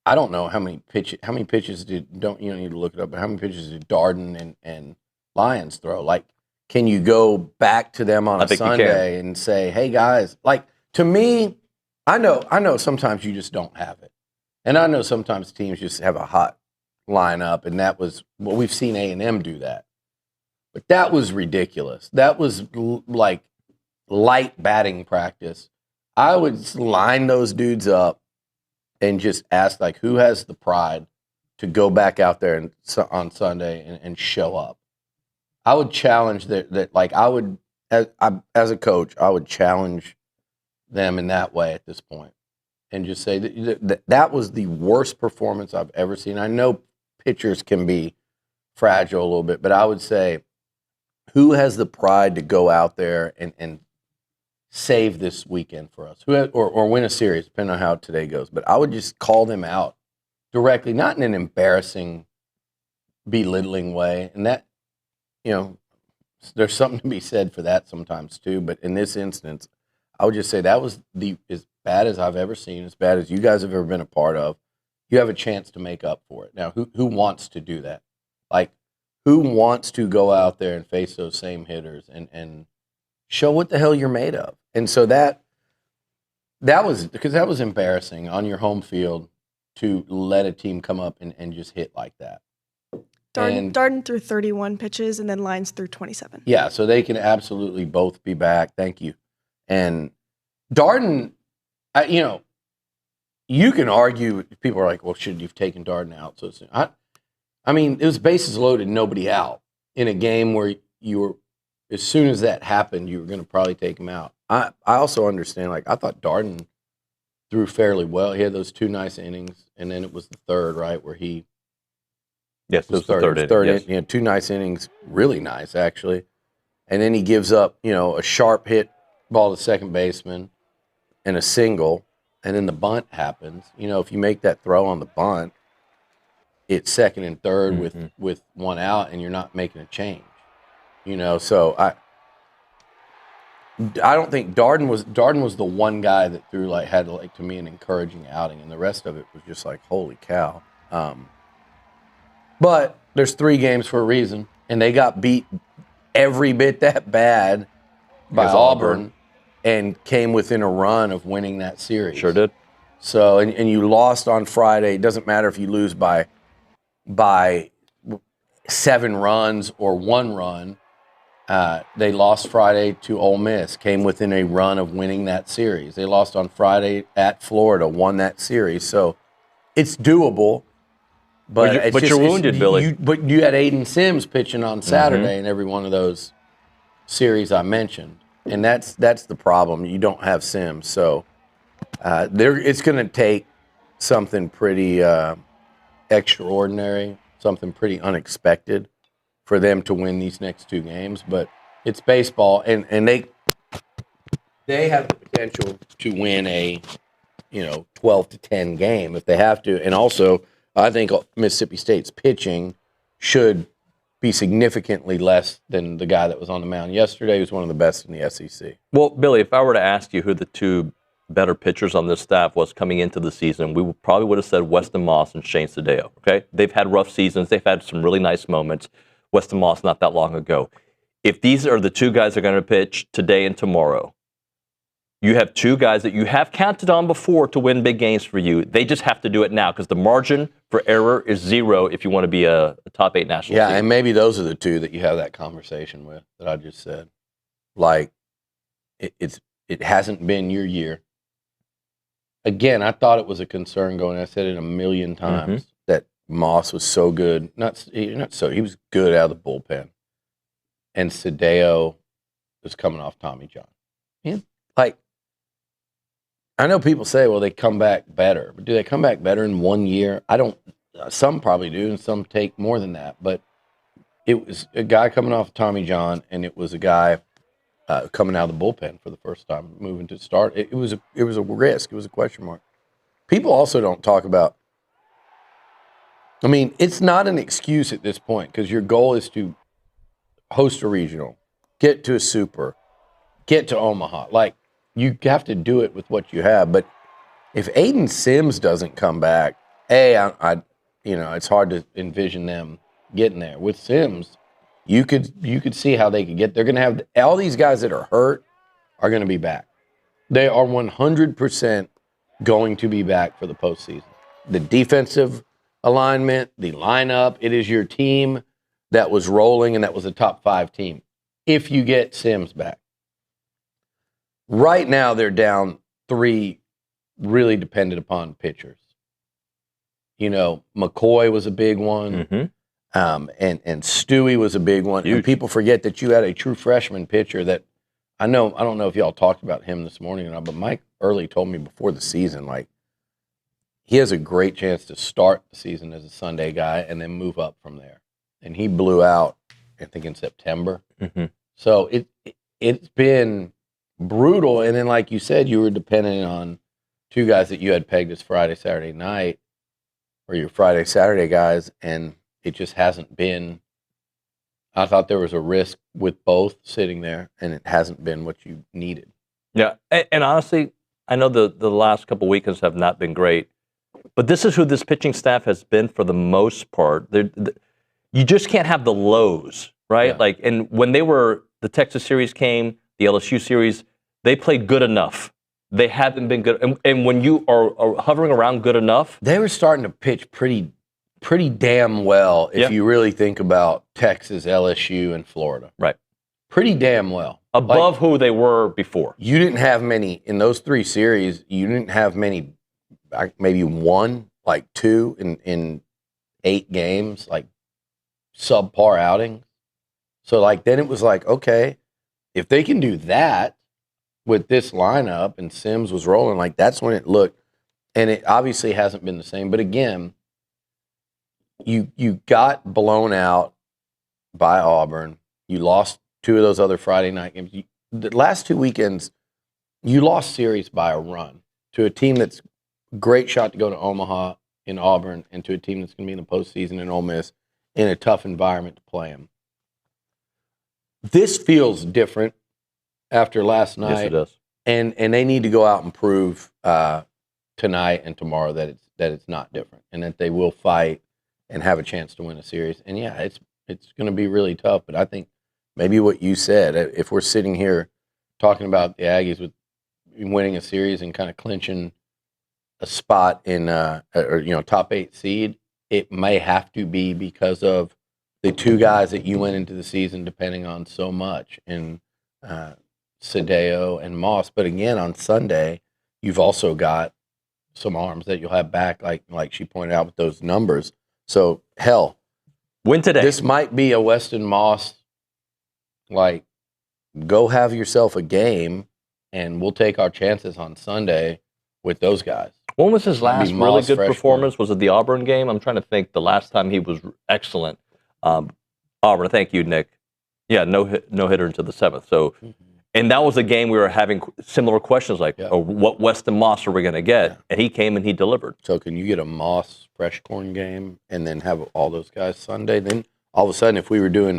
I don't know how many pitches you don't need to look it up, but how many pitches did Darden and Lyons throw? Like, can you go back to them on a Sunday and say, hey guys, like, to me, I know sometimes you just don't have it. And I know sometimes teams just have a hot lineup, and that was what we've seen A&M do that. But that was ridiculous. That was like light batting practice. I would line those dudes up and just ask, like, who has the pride to go back out there and on Sunday and show up. I would challenge that like I would, as a coach, I would challenge them in that way at this point and just say that was the worst performance I've ever seen. I know pitchers can be fragile a little bit, but I would say, who has the pride to go out there and save this weekend for us, or win a series, depending on how today goes. But I would just call them out directly, not in an embarrassing, belittling way. And that, there's something to be said for that sometimes too. But in this instance, I would just say that was as bad as I've ever seen, as bad as you guys have ever been a part of. You have a chance to make up for it. Now, who wants to do that? Like, who wants to go out there and face those same hitters and show what the hell you're made of? And so that was embarrassing on your home field to let a team come up and just hit like that. Darden threw 31 pitches and then Lyons threw 27. Yeah, so they can absolutely both be back. Thank you. And Darden, you can argue, people are like, well, should you have taken Darden out so soon? I mean, it was bases loaded, nobody out in a game where you were, as soon as that happened, you were going to probably take him out. I also understand, like, I thought Darden threw fairly well. He had those 2 nice innings, and then it was the third, right, where he. Yes, it was the third inning. Yes. He had 2 nice innings, really nice, actually. And then he gives up, a sharp hit ball to second baseman and a single, and then the bunt happens. If you make that throw on the bunt, it's second and third with 1 out, and you're not making a change. So I don't think Darden was the one guy that threw had to me an encouraging outing, and the rest of it was just like, holy cow. But there's 3 games for a reason, and they got beat every bit that bad by Auburn and came within a run of winning that series. Sure did. So and you lost on Friday. It doesn't matter if you lose by 7 runs or 1 run. They lost Friday to Ole Miss, came within a run of winning that series. They lost on Friday at Florida, won that series. So it's doable. But you're wounded, Billy. But you had Aiden Sims pitching on Saturday in every one of those series I mentioned. And that's the problem. You don't have Sims. So it's going to take something pretty extraordinary, something pretty unexpected for them to win these next 2 games. But it's baseball, and they have the potential to win a 12-10 game if they have to. And also, I think Mississippi State's pitching should be significantly less than the guy that was on the mound yesterday, who's one of the best in the SEC. Well, Billy, if I were to ask you who the 2 better pitchers on this staff was coming into the season, we probably would have said Weston Moss and Shane Sadeo. Okay, they've had rough seasons. They've had some really nice moments. Weston Moss not that long ago. If these are the 2 guys that are going to pitch today and tomorrow, you have 2 guys that you have counted on before to win big games for you. They just have to do it now because the margin for error is 0 if you want to be a top 8 national team. Yeah, and maybe those are the 2 that you have that conversation with that I just said. Like, it hasn't been your year. Again, I thought it was a concern going. I said it a million times that Moss was so good. He was good out of the bullpen, and Sadeo was coming off Tommy John. Yeah, I know people say, well, they come back better, but do they come back better in 1 year? I don't. Some probably do, and some take more than that. But it was a guy coming off Tommy John, and it was a guy coming out of the bullpen for the first time, moving to start. It was a risk. It was a question mark. People also don't talk about. I mean, it's not an excuse at this point because your goal is to host a regional, get to a super, get to Omaha. Like, you have to do it with what you have. But if Aiden Sims doesn't come back, it's hard to envision them getting there. With Sims, you could see how they could get. They're going to have all these guys that are hurt are going to be back. They are 100% going to be back for the postseason. The defensive alignment, the lineup, it is your team that was rolling, and that was a top 5 team. If you get Sims back. Right now, they're down 3 really dependent upon pitchers. McCoy was a big one. And Stewie was a big one. And people forget that you had a true freshman pitcher that I don't know if y'all talked about him this morning or not, but Mike Early told me before the season, like, he has a great chance to start the season as a Sunday guy and then move up from there. And he blew out, I think, in September. So it's been brutal. And then, like you said, you were dependent on two guys that you had pegged as Friday, Saturday night, or your Friday, Saturday guys, and it just hasn't been. I thought there was a risk with both sitting there, and it hasn't been what you needed. Yeah, and honestly, I know the last couple weekends have not been great, but this is who this pitching staff has been for the most part. You just can't have the lows, right? Yeah. Like, and when the Texas series came, the LSU series, they played good enough. They haven't been good, and when you are hovering around good enough, they were starting to pitch pretty damn well if you really think about Texas, LSU, and Florida. Right. Pretty damn well. Above who they were before. You didn't have many, in those three series, you didn't have many, maybe one, like two in 8 games, like subpar outings. So, like, then it was like, okay, if they can do that with this lineup and Sims was rolling, like, that's when it looked, and it obviously hasn't been the same. But again, you got blown out by Auburn. You lost 2 of those other Friday night games. The last 2 weekends, you lost series by a run to a team that's a great shot to go to Omaha in Auburn, and to a team that's going to be in the postseason in Ole Miss in a tough environment to play them. This feels different after last night. Yes, it does. And they need to go out and prove tonight and tomorrow that it's not different, and that they will fight and have a chance to win a series. And yeah, it's going to be really tough. But I think maybe what you said, if we're sitting here talking about the Aggies with winning a series and kind of clinching a spot in top 8 seed, it may have to be because of the 2 guys that you went into the season depending on so much in Sadeo and Moss. But again, on Sunday, you've also got some arms that you'll have back, like she pointed out with those numbers. So, hell, win today. This might be a Weston Moss, like, go have yourself a game, and we'll take our chances on Sunday with those guys. When was his last really good performance? Was it the Auburn game? I'm trying to think the last time he was excellent. Auburn, thank you, Nick. Yeah, no hitter until the 7th. So, and that was a game we were having similar questions like, what Weston Moss are we going to get? Yeah. And he came and he delivered. So can you get a Moss fresh corn game and then have all those guys Sunday? Then all of a sudden, if we were doing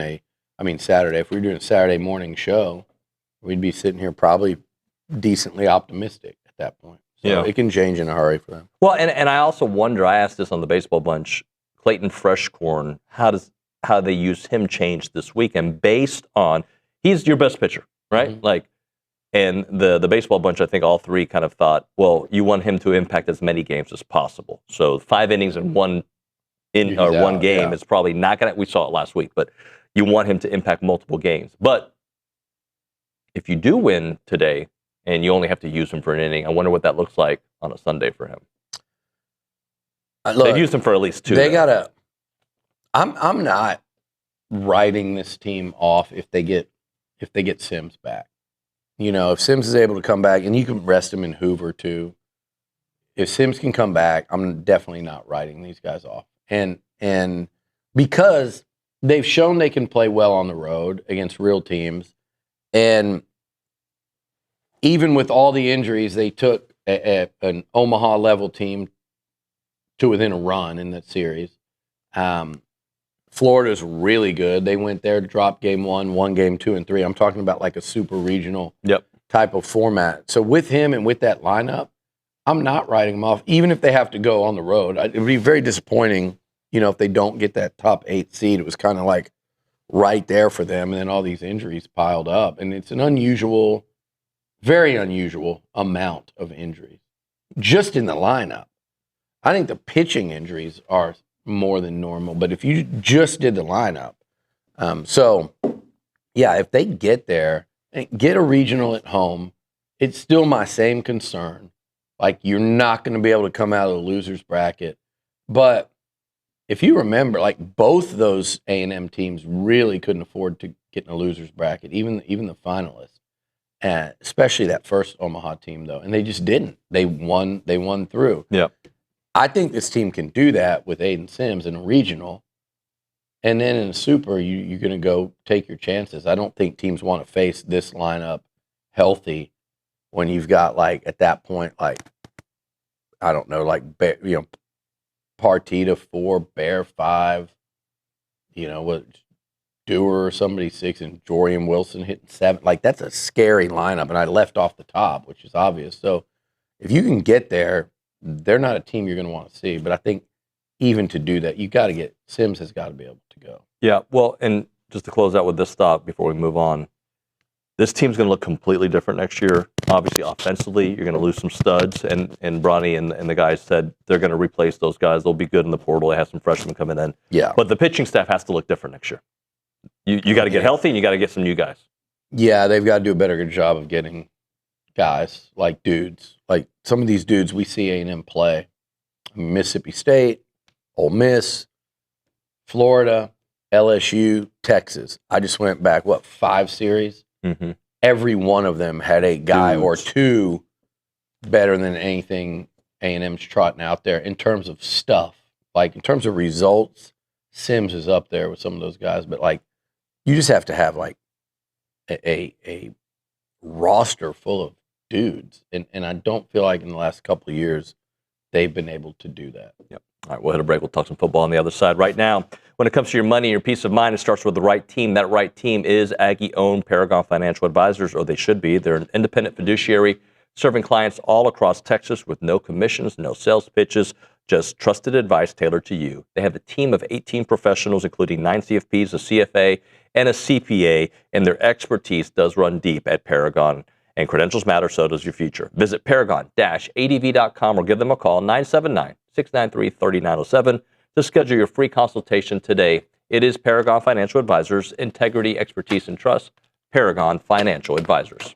Saturday, if we were doing a Saturday morning show, we'd be sitting here probably decently optimistic at that point. So it can change in a hurry for them. Well, and I also wonder, I asked this on the baseball bunch, Clayton Freshcorn, how they use him change this weekend based on, he's your best pitcher, right? Mm-hmm. Like, and the baseball bunch, I think all 3 kind of thought, well, you want him to impact as many games as possible. So 5 innings in one game is probably not going to, we saw it last week, but you want him to impact multiple games. But if you do win today and you only have to use him for an inning, I wonder what that looks like on a Sunday for him. They've used him for at least 2. They got to, I'm not writing this team off if they get Sims back. If Sims is able to come back, and you can rest him in Hoover too. If Sims can come back, I'm definitely not writing these guys off. And because they've shown they can play well on the road against real teams, and even with all the injuries, they took an Omaha level team to within a run in that series. Florida's really good. They went there to drop game 1, won game 2 and 3. I'm talking about like a super regional type of format. So with him and with that lineup, I'm not writing them off, even if they have to go on the road. It would be very disappointing, if they don't get that top 8 seed. It was kind of like right there for them, and then all these injuries piled up. And it's an unusual, very unusual amount of injuries just in the lineup. I think the pitching injuries are more than normal, but if you just did the lineup, if they get there and get a regional at home, it's still my same concern. Like, you're not going to be able to come out of the loser's bracket But if you remember, like both those A&M teams really couldn't afford to get in a loser's bracket, even the finalists, especially that first Omaha team though, and they just didn't. They won through. Yeah. I think this team can do that with Aiden Sims in a regional, and then in a super, you're going to go take your chances. I don't think teams want to face this lineup healthy when you've got like at that point like I don't know Partita 4, Bear 5, what Dewar or somebody 6, and Jorian Wilson hitting 7. Like that's a scary lineup, and I left off the top, which is obvious. So if you can get there, they're not a team you're going to want to see. But I think even to do that, you got to get Sims has got to be able to go. Yeah, well, and just to close out with this thought before we move on, this team's going to look completely different next year. Obviously, offensively, you're going to lose some studs, and Bronny and the guys said they're going to replace those guys. They'll be good in the portal. They have some freshmen coming in. Yeah. But the pitching staff has to look different next year. You got to get healthy, and you got to get some new guys. Yeah, they've got to do a better job of getting guys like dudes. Like some of these dudes we see A&M play. Mississippi State, Ole Miss, Florida, LSU, Texas. I just went back, 5 series? Mm-hmm. Every one of them had a guy or two better than anything A&M's trotting out there in terms of stuff. Like in terms of results, Sims is up there with some of those guys. But like, you just have to have like a roster full of dudes, and I don't feel like in the last couple of years they've been able to do that. Yep. All right, we'll hit a break. We'll talk some football on the other side. Right now, when it comes to your money, your peace of mind, it starts with the right team. That right team is Aggie-owned Paragon Financial Advisors, or they should be. They're an independent fiduciary serving clients all across Texas with no commissions, no sales pitches, just trusted advice tailored to you. They have a team of 18 professionals, including 9 CFPs, a CFA, and a CPA, and their expertise does run deep at Paragon. And credentials matter, so does your future. Visit paragon-adv.com or give them a call, 979-693-3907, to schedule your free consultation today. It is Paragon Financial Advisors, integrity, expertise, and trust. Paragon Financial Advisors.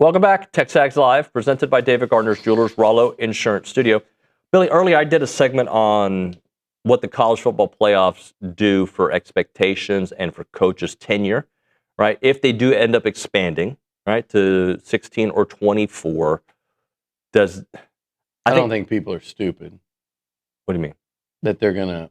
Welcome back. TexAgs Live, presented by David Gardner's Jewelers, Rollo Insurance Studio. Billy, earlier I did a segment on what the college football playoffs do for expectations and for coaches' tenure, right? If they do end up expanding, right, to 16 or 24, I don't think people are stupid. What do you mean? That they're going to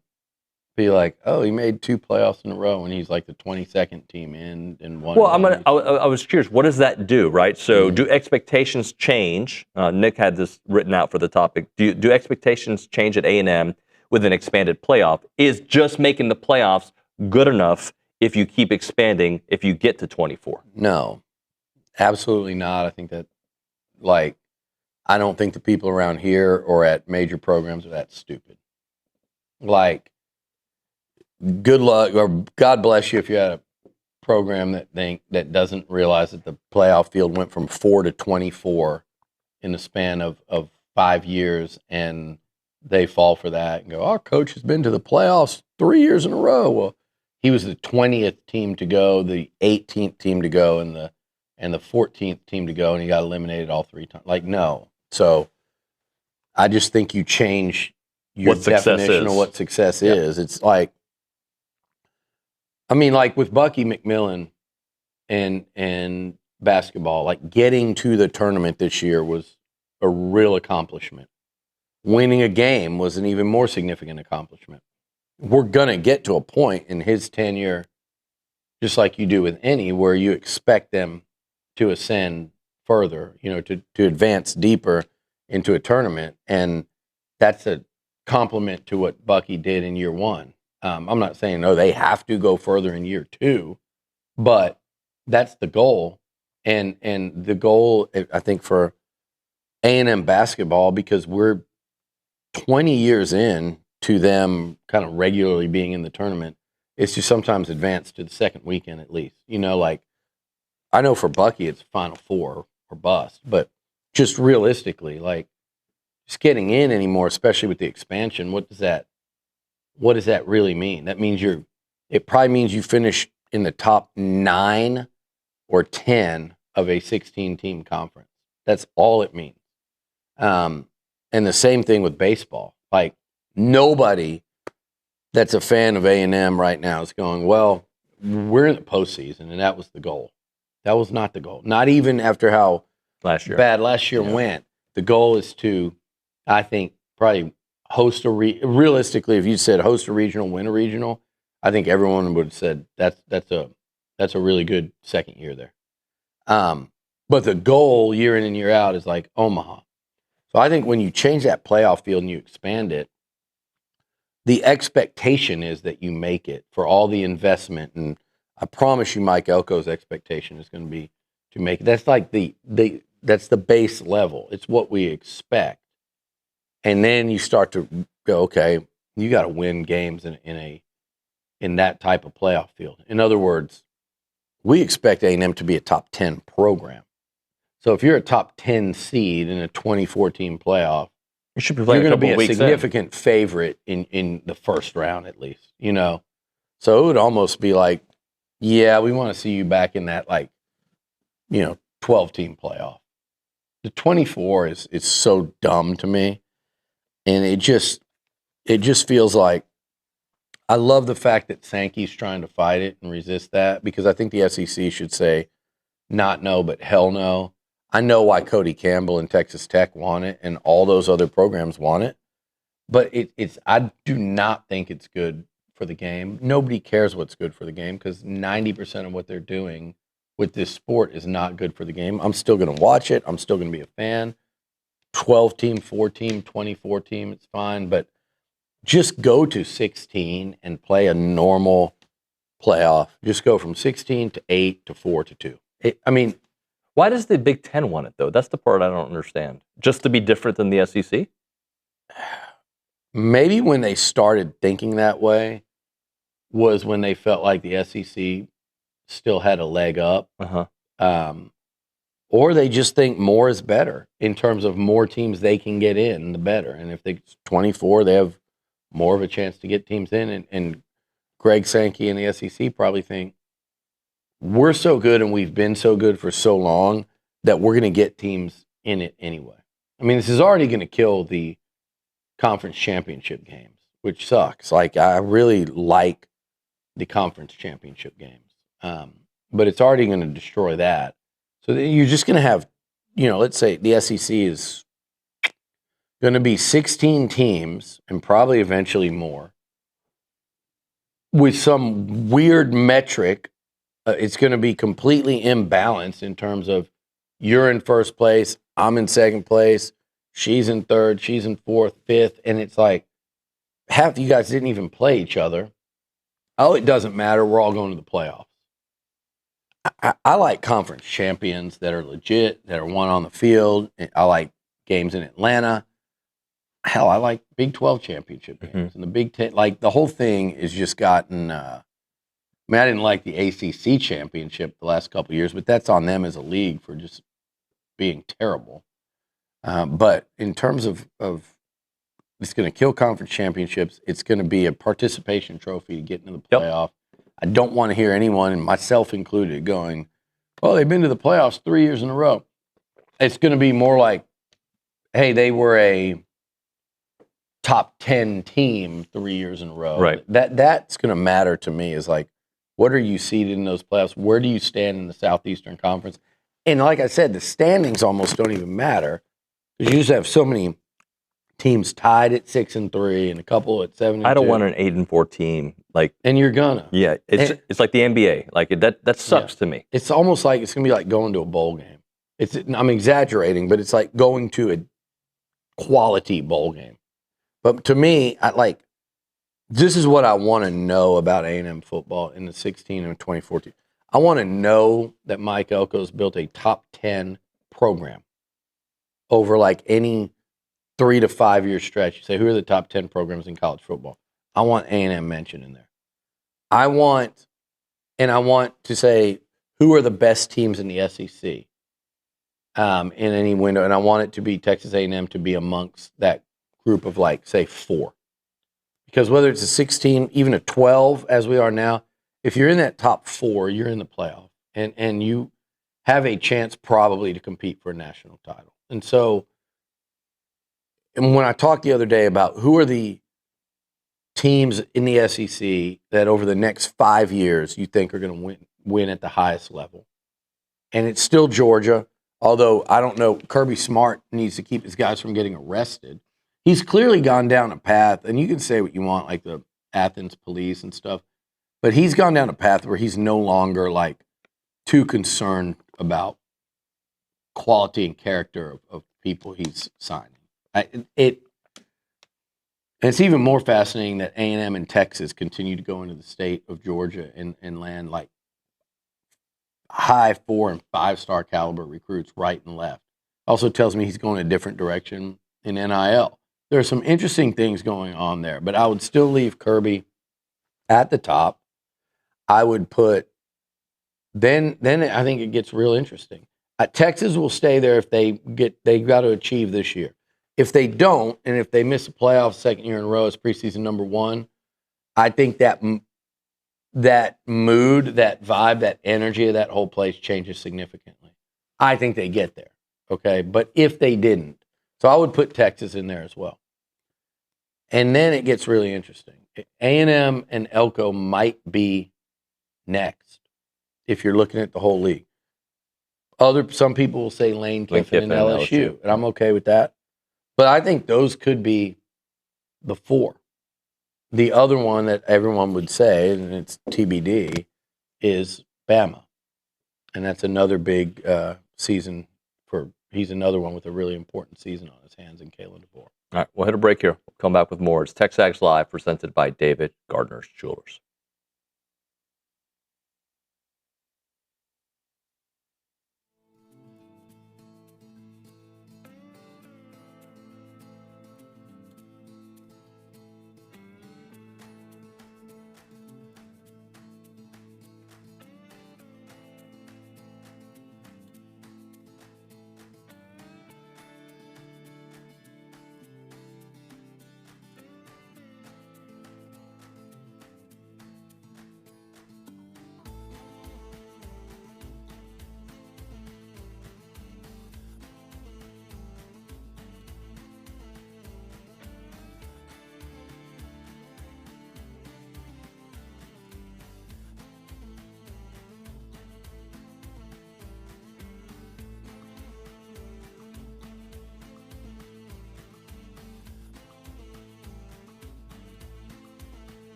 be like, oh, he made 2 playoffs in a row and he's like the 22nd team in and one. Well, I was curious, what does that do, right? So do expectations change? Nick had this written out for the topic. Do expectations change at A&M with an expanded playoff? Is just making the playoffs good enough if you keep expanding, if you get to 24? No, absolutely not. I think that, I don't think the people around here or at major programs are that stupid. Good luck, or God bless you if you had a program that doesn't realize that the playoff field went from 4 to 24 in the span of 5 years, and they fall for that and go, our coach has been to the playoffs 3 years in a row. Well, he was the 20th team to go, the 18th team to go, and the 14th team to go, and he got eliminated all 3 times. No. So I just think you change your definition of what success is. It's with Bucky McMillan and basketball, getting to the tournament this year was a real accomplishment. Winning a game was an even more significant accomplishment. We're going to get to a point in his tenure, just like you do with any, where you expect them to ascend further, to advance deeper into a tournament. And that's a compliment to what Bucky did in year 1. I'm not saying, no, they have to go further in year 2, but that's the goal. And the goal, I think, for A&M basketball, because we're 20 years in to them kind of regularly being in the tournament, is to sometimes advance to the second weekend at least. I know for Bucky it's Final Four or bust, but just realistically, just getting in anymore, especially with the expansion, what does that really mean? That means it probably means you finish in the top 9 or 10 of a 16-team conference. That's all it means. And the same thing with baseball. Nobody that's a fan of A&M right now is going, well, we're in the postseason, and that was the goal. That was not the goal. Not even after how bad last year went. The goal is to, I think, probably host realistically, if you said host a regional, win a regional, I think everyone would have said that's a really good second year there. But the goal year in and year out is Omaha. So I think when you change that playoff field and you expand it, the expectation is that you make it for all the investment. And I promise you, Mike Elko's expectation is going to be to make it. That's that's the base level. It's what we expect. And then you start to go, okay, you got to win games in that type of playoff field. In other words, we expect A&M to be a top 10 program. So if you're a top 10 seed in a 24-team playoff, you're going to be a significant favorite in the first round at least. So it would almost be yeah, we want to see you back in that 12-team playoff. The 24 is so dumb to me. And it just feels like, I love the fact that Sankey's trying to fight it and resist that, because I think the SEC should say not no, but hell no. I know why Cody Campbell and Texas Tech want it and all those other programs want it, but I do not think it's good for the game. Nobody cares what's good for the game, because 90% of what they're doing with this sport is not good for the game. I'm still going to watch it. I'm still going to be a fan. 12-team, 4-team, 24-team, it's fine. But just go to 16 and play a normal playoff. Just go from 16 to 8 to 4 to 2. Why does the Big Ten want it, though? That's the part I don't understand. Just to be different than the SEC? Maybe when they started thinking that way was when they felt like the SEC still had a leg up. Or they just think more is better in terms of more teams they can get in, the better. And if it's 24, they have more of a chance to get teams in. And Greg Sankey and the SEC probably think, we're so good and we've been so good for so long that we're going to get teams in it anyway. I mean, this is already going to kill the conference championship games, which sucks. Like, I really like the conference championship games, but it's already going to destroy that. So you're just going to have, let's say the SEC is going to be 16 teams and probably eventually more with some weird metric. It's going to be completely imbalanced in terms of you're in first place, I'm in second place, she's in third, she's in fourth, fifth, and it's like half you guys didn't even play each other. Oh, it doesn't matter. We're all going to the playoffs. I like conference champions that are legit, that are won on the field. I like games in Atlanta. Hell, I like Big 12 championship games. And the Big 10, like the whole thing is just gotten, I didn't like the ACC championship the last couple of years, but that's on them as a league for just being terrible. But in terms of it's going to kill conference championships, it's going to be a participation trophy to get into the playoff. I don't want to hear anyone, and myself included, going, "Oh, they've been to the playoffs 3 years in a row." It's going to be more like, "Hey, they were a top 10 team 3 years in a row." Right. That's going to matter to me. Is like, what are you seeded in those playoffs? Where do you stand in the Southeastern Conference? And like I said, the standings almost don't even matter because you just have so many teams tied at 6-3 and a couple at 7-2. I don't want an 8-4 team. And you're gonna. Yeah, it's like the NBA. Like that sucks to me. It's almost like it's gonna be like going to a bowl game. I'm exaggerating, but it's like going to a quality bowl game. But to me, this is what I want to know about A&M football in the 16 and 2014. I want to know that Mike Elko's built a top 10 program over like any 3 to 5 year stretch. You say, who are the top 10 programs in college football? I want A&M mentioned in there. I want to say, who are the best teams in the SEC in any window? And I want it to be Texas A&M to be amongst that group of like, say, 4. Because whether it's a 16, even a 12, as we are now, if you're in that top 4, you're in the playoff. And you have a chance probably to compete for a national title. And so, and when I talked the other day about who are the teams in the SEC that over the next 5 years you think are going to win at the highest level, and it's still Georgia, although I don't know, Kirby Smart needs to keep his guys from getting arrested. He's clearly gone down a path, and you can say what you want, like the Athens police and stuff, but he's gone down a path where he's no longer like too concerned about quality and character of people he's signing. And it's even more fascinating that A&M and Texas continue to go into the state of Georgia and land like high 4- and 5-star caliber recruits right and left. Also tells me he's going a different direction in NIL. There are some interesting things going on there, but I would still leave Kirby at the top. I would put, then I think it gets real interesting. Texas will stay there if they've got to achieve this year. If they don't, and if they miss a playoff second year in a row as preseason number 1, I think that mood, that vibe, that energy of that whole place changes significantly. I think they get there, okay? But if they didn't, so I would put Texas in there as well. And then it gets really interesting. A&M and Elko might be next if you're looking at the whole league. Some people will say Lane Kiffin and LSU, and I'm okay with that. But I think those could be the 4. The other one that everyone would say, and it's TBD, is Bama. And that's another big season he's another one with a really important season on his hands in Kalen DeBoer. All right, we'll hit a break here. We'll come back with more. It's TexAgs Live, presented by David Gardner's Jewelers.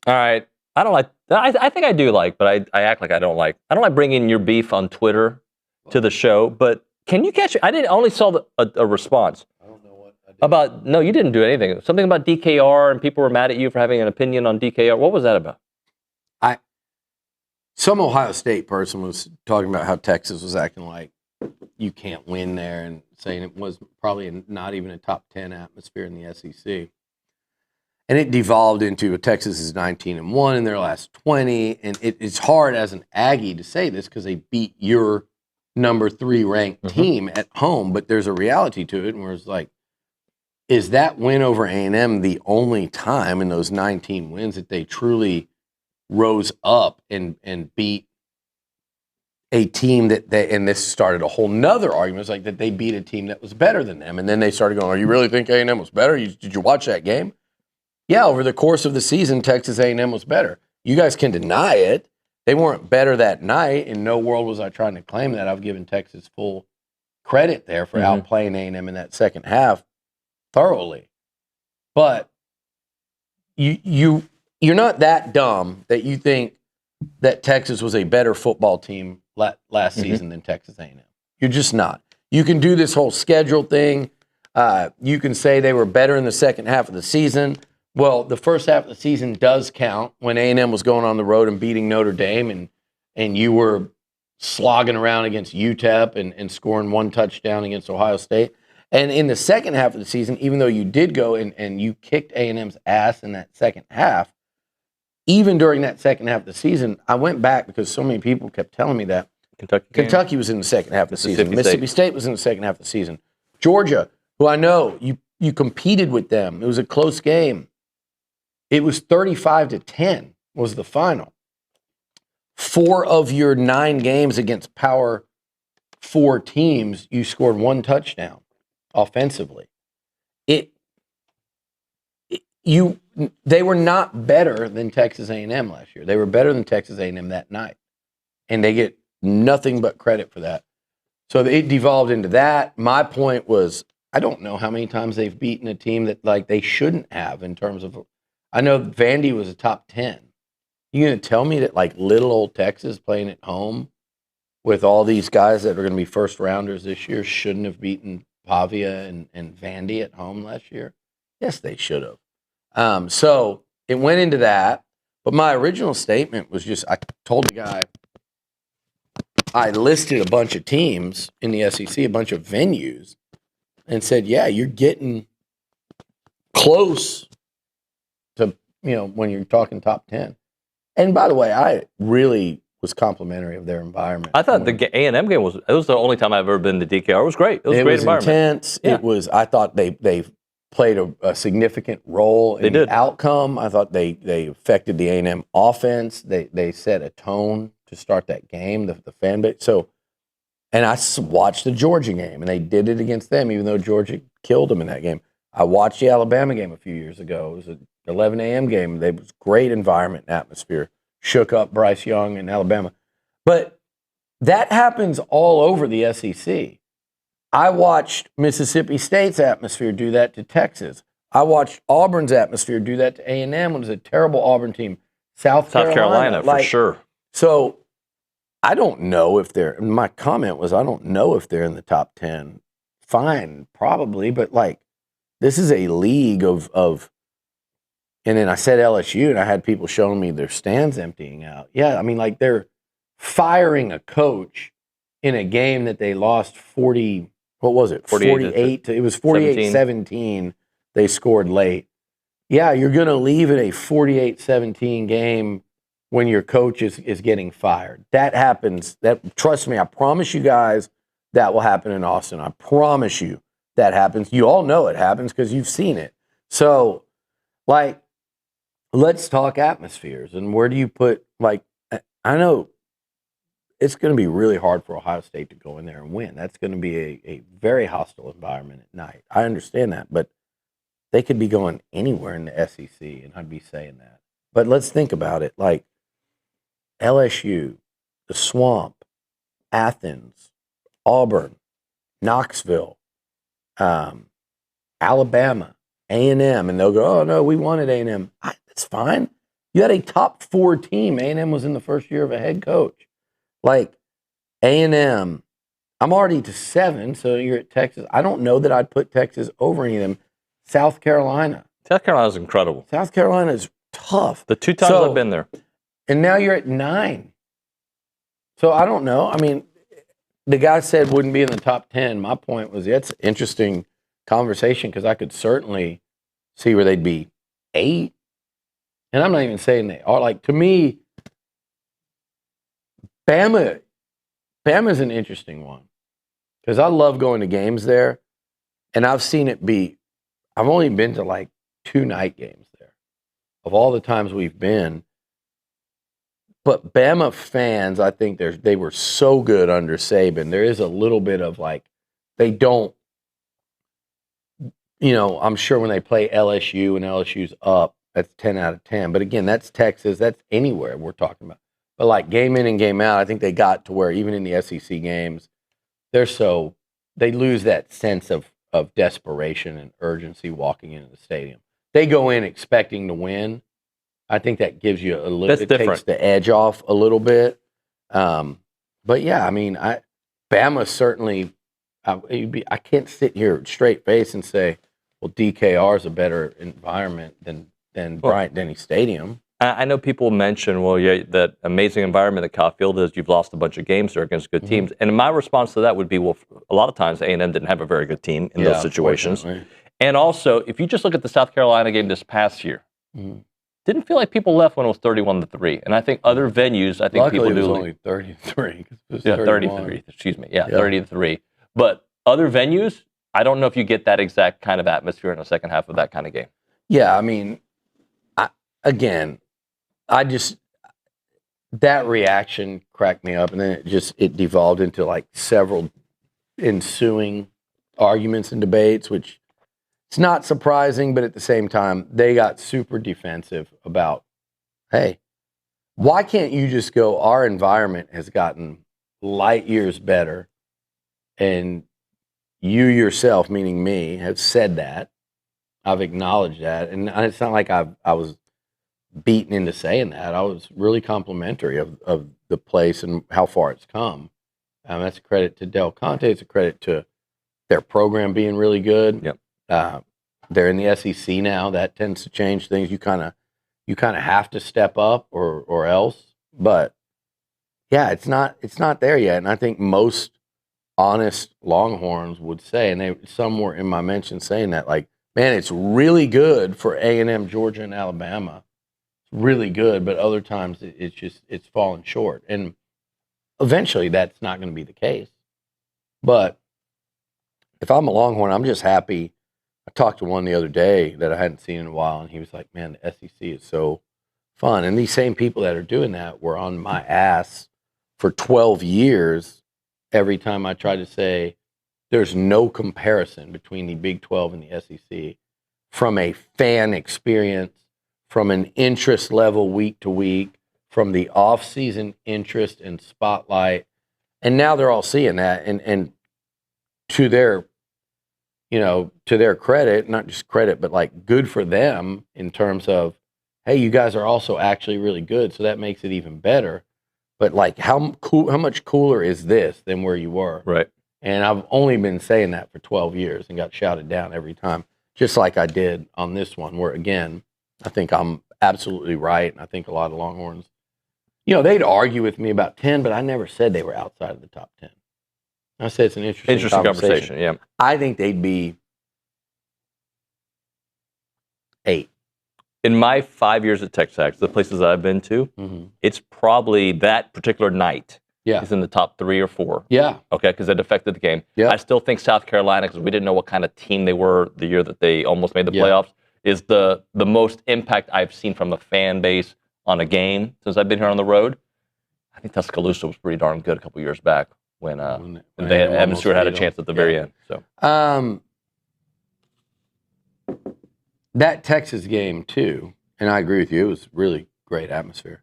All right. I don't like. I think I do like, but I act like I don't like. I don't like bringing your beef on Twitter to the show. But can you catch it? I only saw a response. I don't know what I did. About no, you didn't do anything. Something about DKR and people were mad at you for having an opinion on DKR. What was that about? Some Ohio State person was talking about how Texas was acting like you can't win there and saying it was probably not even a top 10 atmosphere in the SEC. And it devolved into Texas is 19-1 in their last 20. And it's hard as an Aggie to say this because they beat your number 3 ranked team at home. But there's a reality to it where it's like, is that win over A&M the only time in those 19 wins that they truly rose up and beat a team that and this started a whole nother argument. It's like that they beat a team that was better than them. And then they started going, you really think A&M was better? Did you watch that game? Yeah, over the course of the season, Texas A&M was better. You guys can deny it. They weren't better that night. In no world was I trying to claim that. I've given Texas full credit there for outplaying A&M in that second half thoroughly. But you're not that dumb that you think that Texas was a better football team last season than Texas A&M. You're just not. You can do this whole schedule thing. You can say they were better in the second half of the season. Well, the first half of the season does count when A&M was going on the road and beating Notre Dame and you were slogging around against UTEP and scoring 1 touchdown against Ohio State. And in the second half of the season, even though you did go and you kicked A&M's ass in that second half, even during that second half of the season, I went back because so many people kept telling me that Kentucky was in the second half of the season. Mississippi State was in the second half of the season. Georgia, who I know, you competed with them. It was a close game. It was 35-10 was the final. 4 of your 9 games against Power 4 teams, you scored 1 touchdown offensively. They were not better than Texas A&M last year. They were better than Texas A&M that night. And they get nothing but credit for that. So it devolved into that. My point was, I don't know how many times they've beaten a team that like they shouldn't have in terms of, I know Vandy was a top 10. You going to tell me that like little old Texas playing at home with all these guys that are going to be first rounders this year shouldn't have beaten Pavia and Vandy at home last year? Yes, they should have. So it went into that, but my original statement was just, I told the guy, I listed a bunch of teams in the SEC, a bunch of venues, and said, yeah, you're getting close to, when you're talking top 10. And by the way, I really was complimentary of their environment. I thought the A&M game was the only time I've ever been to DKR. It was great. It was a great environment. Intense. Yeah. I thought they played a significant role in the outcome. I thought they affected the A&M offense. They set a tone to start that game, the fan base. So, and I watched the Georgia game, and they did it against them, even though Georgia killed them in that game. I watched the Alabama game a few years ago. It was an 11 a.m. game. It was great environment and atmosphere. Shook up Bryce Young in Alabama. But that happens all over the SEC. I watched Mississippi State's atmosphere do that to Texas. I watched Auburn's atmosphere do that to A&M. It was a terrible Auburn team. South Carolina for sure. So I don't know if my comment was, I don't know if they're in the top 10. Fine, probably, but this is a league of and then I said LSU, and I had people showing me their stands emptying out. Yeah, I mean, they're firing a coach in a game that they lost 40, what was it? 48. It was 48-17. They scored late. Yeah, you're going to leave in a 48-17 game when your coach is getting fired. That happens. Trust me, I promise you guys that will happen in Austin. I promise you that happens. You all know it happens because you've seen it. So, let's talk atmospheres. And where do you put, I know it's going to be really hard for Ohio State to go in there and win. That's going to be a very hostile environment at night. I understand that, but they could be going anywhere in the SEC, and I'd be saying that. But let's think about it. LSU, the Swamp, Athens, Auburn, Knoxville, Alabama, A&M, and they'll go, oh, no, we wanted A&M. That's fine. You had a top 4 team. A&M was in the first year of a head coach. Like, A&M, I'm already to 7, so you're at Texas. I don't know that I'd put Texas over any of them. South Carolina. South Carolina's incredible. South Carolina is tough. The 2 times I've been there. And now you're at 9. So I don't know. I mean, the guy said wouldn't be in the top 10. My point was that's an interesting conversation because I could certainly see where they'd be 8. And I'm not even saying they are. Like, to me, Bama's an interesting one because I love going to games there, and I've seen it be. I've only been to like 2 night games there, of all the times we've been. But Bama fans, I think they were so good under Saban. There is a little bit of like they don't. I'm sure when they play LSU and LSU's up, that's 10 out of 10. But again, that's Texas. That's anywhere we're talking about. But like game in and game out, I think they got to where even in the SEC games, they lose that sense of desperation and urgency walking into the stadium. They go in expecting to win. I think that gives you a little. It takes the edge off a little bit. But yeah, I mean, Bama certainly. I can't sit here straight face and say, well, DKR is a better environment than Bryant-Denny Stadium. I know people mention, well, yeah, that amazing environment that Kyle Field is. You've lost a bunch of games there against good teams, and my response to that would be, well, a lot of times A&M didn't have a very good team in those situations. And also, if you just look at the South Carolina game this past year, didn't feel like people left when it was 31-3. And I think other venues, Luckily, people do. It was only 33. Yeah, 33. Excuse me. Yeah, 30-3. But other venues, I don't know if you get that exact kind of atmosphere in the second half of that kind of game. Yeah, I mean, that reaction cracked me up, and then it devolved into like several ensuing arguments and debates, which it's not surprising, but at the same time, they got super defensive about, hey, why can't you just go, our environment has gotten light years better, and you yourself, meaning me, have said that. I've acknowledged that, and it's not like I was beaten into saying that. I was really complimentary of the place and how far it's come. That's a credit to Del Conte. It's a credit to their program being really good. Yep. They're in the SEC now. That tends to change things. You kind of have to step up or else. But yeah, it's not there yet. And I think most honest Longhorns would say, and some were in my mention saying that, like, man, it's really good for A&M, Georgia, and Alabama. It's really good, but other times it's fallen short. And eventually that's not going to be the case. But if I'm a Longhorn, I'm just happy. I talked to one the other day that I hadn't seen in a while, and he was like, man, the SEC is so fun. And these same people that are doing that were on my ass for 12 years every time I tried to say there's no comparison between the Big 12 and the SEC from a fan experience, from an interest level week to week, from the off-season interest and spotlight. And now they're all seeing that. And to their credit, not just credit, but like good for them in terms of, hey, you guys are also actually really good, so that makes it even better. But like how much cooler is this than where you were? Right. And I've only been saying that for 12 years and got shouted down every time, just like I did on this one, where, again, I think I'm absolutely right, and I think a lot of Longhorns, they'd argue with me about 10, but I never said they were outside of the top 10. I said it's an interesting conversation. Yeah. I think they'd be 8. In my 5 years at TexAgs, the places that I've been to, it's probably that particular night is in the top 3 or 4. Yeah. Okay, because it affected the game. Yeah. I still think South Carolina, because we didn't know what kind of team they were the year that they almost made the playoffs, is the most impact I've seen from a fan base on a game since I've been here on the road. I think Tuscaloosa was pretty darn good a couple years back when Evan Stewart had a chance at the very end. So. That Texas game, too, and I agree with you, it was really great atmosphere.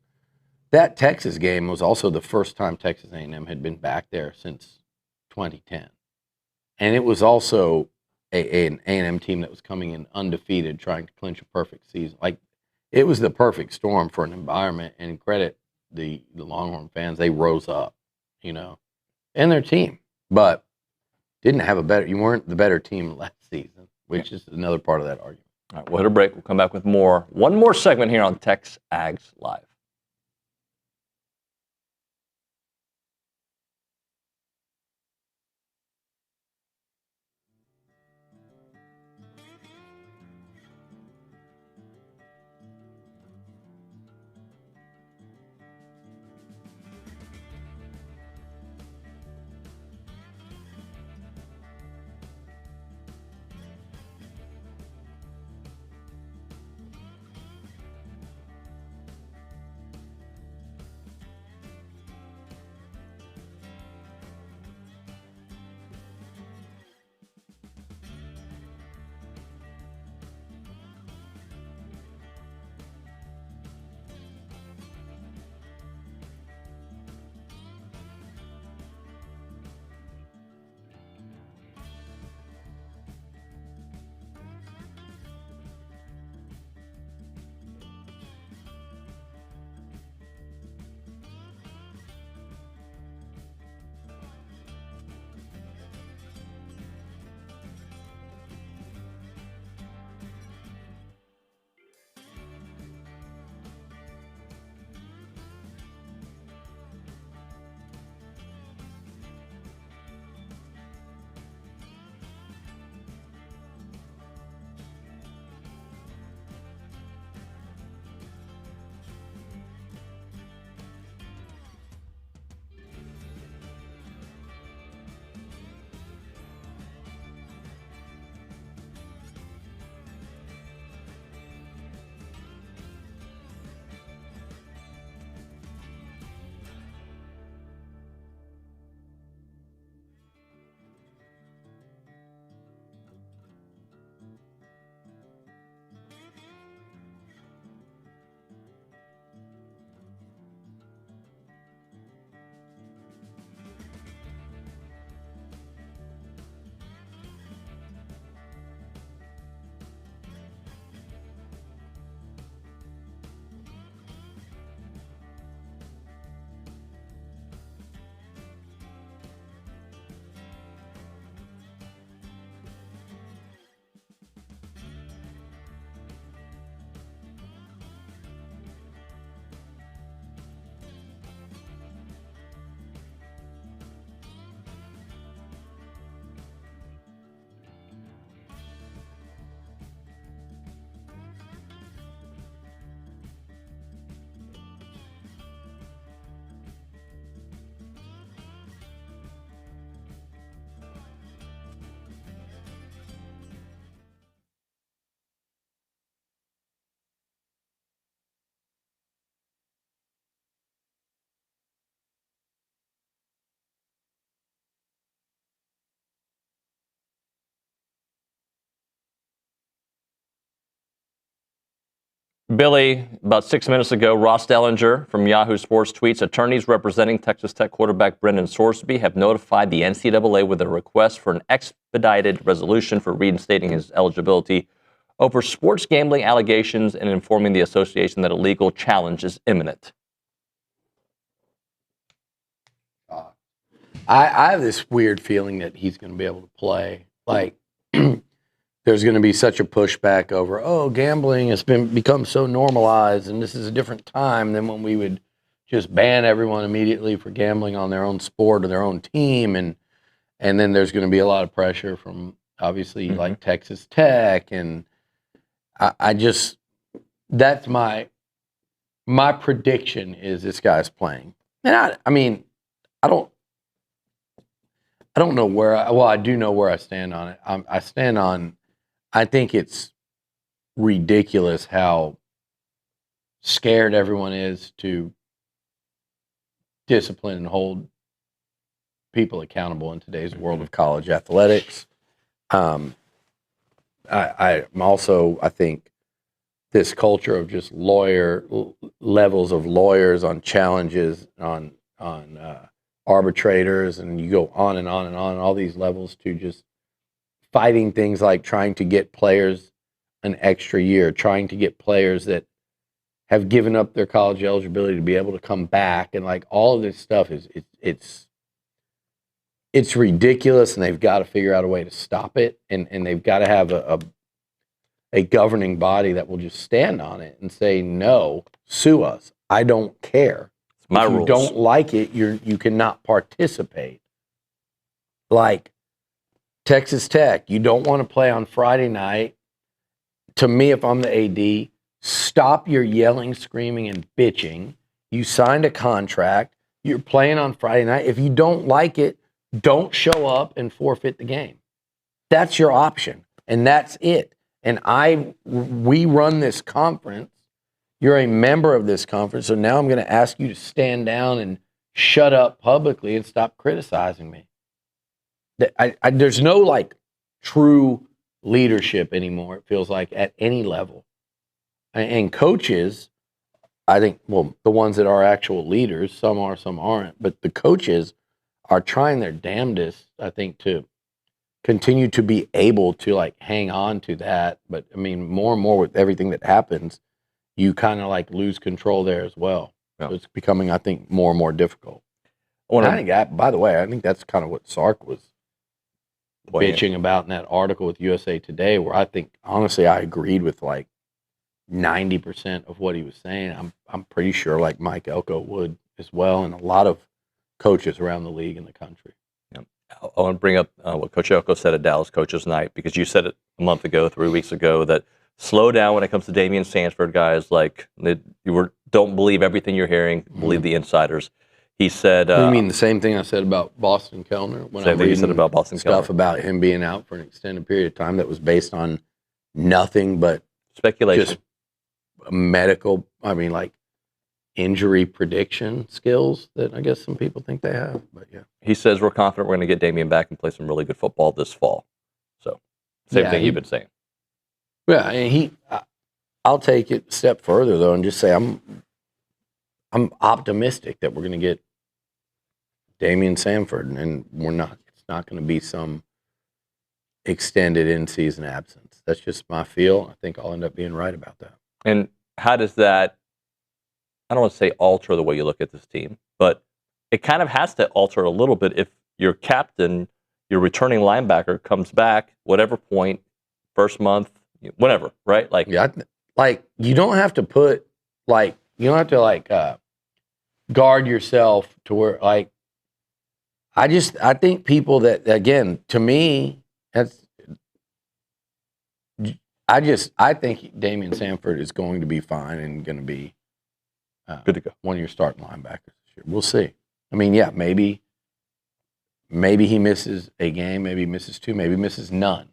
That Texas game was also the first time Texas A&M had been back there since 2010. And it was also an A&M team that was coming in undefeated, trying to clinch a perfect season. Like, it was the perfect storm for an environment, and credit the Longhorn fans. They rose up, you know, and their team, but didn't have you weren't the better team last season, which is another part of that argument. All right, we'll hit a break. We'll come back with more. One more segment here on TexAgs Live. Billy, about 6 minutes ago, Ross Dellinger from Yahoo Sports tweets, attorneys representing Texas Tech quarterback Brendan Sorsby have notified the NCAA with a request for an expedited resolution for reinstating his eligibility over sports gambling allegations and informing the association that a legal challenge is imminent. I have this weird feeling that he's going to be able to play. Like, there's going to be such a pushback over, oh, gambling has become so normalized, and this is a different time than when we would just ban everyone immediately for gambling on their own sport or their own team. And then there's going to be a lot of pressure from, obviously, like Texas Tech. And I just, that's my prediction is this guy's playing. And I mean, I don't know where, I do know where I stand on it. I stand on, I think it's ridiculous how scared everyone is to discipline and hold people accountable in today's world of college athletics. I'm also, I think, this culture of just levels of lawyers on challenges, on arbitrators, and you go on and on and on, all these levels to just fighting things like trying to get players an extra year, trying to get players that have given up their college eligibility to be able to come back, and like all of this stuff it's ridiculous, and they've got to figure out a way to stop it, and they've got to have a governing body that will just stand on it and say, no, sue us. I don't care. My if you rules. don't like it, you cannot participate. Like Texas Tech, you don't want to play on Friday night. To me, if I'm the AD, stop your yelling, screaming, and bitching. You signed a contract. You're playing on Friday night. If you don't like it, don't show up and forfeit the game. That's your option, and that's it. And we run this conference. You're a member of this conference, so now I'm going to ask you to stand down and shut up publicly and stop criticizing me. There's no like true leadership anymore, it feels like, at any level. And coaches, I think, well, the ones that are actual leaders, some are, some aren't, but the coaches are trying their damnedest, I think, to continue to be able to like hang on to that. But I mean, more and more with everything that happens, you kind of like lose control there as well. Yeah. So it's becoming, I think, more and more difficult. I think that, by the way, I think that's kind of what Sark was bitching about in that article with USA Today, where I think, honestly, I agreed with like 90% of what he was saying. I'm pretty sure like Mike Elko would as well, and a lot of coaches around the league in the country. Yeah. I want to bring up what Coach Elko said at Dallas Coaches Night, because you said it a month ago, 3 weeks ago, that slow down when it comes to Damian Sanford, guys. Like, don't believe everything you're hearing, believe the insiders. He said... you mean the same thing I said about Boston Kellner? When same thing you said about Boston Kellner. Kellner. Stuff about him being out for an extended period of time that was based on nothing but speculation. Just medical, like injury prediction skills that I guess some people think they have. But yeah. He says we're confident we're going to get Damian back and play some really good football this fall. So, same thing you've been saying. Yeah, and I'll take it a step further, though, and just say I'm optimistic that we're going to get Damian Sanford, and it's not going to be some extended in-season absence. That's just my feel. I think I'll end up being right about that. And how does that, I don't want to say alter the way you look at this team, but it kind of has to alter a little bit if your captain, your returning linebacker comes back, whatever point, first month, whatever, right? Like, yeah, you don't have to put, you don't have to, guard yourself to where, I think people that, again, to me, I think Damian Sanford is going to be fine and going to be good to go. One of your starting linebackers this year. We'll see. I mean, yeah, maybe he misses a game, maybe he misses two, maybe he misses none.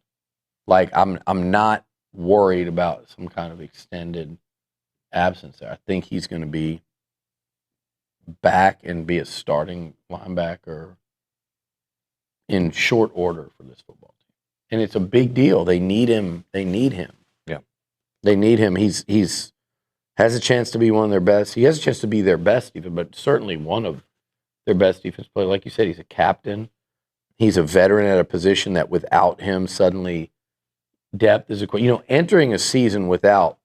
I'm not worried about some kind of extended absence there. I think he's going to be back and be a starting linebacker in short order for this football team. And it's a big deal. They need him. Yeah. They need him. He's has a chance to be one of their best. He has a chance to be their best even, but certainly one of their best defense players. Like you said, he's a captain. He's a veteran at a position that without him suddenly depth is entering a season without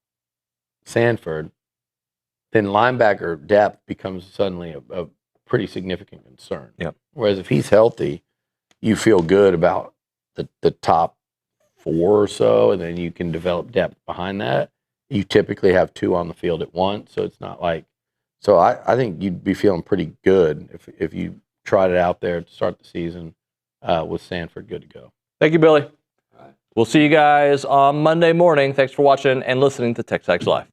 Sanford, then linebacker depth becomes suddenly a pretty significant concern. Yeah. Whereas if he's healthy, you feel good about the top four or so, and then you can develop depth behind that. You typically have two on the field at once, so it's not like. So I think you'd be feeling pretty good if you tried it out there to start the season with Sanford good to go. Thank you, Billy. We'll see you guys on Monday morning. Thanks for watching and listening to TexAgs Live.